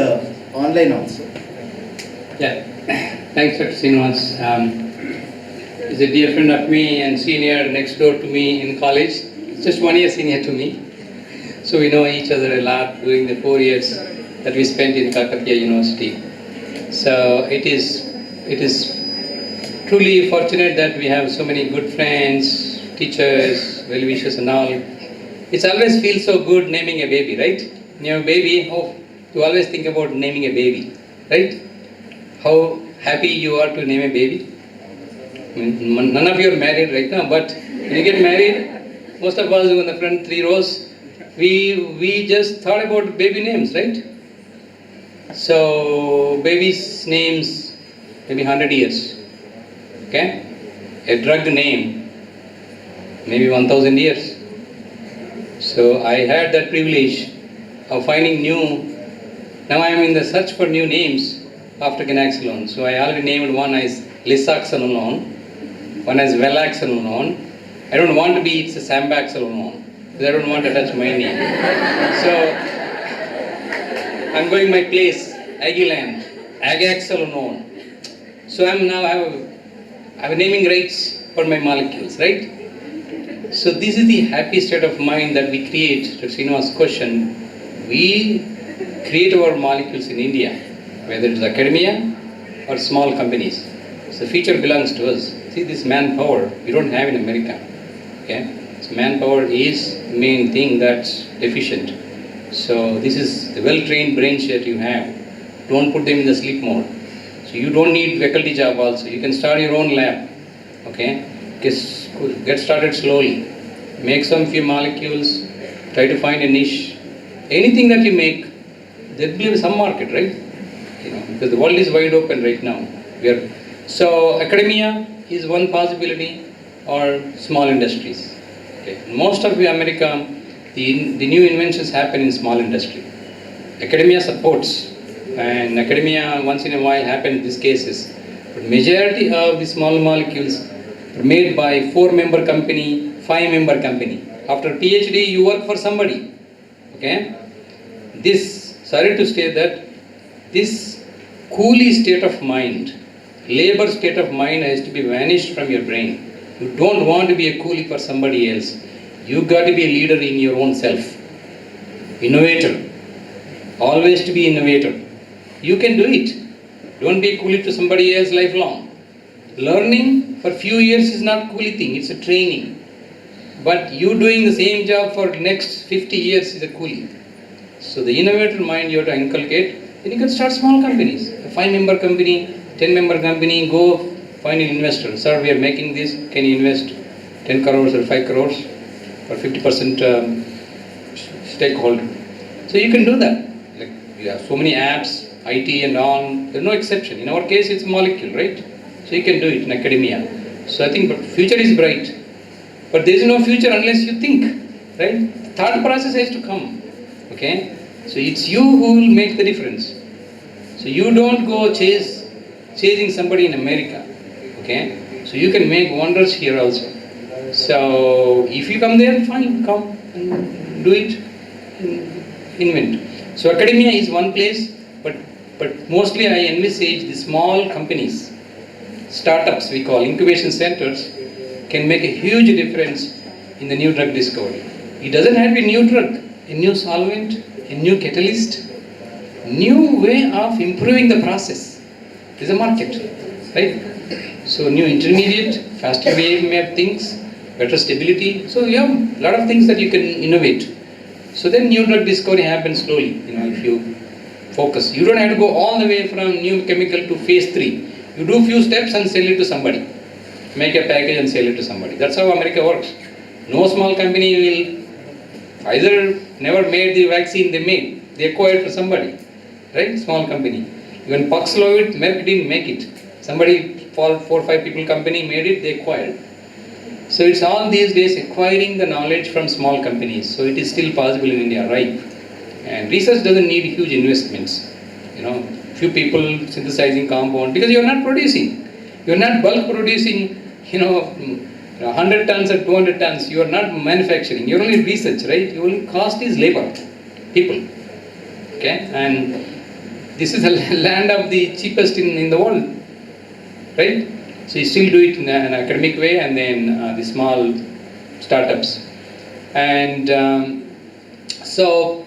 Speaker 17: online also.
Speaker 11: Yeah, thanks Dr. Srinivas. He's a dear friend of me and senior next door to me in college. He's just 1 year senior to me. So we know each other a lot during the 4 years that we spent in Kakatiya University. So it is truly fortunate that we have so many good friends, teachers, well-wishers and all. It always feels so good naming a baby, right? When you have a baby, you always think about naming a baby, right? How happy you are to name a baby. I mean, none of you are married right now, but when you get married, most of us who in the front 3 rows, we just thought about baby names, right? So babies' names maybe 100 years, okay? A drug name, maybe 1000 years. So I had that privilege of finding new. Now I am in the search for new names after ganaxolone. So I already named one as lisaxolone, one as velaxolone. I don't want to be it's a sambaxolone because I don't want to touch my name. So I'm going my place, Agilan, agaxolone. So I have naming rights for my molecules, right? So this is the happy state of mind that we create. To Srinivas' question, we create our molecules in India, whether it's academia or small companies. So the future belongs to us. See, this manpower we don't have in America. Okay, so manpower is the main thing that's deficient. So this is the well-trained brains that you have. Don't put them in the sleep mode. So you don't need faculty job also. You can start your own lab. Okay. Get started slowly. Make some few molecules. Try to find a niche. Anything that you make, there will be some market, right? Because the world is wide open right now. So academia is one possibility, or small industries. Okay. Most of America, the new inventions happen in small industry. Academia supports, And academia once in a while happen these cases. But majority of the small molecules are made by 4-member company, 5-member company. After PhD, you work for somebody. Okay? This, sorry to say that, this coolie state of mind, labor state of mind has to be vanished from your brain. You don't want to be a coolie for somebody else. You got to be a leader in your own self. Innovator. Always to be innovator. You can do it. Don't be a coolie to somebody else lifelong. Learning for few years is not coolie thing, it's a training. But you doing the same job for next 50 years is a coolie. So the innovator mind you have to inculcate, then you can start small companies. A 5-member company, 10-member company, go find an investor. Sir, we are making this, can you invest 10 crores or 5 crores or 50% stakeholder? So you can do that. Like you have so many apps, IT and all, there's no exception. In our case, it's molecule, right? So you can do it in academia. So I think future is bright. But there is no future unless you think, right? Thought process has to come, okay? So it's you who will make the difference. So you don't go chasing somebody in America, okay? So you can make wonders here also. So if you come there, fine, come and do it, invent. So academia is one place, but mostly I envisage the small companies, startups we call incubation centers, can make a huge difference in the new drug discovery. It doesn't have to be a new drug, a new solvent, a new catalyst, new way of improving the process. There's a market, right? So new intermediate, faster way of things, better stability. So you have a lot of things that you can innovate. So then new drug discovery happens slowly, if you focus. You don't have to go all the way from new chemical to phase 3. You do few steps and sell it to somebody. Make a package and sell it to somebody. That's how America works. No small company will, Pfizer never made the vaccine they made. They acquired for somebody, right? Small company. Even Paxlovid, Merck didn't make it. Somebody, 4 or 5 people company made it, they acquired. So it's all these days acquiring the knowledge from small companies. So it is still possible in India, right? And research doesn't need huge investments. Few people synthesizing compound, because you are not producing. You are not bulk producing, 100 tons or 200 tons. You are not manufacturing. You are only research, right? Your only cost is labor, people. Okay? And this is the land of the cheapest in the world, right? So you still do it in an academic way, and then the small startups. And so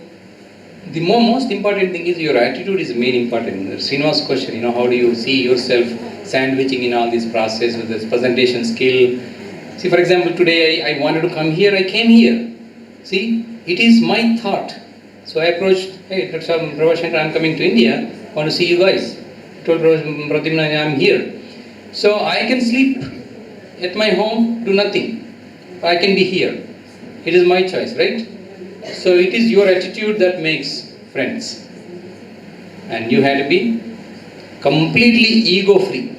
Speaker 11: the most important thing is your attitude is main important. Srinivas' question, how do you see yourself sandwiching in all this process with this presentation skill? See, for example, today I wanted to come here, I came here. See, it is my thought. So I approached, hey, Dr. Prabhashankar, I'm coming to India, I want to see you guys. I told Pradyumna, I'm here. So I can sleep at my home, do nothing. I can be here. It is my choice, right? So it is your attitude that makes friends. And you have to be completely ego-free.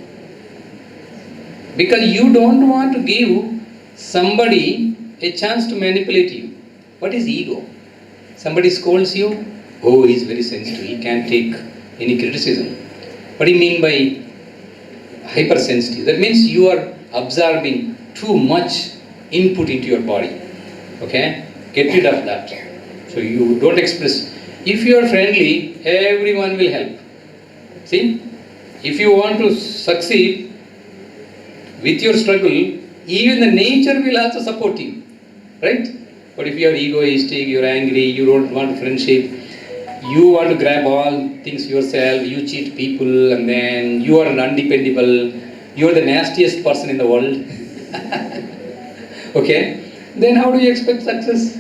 Speaker 11: Because you don't want to give somebody a chance to manipulate you. What is ego? Somebody scolds you, oh, he's very sensitive, he can't take any criticism. What do you mean by hypersensitive? That means you are absorbing too much input into your body. Okay? Get rid of that. So you don't express. If you are friendly, everyone will help. See? If you want to succeed with your struggle, even the nature will also support you. Right? But if you are egoistic, you are angry, you don't want friendship, you want to grab all things yourself, you cheat people, and then you are undependable, you are the nastiest person in the world. Okay? Then how do you expect success?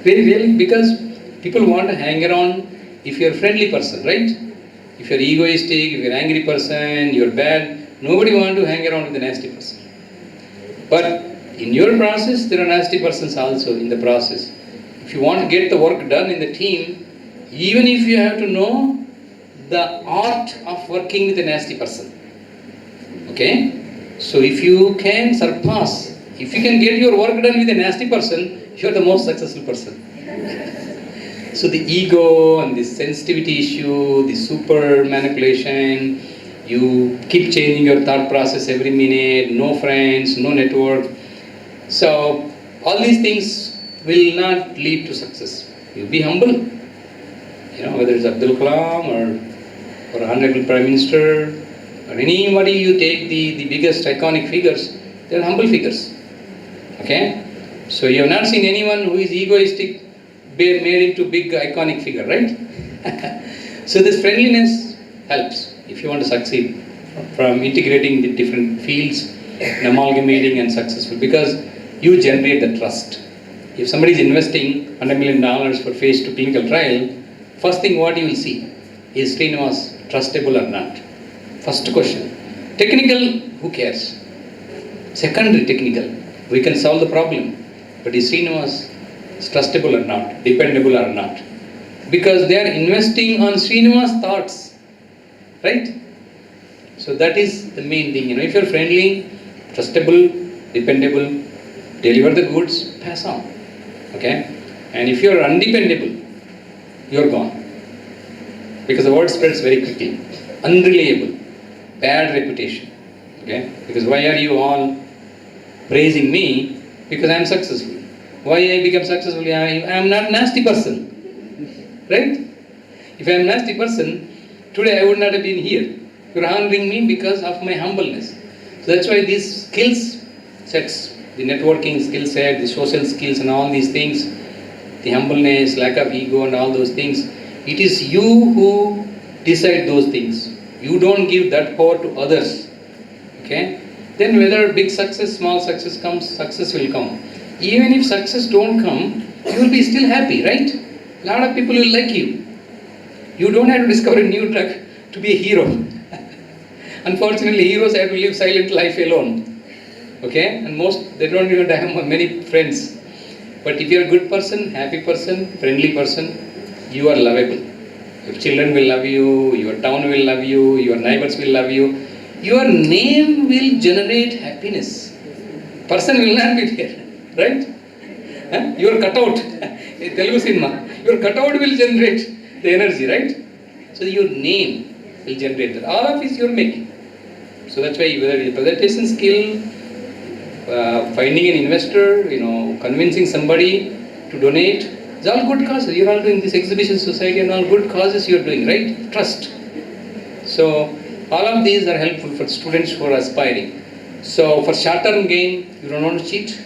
Speaker 11: Really? Because people want to hang around if you are a friendly person, right? If you are egoistic, if you are an angry person, you are bad, nobody wants to hang around with a nasty person. But in your process, there are nasty persons also in the process. If you want to get the work done in the team, even if you have to know the art of working with a nasty person. Okay? So if you can surpass, if you can get your work done with a nasty person, you are the most successful person. So the ego and the sensitivity issue, the super manipulation, you keep changing your thought process every minute, no friends, no network. So all these things will not lead to success. You be humble. You know, whether it's Abdul Kalam or Honorable Prime Minister or anybody, you take the biggest iconic figures, they are humble figures. Okay? So you have not seen anyone who is egoistic made into big iconic figure, right? So this friendliness helps if you want to succeed from integrating the different fields and amalgamating and successful, because you generate the trust. If somebody is investing $100 million for phase 2 clinical trial, first thing what you will see is Srinivas trustable or not. First question. Technical, who cares? Secondary technical, we can solve the problem. But is Srinivas trustable or not, dependable or not? Because they are investing on Srinivas thoughts, right? So that is the main thing. You know, if you're friendly, trustable, dependable, deliver the goods, pass on. Okay? And if you're undependable, you're gone. Because the word spreads very quickly. Unreliable, bad reputation. Okay? Because why are you all praising me? Because I am successful. Why I become successful? I am not a nasty person. Right? If I am a nasty person, today I would not have been here. You are honoring me because of my humbleness. So that's why these skills sets, the networking skill set, the social skills and all these things, the humbleness, lack of ego and all those things, it is you who decide those things. You don't give that power to others. Okay? Then whether big success, small success comes, success will come. Even if success don't come, you will be still happy, right? A lot of people will like you. You don't have to discover a new drug to be a hero. Unfortunately, heroes have to live silent life alone. Okay? And most, they don't even have many friends. But if you're a good person, happy person, friendly person, you are lovable. Your children will love you, your town will love you, your neighbors will love you. Your name will generate happiness. Person will not be there, right? Huh? Your cutout, Telugu cinema, your cutout will generate the energy, right? So your name will generate that. All of it you're making. So that's why whether it's presentation skill, finding an investor, you know, convincing somebody to donate, it's all good causes. You're all doing this exhibition society and all good causes you're doing, right? Trust. So all of these are helpful for students who are aspiring. So for short-term gain, you don't want to cheat.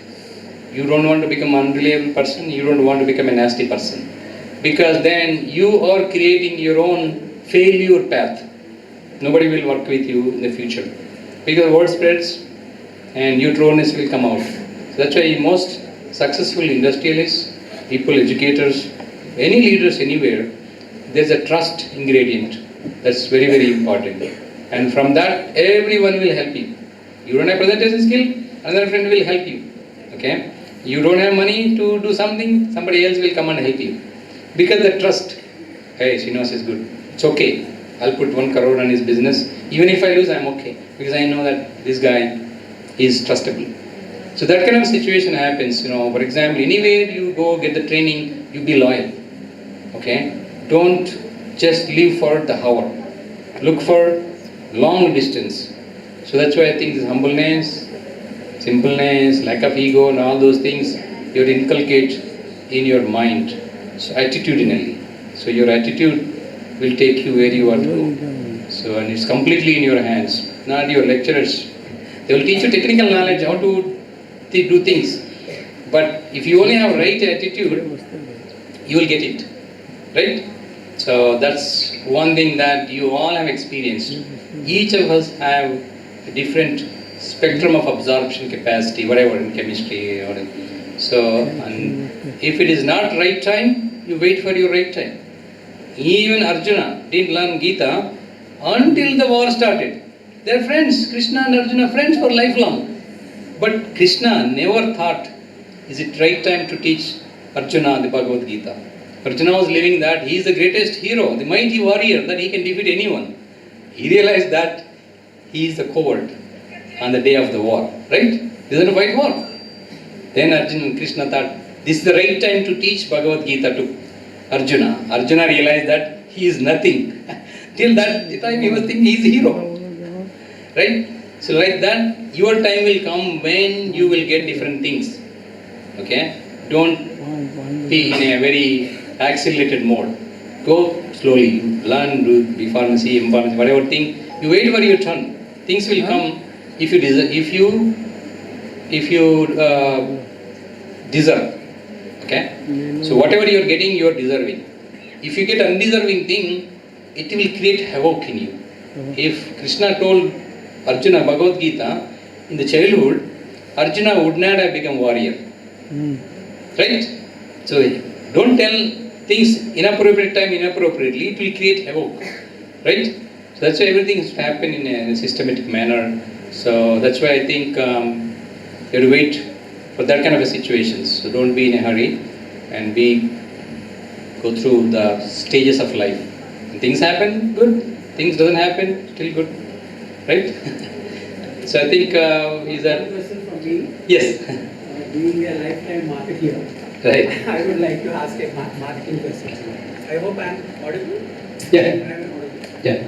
Speaker 11: You don't want to become an unreliable person. You don't want to become a nasty person. Because then you are creating your own failure path. Nobody will work with you in the future. Because word spreads and your trueness will come out. So that's why most successful industrialists, people, educators, any leaders anywhere, there's a trust ingredient. That's very, very important. And from that, everyone will help you. You don't have presentation skill, another friend will help you. Okay? You don't have money to do something, somebody else will come and help you. Because the trust, hey, Srinivas is good. It's okay. I'll put 1 crore on his business. Even if I lose, I'm okay. Because I know that this guy is trustable. So that kind of situation happens, you know. For example, anywhere you go get the training, you be loyal. Okay? Don't just live for the hour. Look for long distance. So that's why I think this humbleness, simpleness, lack of ego and all those things you have to inculcate in your mind. So attitudinally. So your attitude will take you where you want to go. So and it's completely in your hands, not your lecturers. They will teach you technical knowledge, how to do things. But if you only have right attitude, you will get it. Right? So that's one thing that you all have experienced. Each of us have a different spectrum of absorption capacity, whatever in chemistry. So, and if it is not right time, you wait for your right time. Even Arjuna didn't learn Gita until the war started. They are friends, Krishna and Arjuna, friends for lifelong. But Krishna never thought, is it right time to teach Arjuna the Bhagavad Gita? Arjuna was living that he is the greatest hero, the mighty warrior, that he can defeat anyone. He realized that he is the coward on the day of the war, right? This is a fight war. Then Arjuna and Krishna thought, this is the right time to teach Bhagavad Gita to Arjuna. Arjuna realized that he is nothing. Till that time he was thinking he is a hero. Right? So like that, your time will come when you will get different things. Okay? Don't be in a very accelerated mode. Go slowly. Learn, do B pharmacy, M pharmacy, whatever thing. You wait for your turn. Things will come if you deserve. If you deserve. Okay? So whatever you are getting, you are deserving. If you get undeserving thing, it will create havoc in you. If Krishna told Arjuna Bhagavad Gita, in the childhood, Arjuna would not have become warrior. Right? So don't tell things inappropriate time inappropriately, it will create havoc. Right? So that's why everything has to happen in a systematic manner. So that's why I think you have to wait for that kind of a situation. So don't be in a hurry and go through the stages of life. When things happen, good. Things doesn't happen, still good. Right? So I think is that...
Speaker 8: One question from me.
Speaker 11: Yes.
Speaker 8: Being a lifetime marketer,
Speaker 11: Right.
Speaker 8: I would like to ask a marketing question. I hope I am audible.
Speaker 11: Yeah.
Speaker 8: I am audible.
Speaker 11: Yeah.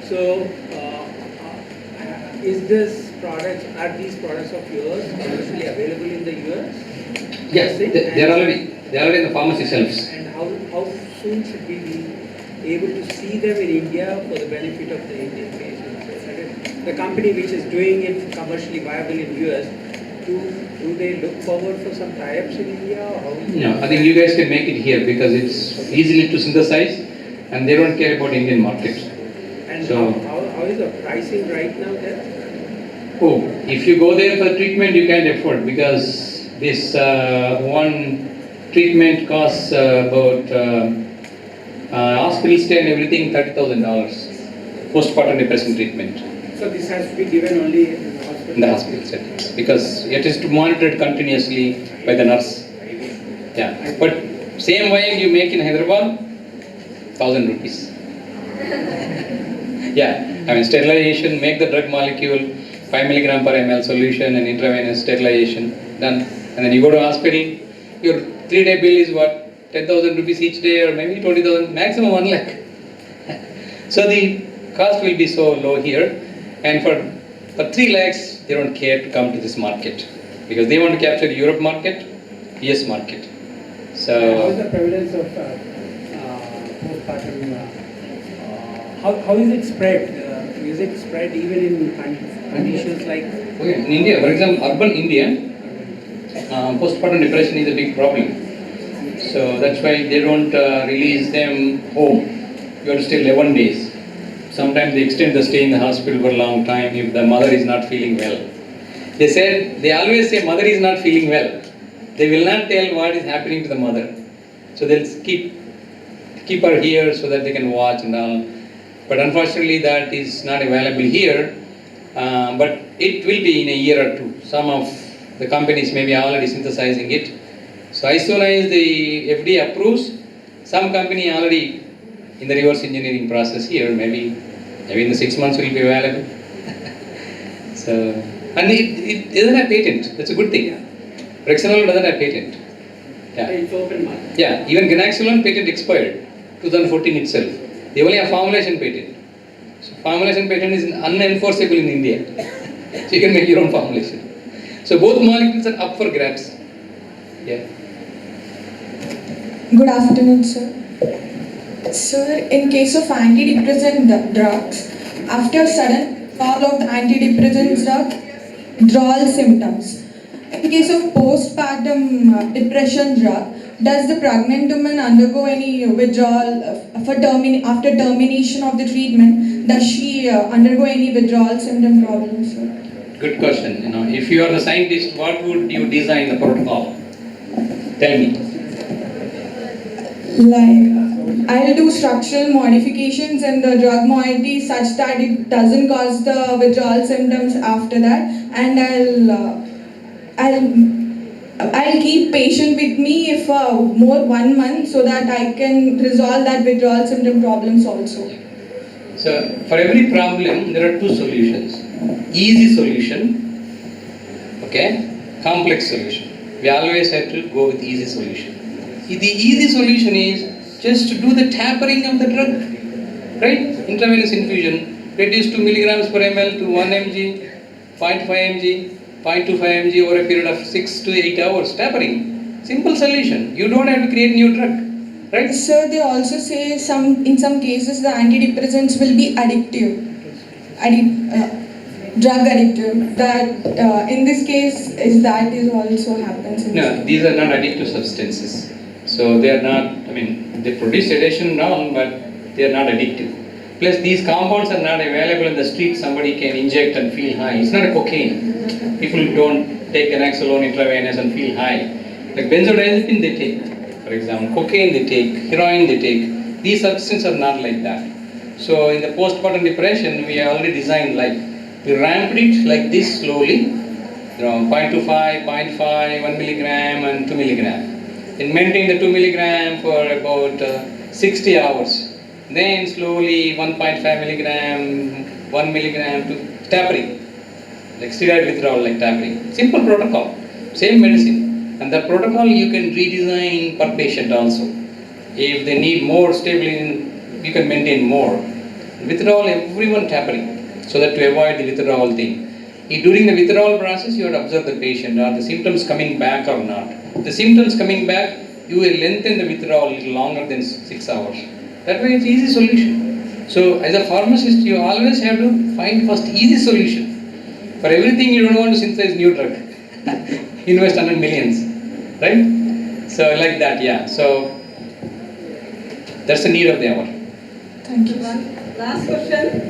Speaker 8: So, is this products, are these products of yours commercially available in the US?
Speaker 11: Yes, they are already in the pharmacy shelves.
Speaker 8: And how soon should we be able to see them in India for the benefit of the Indian patients? The company which is doing it commercially viable in US, do they look forward for some tie-ups in India? Or how?
Speaker 11: No, I think you guys can make it here because it's easily to synthesize and they don't care about Indian markets.
Speaker 8: And
Speaker 11: so,
Speaker 8: how is the pricing right now there?
Speaker 11: Oh, if you go there for treatment, you can't afford because this one treatment costs about hospital stay and everything $30,000. Postpartum depression treatment.
Speaker 8: So this has to be given only in the hospital?
Speaker 11: In the hospital setting because it is monitored continuously by the nurse. Yeah, but same way you make in Hyderabad, 1,000 rupees. Yeah, I mean sterilization, make the drug molecule, 5 milligram per ml solution and intravenous sterilization, done. And then you go to hospital, your 3-day bill is what? 10,000 rupees each day or maybe 20,000, maximum 1 lakh. So the cost will be so low here and for 3 lakhs they don't care to come to this market because they want to capture the Europe market, US market. So
Speaker 8: how is the prevalence of postpartum? How is it spread? Is it spread even in conditions like?
Speaker 11: Okay. In India, for example, urban India, postpartum depression is a big problem. So that's why they don't release them home. You have to stay 11 days. Sometimes they extend the stay in the hospital for a long time if the mother is not feeling well. They always say mother is not feeling well. They will not tell what is happening to the mother. So they'll keep her here so that they can watch and all. But unfortunately that is not available here. But it will be in a year or two. Some of the companies may be already synthesizing it. So as soon as the FDA approves, some company already in the reverse engineering process here, maybe in the 6 months will be available. So, and it doesn't have patent. That's a good thing. Rexenol doesn't have patent. Yeah.
Speaker 8: It's open market.
Speaker 11: Yeah. Even ganaxolone patent expired 2014 itself. They only have formulation patent. So formulation patent is unenforceable in India. So you can make your own formulation. So both molecules are up for grabs. Yeah.
Speaker 18: Good afternoon, sir. Sir, in case of antidepressant drugs, after sudden fall of the antidepressant drug, withdrawal symptoms. In case of postpartum depression drug, does the pregnant woman undergo any withdrawal after termination of the treatment? Does she undergo any withdrawal symptom problems, sir?
Speaker 11: Good question. If you are the scientist, what would you design the protocol? Tell me.
Speaker 18: Like, I'll do structural modifications in the drug moiety such that it doesn't cause the withdrawal symptoms after that, and I'll keep patient with me for more 1 month so that I can resolve that withdrawal symptom problems also.
Speaker 11: So for every problem, there are 2 solutions. Easy solution, okay, complex solution. We always have to go with easy solution. The easy solution is just to do the tapering of the drug, right? Intravenous infusion, reduce 2 milligrams per ml to 1 mg, 0.5 mg, 0.25 mg over a period of 6 to 8 hours, tapering. Simple solution. You don't have to create new drug, right?
Speaker 18: Sir, they also say in some cases the antidepressants will be addictive, drug addictive. That in this case is also happens.
Speaker 11: No, these are not addictive substances. So they are not, they produce sedation and all, but they are not addictive. Plus these compounds are not available in the street, somebody can inject and feel high. It's not a cocaine. People don't take ganaxolone intravenous and feel high. Like benzodiazepine they take, for example, cocaine they take, heroin they take. These substances are not like that. So in the postpartum depression, we have already designed we ramped it like this slowly, 0.25, 0.5, 1 milligram and 2 milligram. And maintain the 2 milligram for about 60 hours. Then slowly 1.5 milligram, 1 milligram to tapering. Like steroid withdrawal, like tapering. Simple protocol, same medicine. And that protocol you can redesign per patient also. If they need more stability, you can maintain more. Withdrawal, everyone tapering, so that to avoid the withdrawal thing. During the withdrawal process, you have to observe the patient. Are the symptoms coming back or not? If the symptoms coming back, you will lengthen the withdrawal a little longer than 6 hours. That way it's easy solution. So as a pharmacist, you always have to find first easy solution. For everything you don't want to synthesize new drug. Invest 100 millions. Right? So like that, yeah. So that's the need of the hour.
Speaker 18: Thank you.
Speaker 10: Last question.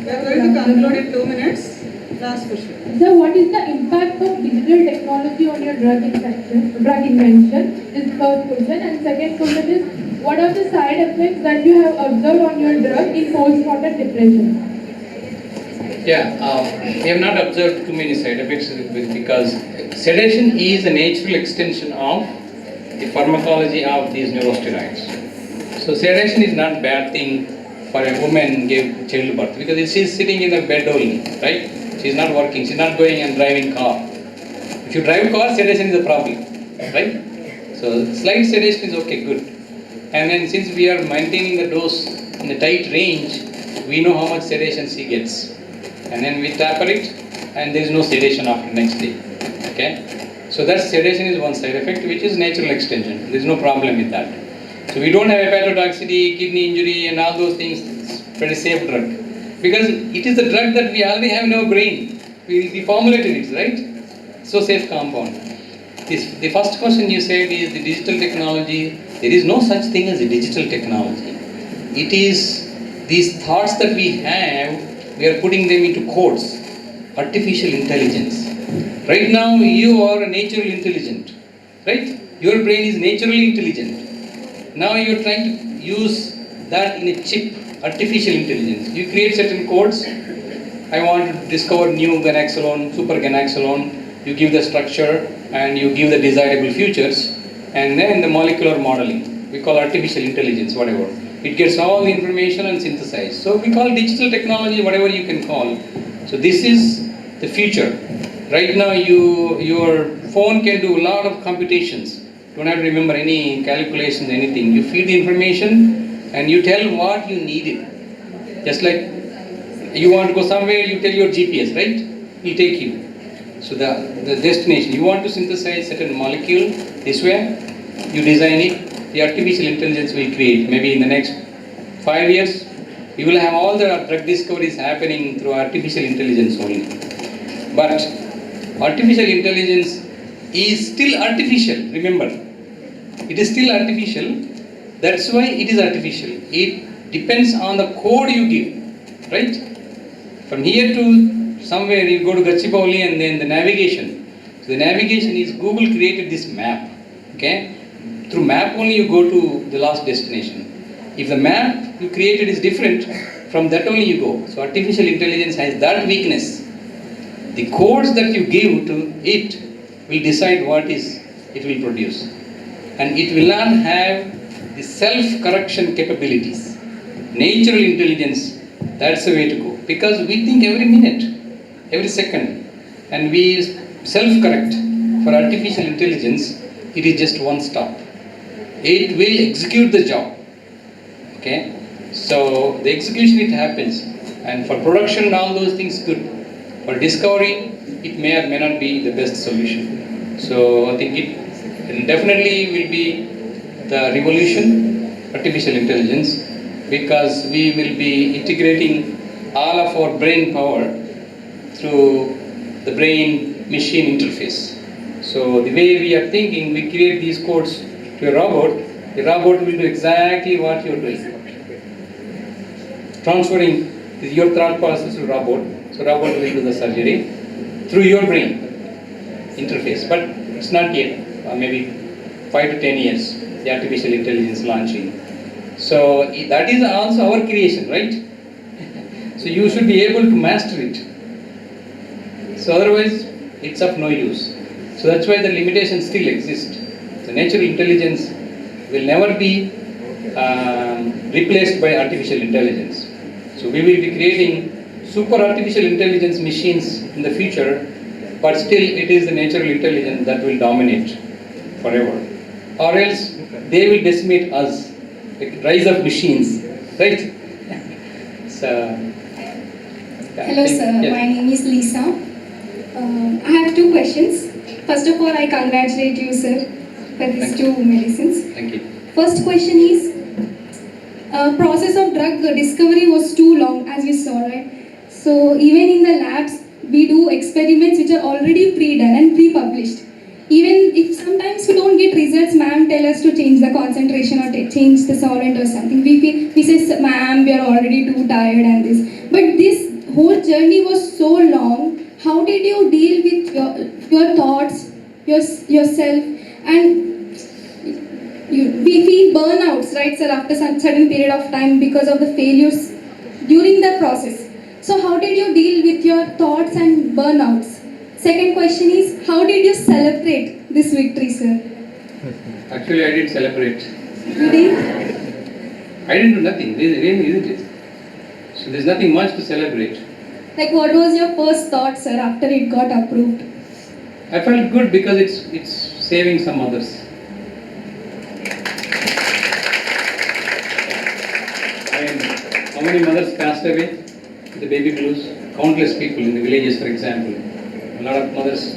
Speaker 10: We are going to conclude in 2 minutes. Last question.
Speaker 6: So what is the impact of digital technology on your drug invention? Is the first question. And second question is, what are the side effects that you have observed on your drug in postpartum depression?
Speaker 11: Yeah, we have not observed too many side effects because sedation is a natural extension of the pharmacology of these neurosteroids. So sedation is not a bad thing for a woman gave childbirth because she's sitting in a bed only, right? She's not working, she's not going and driving car. If you drive car, sedation is a problem, right? So slight sedation is okay, good. And then since we are maintaining the dose in a tight range, we know how much sedation she gets. And then we taper it and there is no sedation after next day, okay? So that sedation is one side effect which is natural extension. There is no problem with that. So we don't have hepatotoxicity, kidney injury and all those things. It's pretty safe drug. Because it is the drug that we already have in our brain. We formulated it, right? So safe compound. The first question you said is the digital technology. There is no such thing as a digital technology. It is these thoughts that we have, we are putting them into codes. Artificial intelligence. Right now you are a natural intelligent, right? Your brain is naturally intelligent. Now you are trying to use that in a chip, artificial intelligence. You create certain codes. I want to discover new ganaxolone, super ganaxolone. You give the structure and you give the desirable features. And then the molecular modeling, we call artificial intelligence, whatever. It gets all the information and synthesized. So we call digital technology, whatever you can call. So this is the future. Right now your phone can do a lot of computations. You don't have to remember any calculations, anything. You feed the information and you tell what you needed. Just like you want to go somewhere, you tell your GPS, right? He'll take you. So the destination, you want to synthesize certain molecule this way, you design it, the artificial intelligence will create. Maybe in the next 5 years, we will have all the drug discoveries happening through artificial intelligence only. But artificial intelligence is still artificial, remember. It is still artificial, that's why it is artificial. It depends on the code you give, right? From here to somewhere you go to Gachibowli and then the navigation. So the navigation is Google created this map, okay? Through map only you go to the last destination. If the map you created is different, from that only you go. So artificial intelligence has that weakness. The codes that you give to it will decide what it will produce. And it will not have the self-correction capabilities. Natural intelligence, that's the way to go. Because we think every minute, every second, and we self-correct. For artificial intelligence, it is just one stop. it will execute the job. Okay, so the execution it happens, and for production and all those things good. For discovery, it may or may not be the best solution. So I think it definitely will be the revolution, artificial intelligence, because we will be integrating all of our brain power through the brain-machine interface. So the way we are thinking, we create these codes to a robot, the robot will do exactly what you are doing. Transferring your thought process to robot, so robot will do the surgery through your brain interface. But it's not yet, maybe 5 to 10 years, the artificial intelligence launching. So that is also our creation, right? So you should be able to master it. So otherwise, it's of no use. So that's why the limitations still exist. The natural intelligence will never be replaced by artificial intelligence. So we will be creating super artificial intelligence machines in the future, but still it is the natural intelligence that will dominate forever. Or else they will decimate us, like rise of machines, right? So,
Speaker 19: hello sir,
Speaker 11: yes.
Speaker 19: my name is Lisa. I have two questions. First of all, I congratulate you sir for these two medicines.
Speaker 11: Thank you.
Speaker 19: First question is, process of drug discovery was too long, as we saw, right? So even in the labs, we do experiments which are already pre-done and pre-published. Even if sometimes we don't get results, ma'am tell us to change the concentration or change the solvent or something. We say, ma'am, we are already too tired and this. But this whole journey was so long. How did you deal with your thoughts, yourself, and we feel burnouts, right, sir, after some certain period of time because of the failures during the process. So how did you deal with your thoughts and burnouts? Second question is, how did you celebrate this victory, sir?
Speaker 11: Actually, I didn't celebrate.
Speaker 19: You did?
Speaker 11: I didn't do nothing, really, isn't it? So there's nothing much to celebrate.
Speaker 19: Like, what was your first thought, sir, after it got approved?
Speaker 11: I felt good because it's saving some others. How many mothers passed away with the baby blues? Countless people in the villages, for example. A lot of mothers.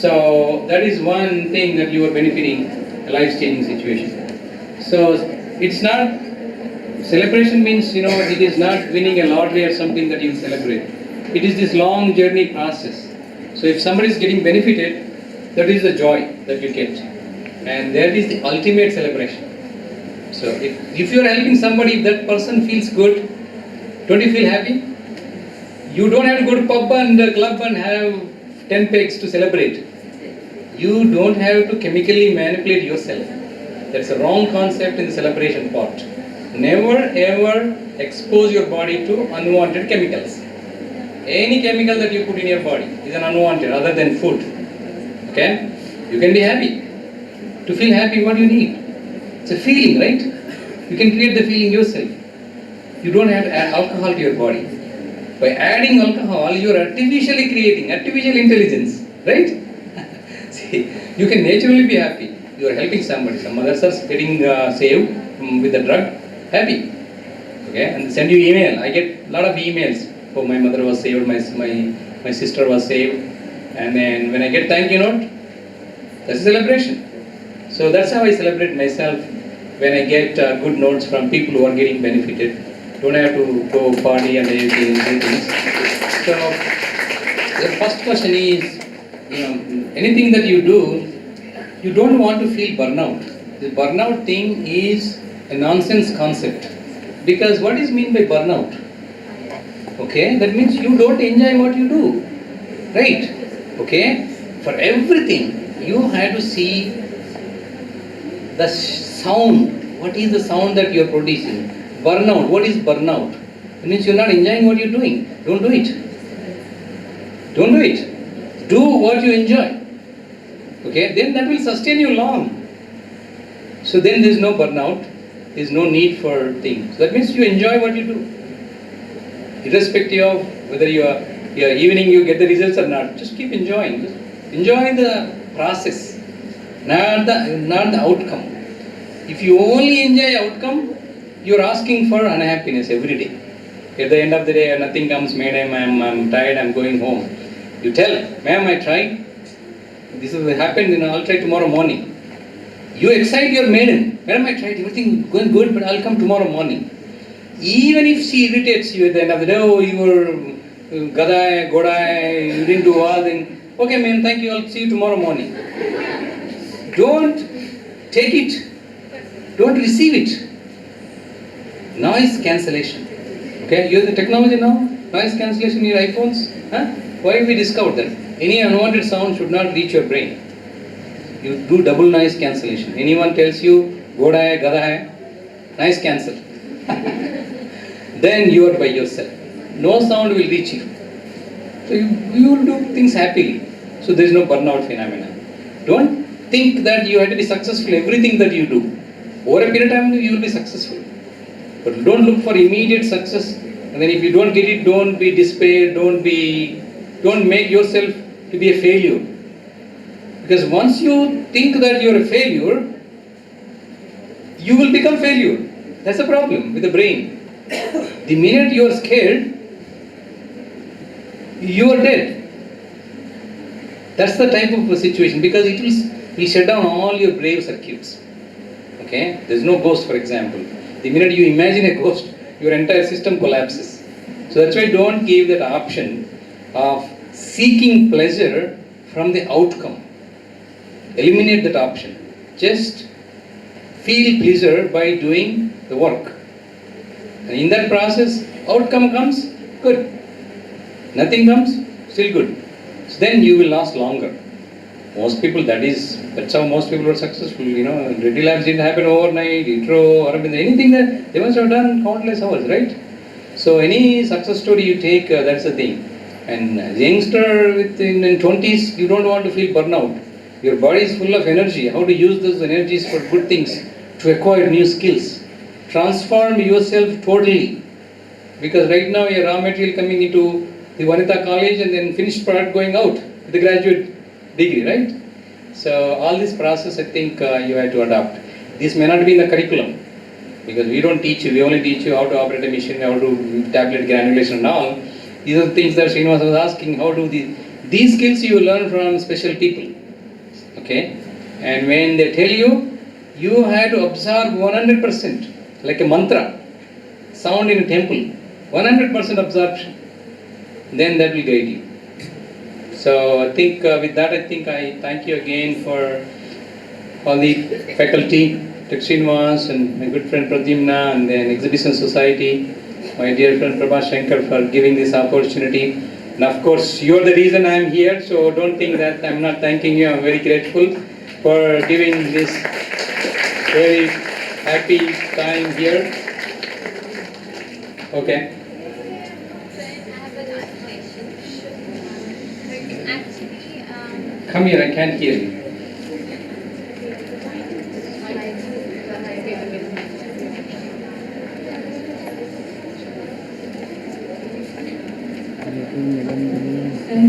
Speaker 11: So that is one thing that you are benefiting, a life-changing situation. So it's not, celebration means, it is not winning a lottery or something that you celebrate. It is this long journey process. So if somebody is getting benefited, that is the joy that you get. And that is the ultimate celebration. So if you are helping somebody, if that person feels good, don't you feel happy? You don't have to go to pub and club and have 10 pegs to celebrate. You don't have to chemically manipulate yourself. That's a wrong concept in the celebration part. Never ever expose your body to unwanted chemicals. Any chemical that you put in your body is an unwanted other than food. Okay? You can be happy. To feel happy, what do you need? It's a feeling, right? You can create the feeling yourself. You don't have to add alcohol to your body. By adding alcohol, you are artificially creating artificial intelligence, right? See, you can naturally be happy. You are helping somebody. Some others are getting saved with the drug, happy. Okay, and send you email. I get a lot of emails. Oh, my mother was saved, my sister was saved. And then when I get thank you note, that's a celebration. So that's how I celebrate myself when I get good notes from people who are getting benefited. Don't have to go party and everything. So the first question is, anything that you do, you don't want to feel burnout. The burnout thing is a nonsense concept. Because what is meant by burnout? Okay, that means you don't enjoy what you do. Right? Okay? For everything, you have to see the sound. What is the sound that you are producing? Burnout. What is burnout? It means you are not enjoying what you are doing. Don't do it. Don't do it. Do what you enjoy. Okay? Then that will sustain you long. So then there is no burnout. There is no need for things. So that means you enjoy what you do. Irrespective of whether your evening you get the results or not. Just keep enjoying. Just enjoy the process, not the outcome. If you only enjoy outcome, you're asking for unhappiness every day. At the end of the day, nothing comes, madam, I'm tired, I'm going home. You tell, ma'am, I tried. This has happened, I'll try tomorrow morning. You excite your maiden. Madam, I tried, everything going good, but I'll come tomorrow morning. Even if she irritates you at the end of the day, oh, you were gadai, godai, you didn't do all, then, okay, ma'am, thank you, I'll see you tomorrow morning. Don't take it. Don't receive it. Noise cancellation. Okay, you have the technology now? Noise cancellation in your iPhones? Huh? Why have we discovered that? Any unwanted sound should not reach your brain. You do double noise cancellation. Anyone tells you, goda hai, gada hai, noise cancel. Then you are by yourself. No sound will reach you. So you will do things happily. So there is no burnout phenomena. Don't think that you have to be successful in everything that you do. Over a period of time, you will be successful. But don't look for immediate success. And then if you don't get it, don't be despair. Don't make yourself to be a failure. Because once you think that you are a failure, you will become failure. That's the problem with the brain. The minute you are scared, you are dead. That's the type of situation, because it will shut down all your brave circuits. Okay? There's no ghost, for example. The minute you imagine a ghost, your entire system collapses. So that's why don't give that option of seeking pleasure from the outcome. Eliminate that option. Just feel pleasure by doing the work. And in that process, outcome comes, good. Nothing comes, still good. So then you will last longer. Most people, that's how most people are successful. Reddy Labs didn't happen overnight, ITRO, Aurobindo, anything that they must have done countless hours, right? So any success story you take, that's the thing. And as a youngster in 20s, you don't want to feel burnout. Your body is full of energy. How to use those energies for good things, to acquire new skills. Transform yourself totally. Because right now your raw material coming into the Vanita college and then finished product going out with the graduate degree, right? So all this process, I think you have to adopt. This may not be in the curriculum, because we don't teach you, we only teach you how to operate a machine, how to tablet granulation and all. These are the things that Srinivas was asking, how do these skills you learn from special people. Okay? And when they tell you, you have to absorb 100%, like a mantra, sound in a temple, 100% absorption. Then that will guide you. So I think with that, I thank you again for all the faculty, Srinivas and my good friend Pradyumna and then Exhibition Society, my dear friend Prabha Shankar for giving this opportunity. And of course, you are the reason I am here, so don't think that I am not thanking you. I am very grateful for giving this very happy time here. Okay. Come here, I can't hear you.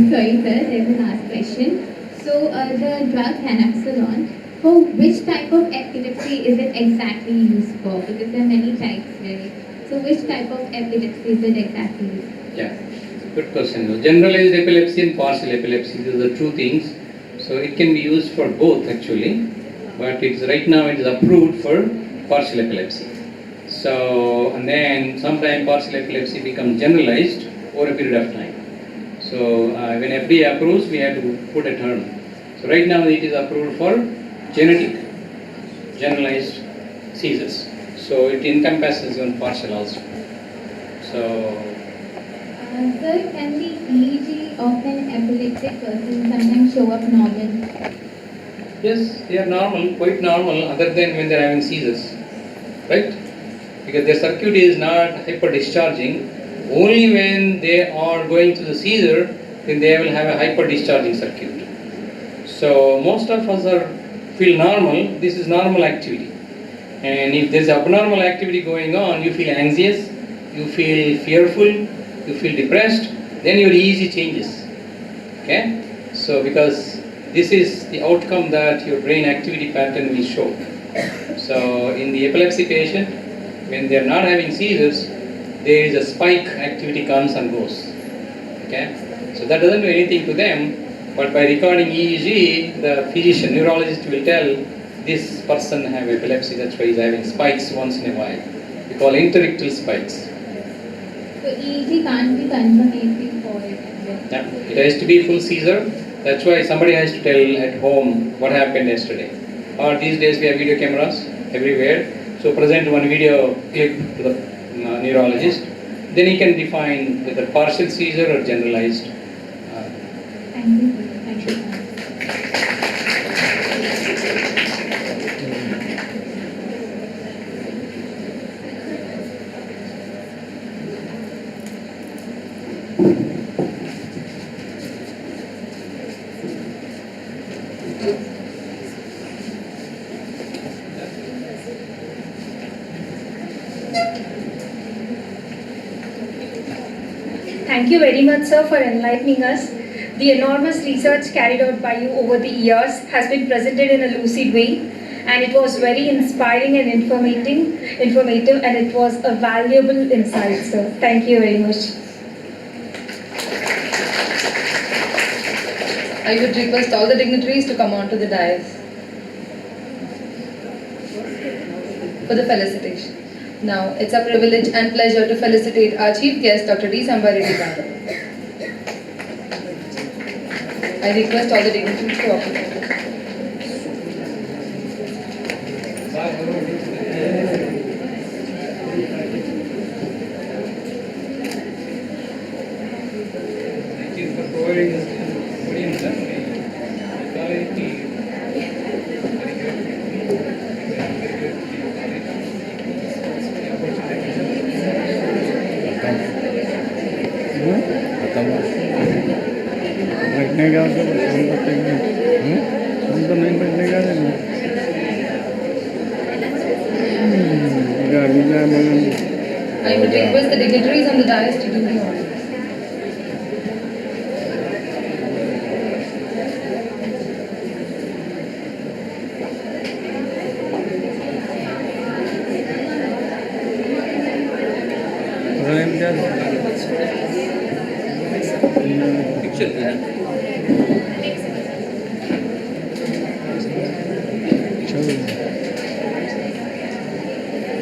Speaker 1: Sorry sir, there's a last question. So the drug ganaxolone, for which type of epilepsy is it exactly used for? Because there are many types, right? So which type of epilepsy is it exactly used for?
Speaker 11: Yeah, good question. Generalized epilepsy and partial epilepsy, these are the two things. So it can be used for both actually, but right now it is approved for partial epilepsy. So, and then sometime partial epilepsy becomes generalized over a period of time. So when FDA approves, we have to put a term. So right now it is approved for genetic, generalized seizures. So it encompasses even partial also. So.
Speaker 1: Sir, can the EEG of an epileptic person sometimes show up normal?
Speaker 11: Yes, they are normal, quite normal, other than when they are having seizures, right? Because their circuit is not hyper-discharging. Only when they are going through the seizure, then they will have a hyper-discharging circuit. So most of us feel normal. This is normal activity. And if there is abnormal activity going on, you feel anxious, you feel fearful, you feel depressed, then your EEG changes. Okay? So because this is the outcome that your brain activity pattern will show. So in the epilepsy patient, when they are not having seizures, there is a spike activity comes and goes. Okay? So that doesn't do anything to them, but by recording EEG, the physician, neurologist will tell this person have epilepsy, that's why he's having spikes once in a while. We call interictal spikes.
Speaker 1: So EEG can't be confirmatory for it.
Speaker 11: Yeah. It has to be full seizure. That's why somebody has to tell at home what happened yesterday. Or these days we have video cameras everywhere. So present one video clip to the neurologist. Then he can define whether partial seizure or generalized.
Speaker 1: Thank you. Thank you.
Speaker 7: Thank you very much, sir, for enlightening us. The enormous research carried out by you over the years has been presented in a lucid way, and it was very inspiring and informative, and it was a valuable insight, sir. Thank you very much.
Speaker 6: I would request all the dignitaries to come on to the dais for the felicitation. Now, it's a privilege and pleasure to felicitate our chief guest, Dr. D. Sambareddy Garu. I request all the dignitaries to occupy.
Speaker 11: Thank you for providing this audience.
Speaker 3: बैठने का तो phone करते हैं हम तो नहीं बैठने का
Speaker 6: I would request the dignitaries on the dais to do the honors.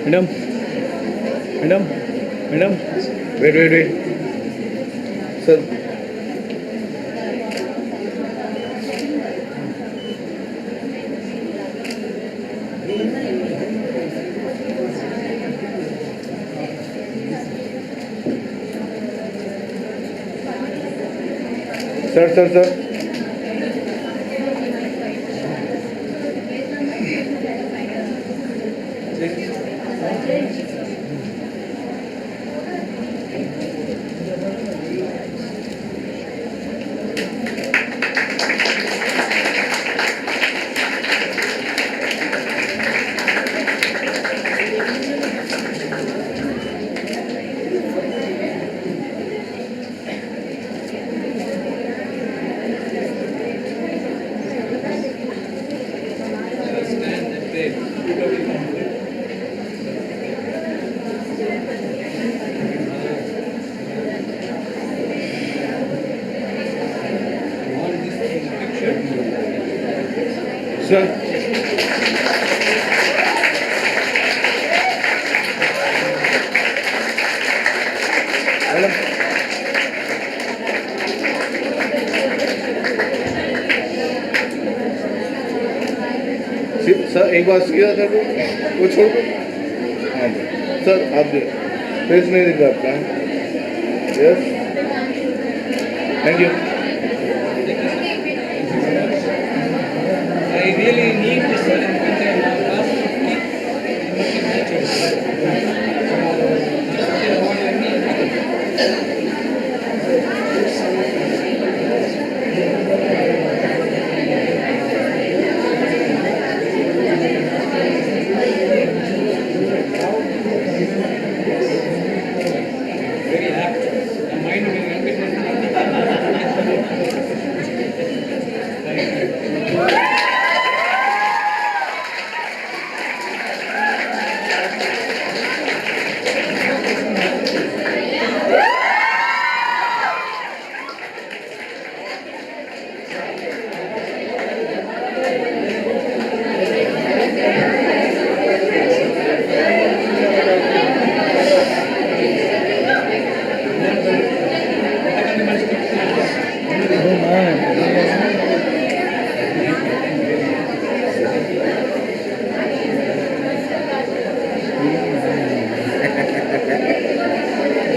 Speaker 3: Madam madam madam wait wait wait sir sir sir एक बार सीधा था वो छोड़ दो हाँ सर आप फेस नहीं दिख रहा आपका yes thank you
Speaker 11: I really need this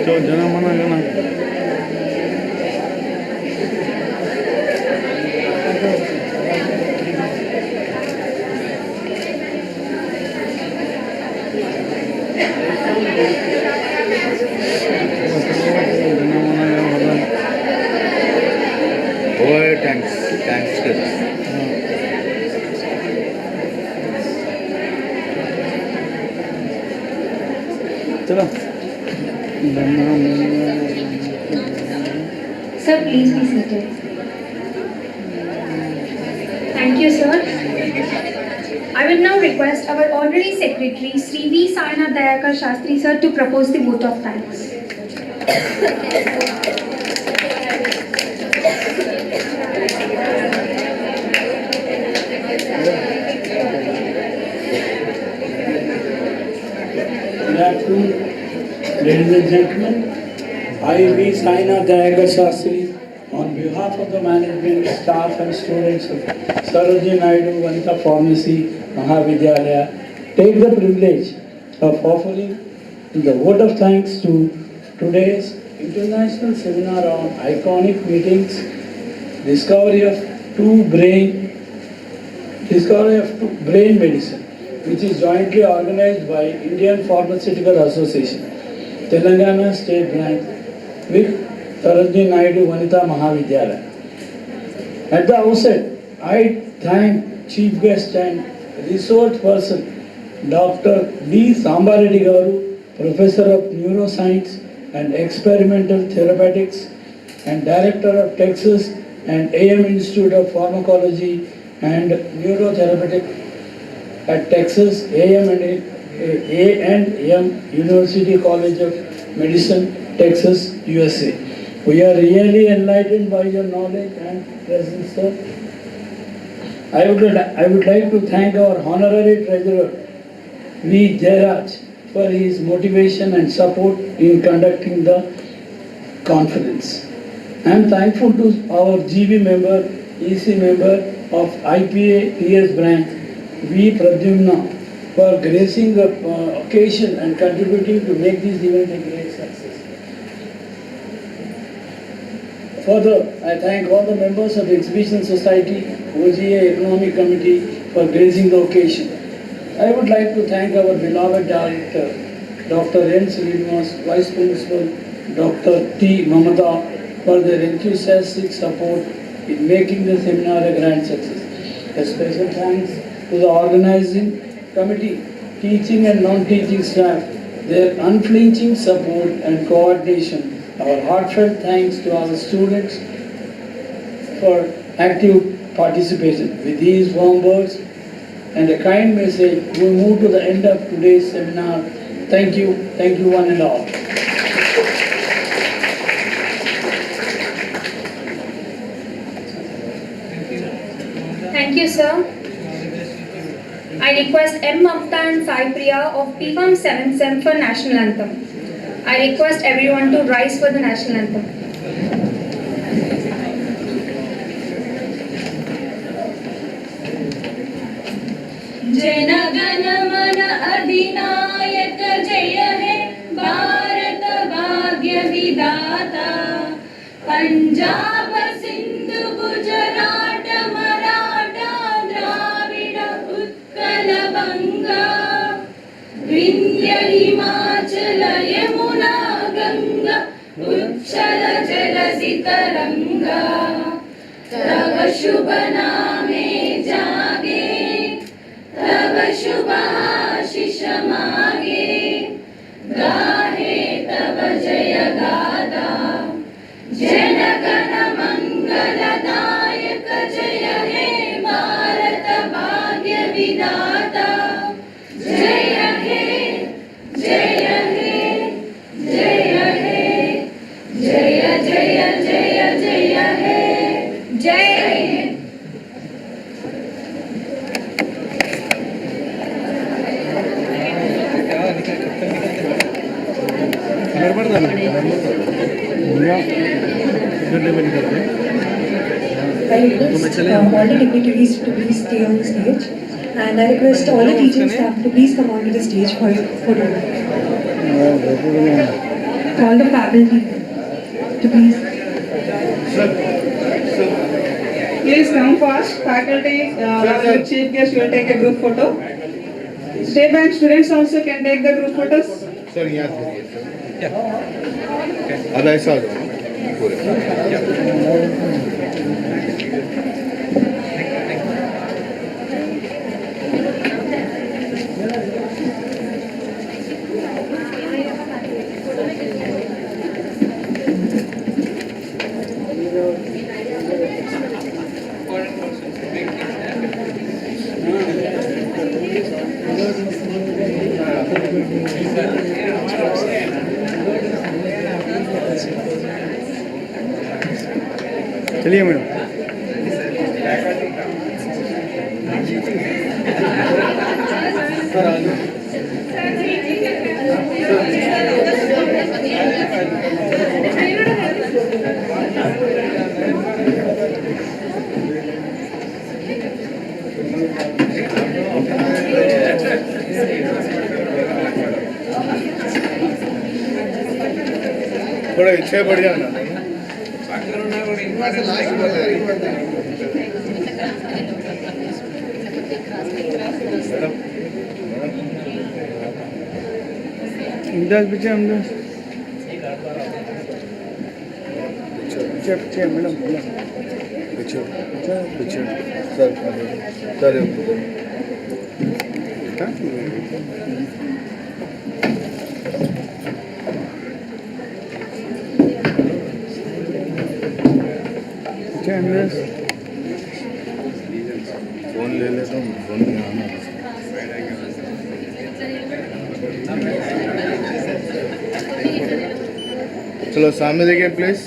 Speaker 3: तो जना मना जना ओए थैंक्स थैंक्स चलो
Speaker 7: Sir, please be seated. Thank you, sir. I will now request our Honorary Secretary, Sri V. Sainath Dayakar Shastri, sir, to propose the vote of thanks.
Speaker 20: Good afternoon, ladies and gentlemen. I, V. Sainath Dayakar Shastri, on behalf of the management, staff and students of Sarojini Naidu, Vanita Pharmacy, Maha Vidyalaya, take the privilege of offering the vote of thanks to today's international seminar on iconic meetings, discovery of brain medicine, which is jointly organized by Indian Pharmaceutical Association, Telangana State Branch, with Sarojini Naidu Vanita Mahavidyalaya. At the outset, I thank Chief Guest and resource person Dr. D. Sambareddy Garu, Professor of Neuroscience and Experimental Therapeutics and Director of Texas and AM Institute of Pharmacology and Neurotherapeutic at Texas A&M University College of Medicine, Texas, USA. We are really enlightened by your knowledge and presence, sir. I would like to thank our Honorary Treasurer, V. Jairaj, for his motivation and support in conducting the conference. I am thankful to our GB member, EC member of IPA PS branch, V. Pradyumna, for gracing the occasion and contributing to make this event a great success. Further, I thank all the members of the Exhibition Society, OGA Economic Committee for gracing the occasion. I would like to thank our beloved director, Dr. N. Srinivas, Vice Principal, Dr. T. Mamata, for their enthusiastic support in making the seminar a grand success. A special thanks to the organizing committee, teaching and non-teaching staff, their unflinching support and coordination. Our heartfelt thanks to our students for active participation. With these warm words and a kind message, we move to the end of today's seminar. Thank you one and all.
Speaker 7: Thank you, sir. I request M. Mamta and Sai Priya of PFAM 7th Sem for National Anthem. I request everyone to rise for the National Anthem.
Speaker 2: जनगण मन अधिनायक जय हे भारत भाग्य विधाता पंजाब सिंधु गुजरात मराठा द्राविड उत्कल बंगा विंध्य हिमाचल यमुना गंगा उच्छल जलधि तरंगा तव शुभ नामे जागे तव शुभ आशीष मागे गाहे तव जय गादा जनगण मंगलदायक जय हे भारत भाग्य विधाता जय हे जय हे जय हे जय जय जय जय हे जय
Speaker 5: I request all the dignitaries to please stay on the stage, and I request all the teaching staff to please come onto the stage for photo.
Speaker 18: call the faculty to please.
Speaker 10: Please come fast. Faculty, along with chief guest will take a group photo. State bank students also can take the group photos.
Speaker 3: Sir यहाँ से अब ऐसा हो जाओ पूरे
Speaker 12: चलिए madam थोड़ा इच्छा बढ़ जाना इमदाद पीछे इमदाद पीछे पीछे मैडम पीछे पीछे सर सर फोन ले लेता हूँ फोन में आना चलो सामने देखिए प्लीज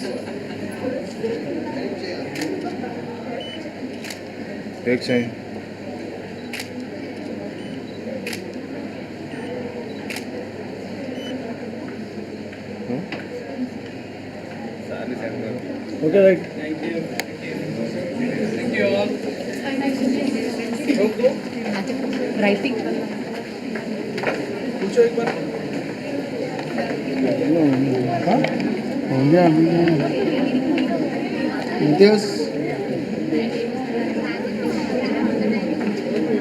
Speaker 12: एक second okay right
Speaker 11: Thank you all.
Speaker 1: Writing
Speaker 12: पूछो एक बार हाँ हो गया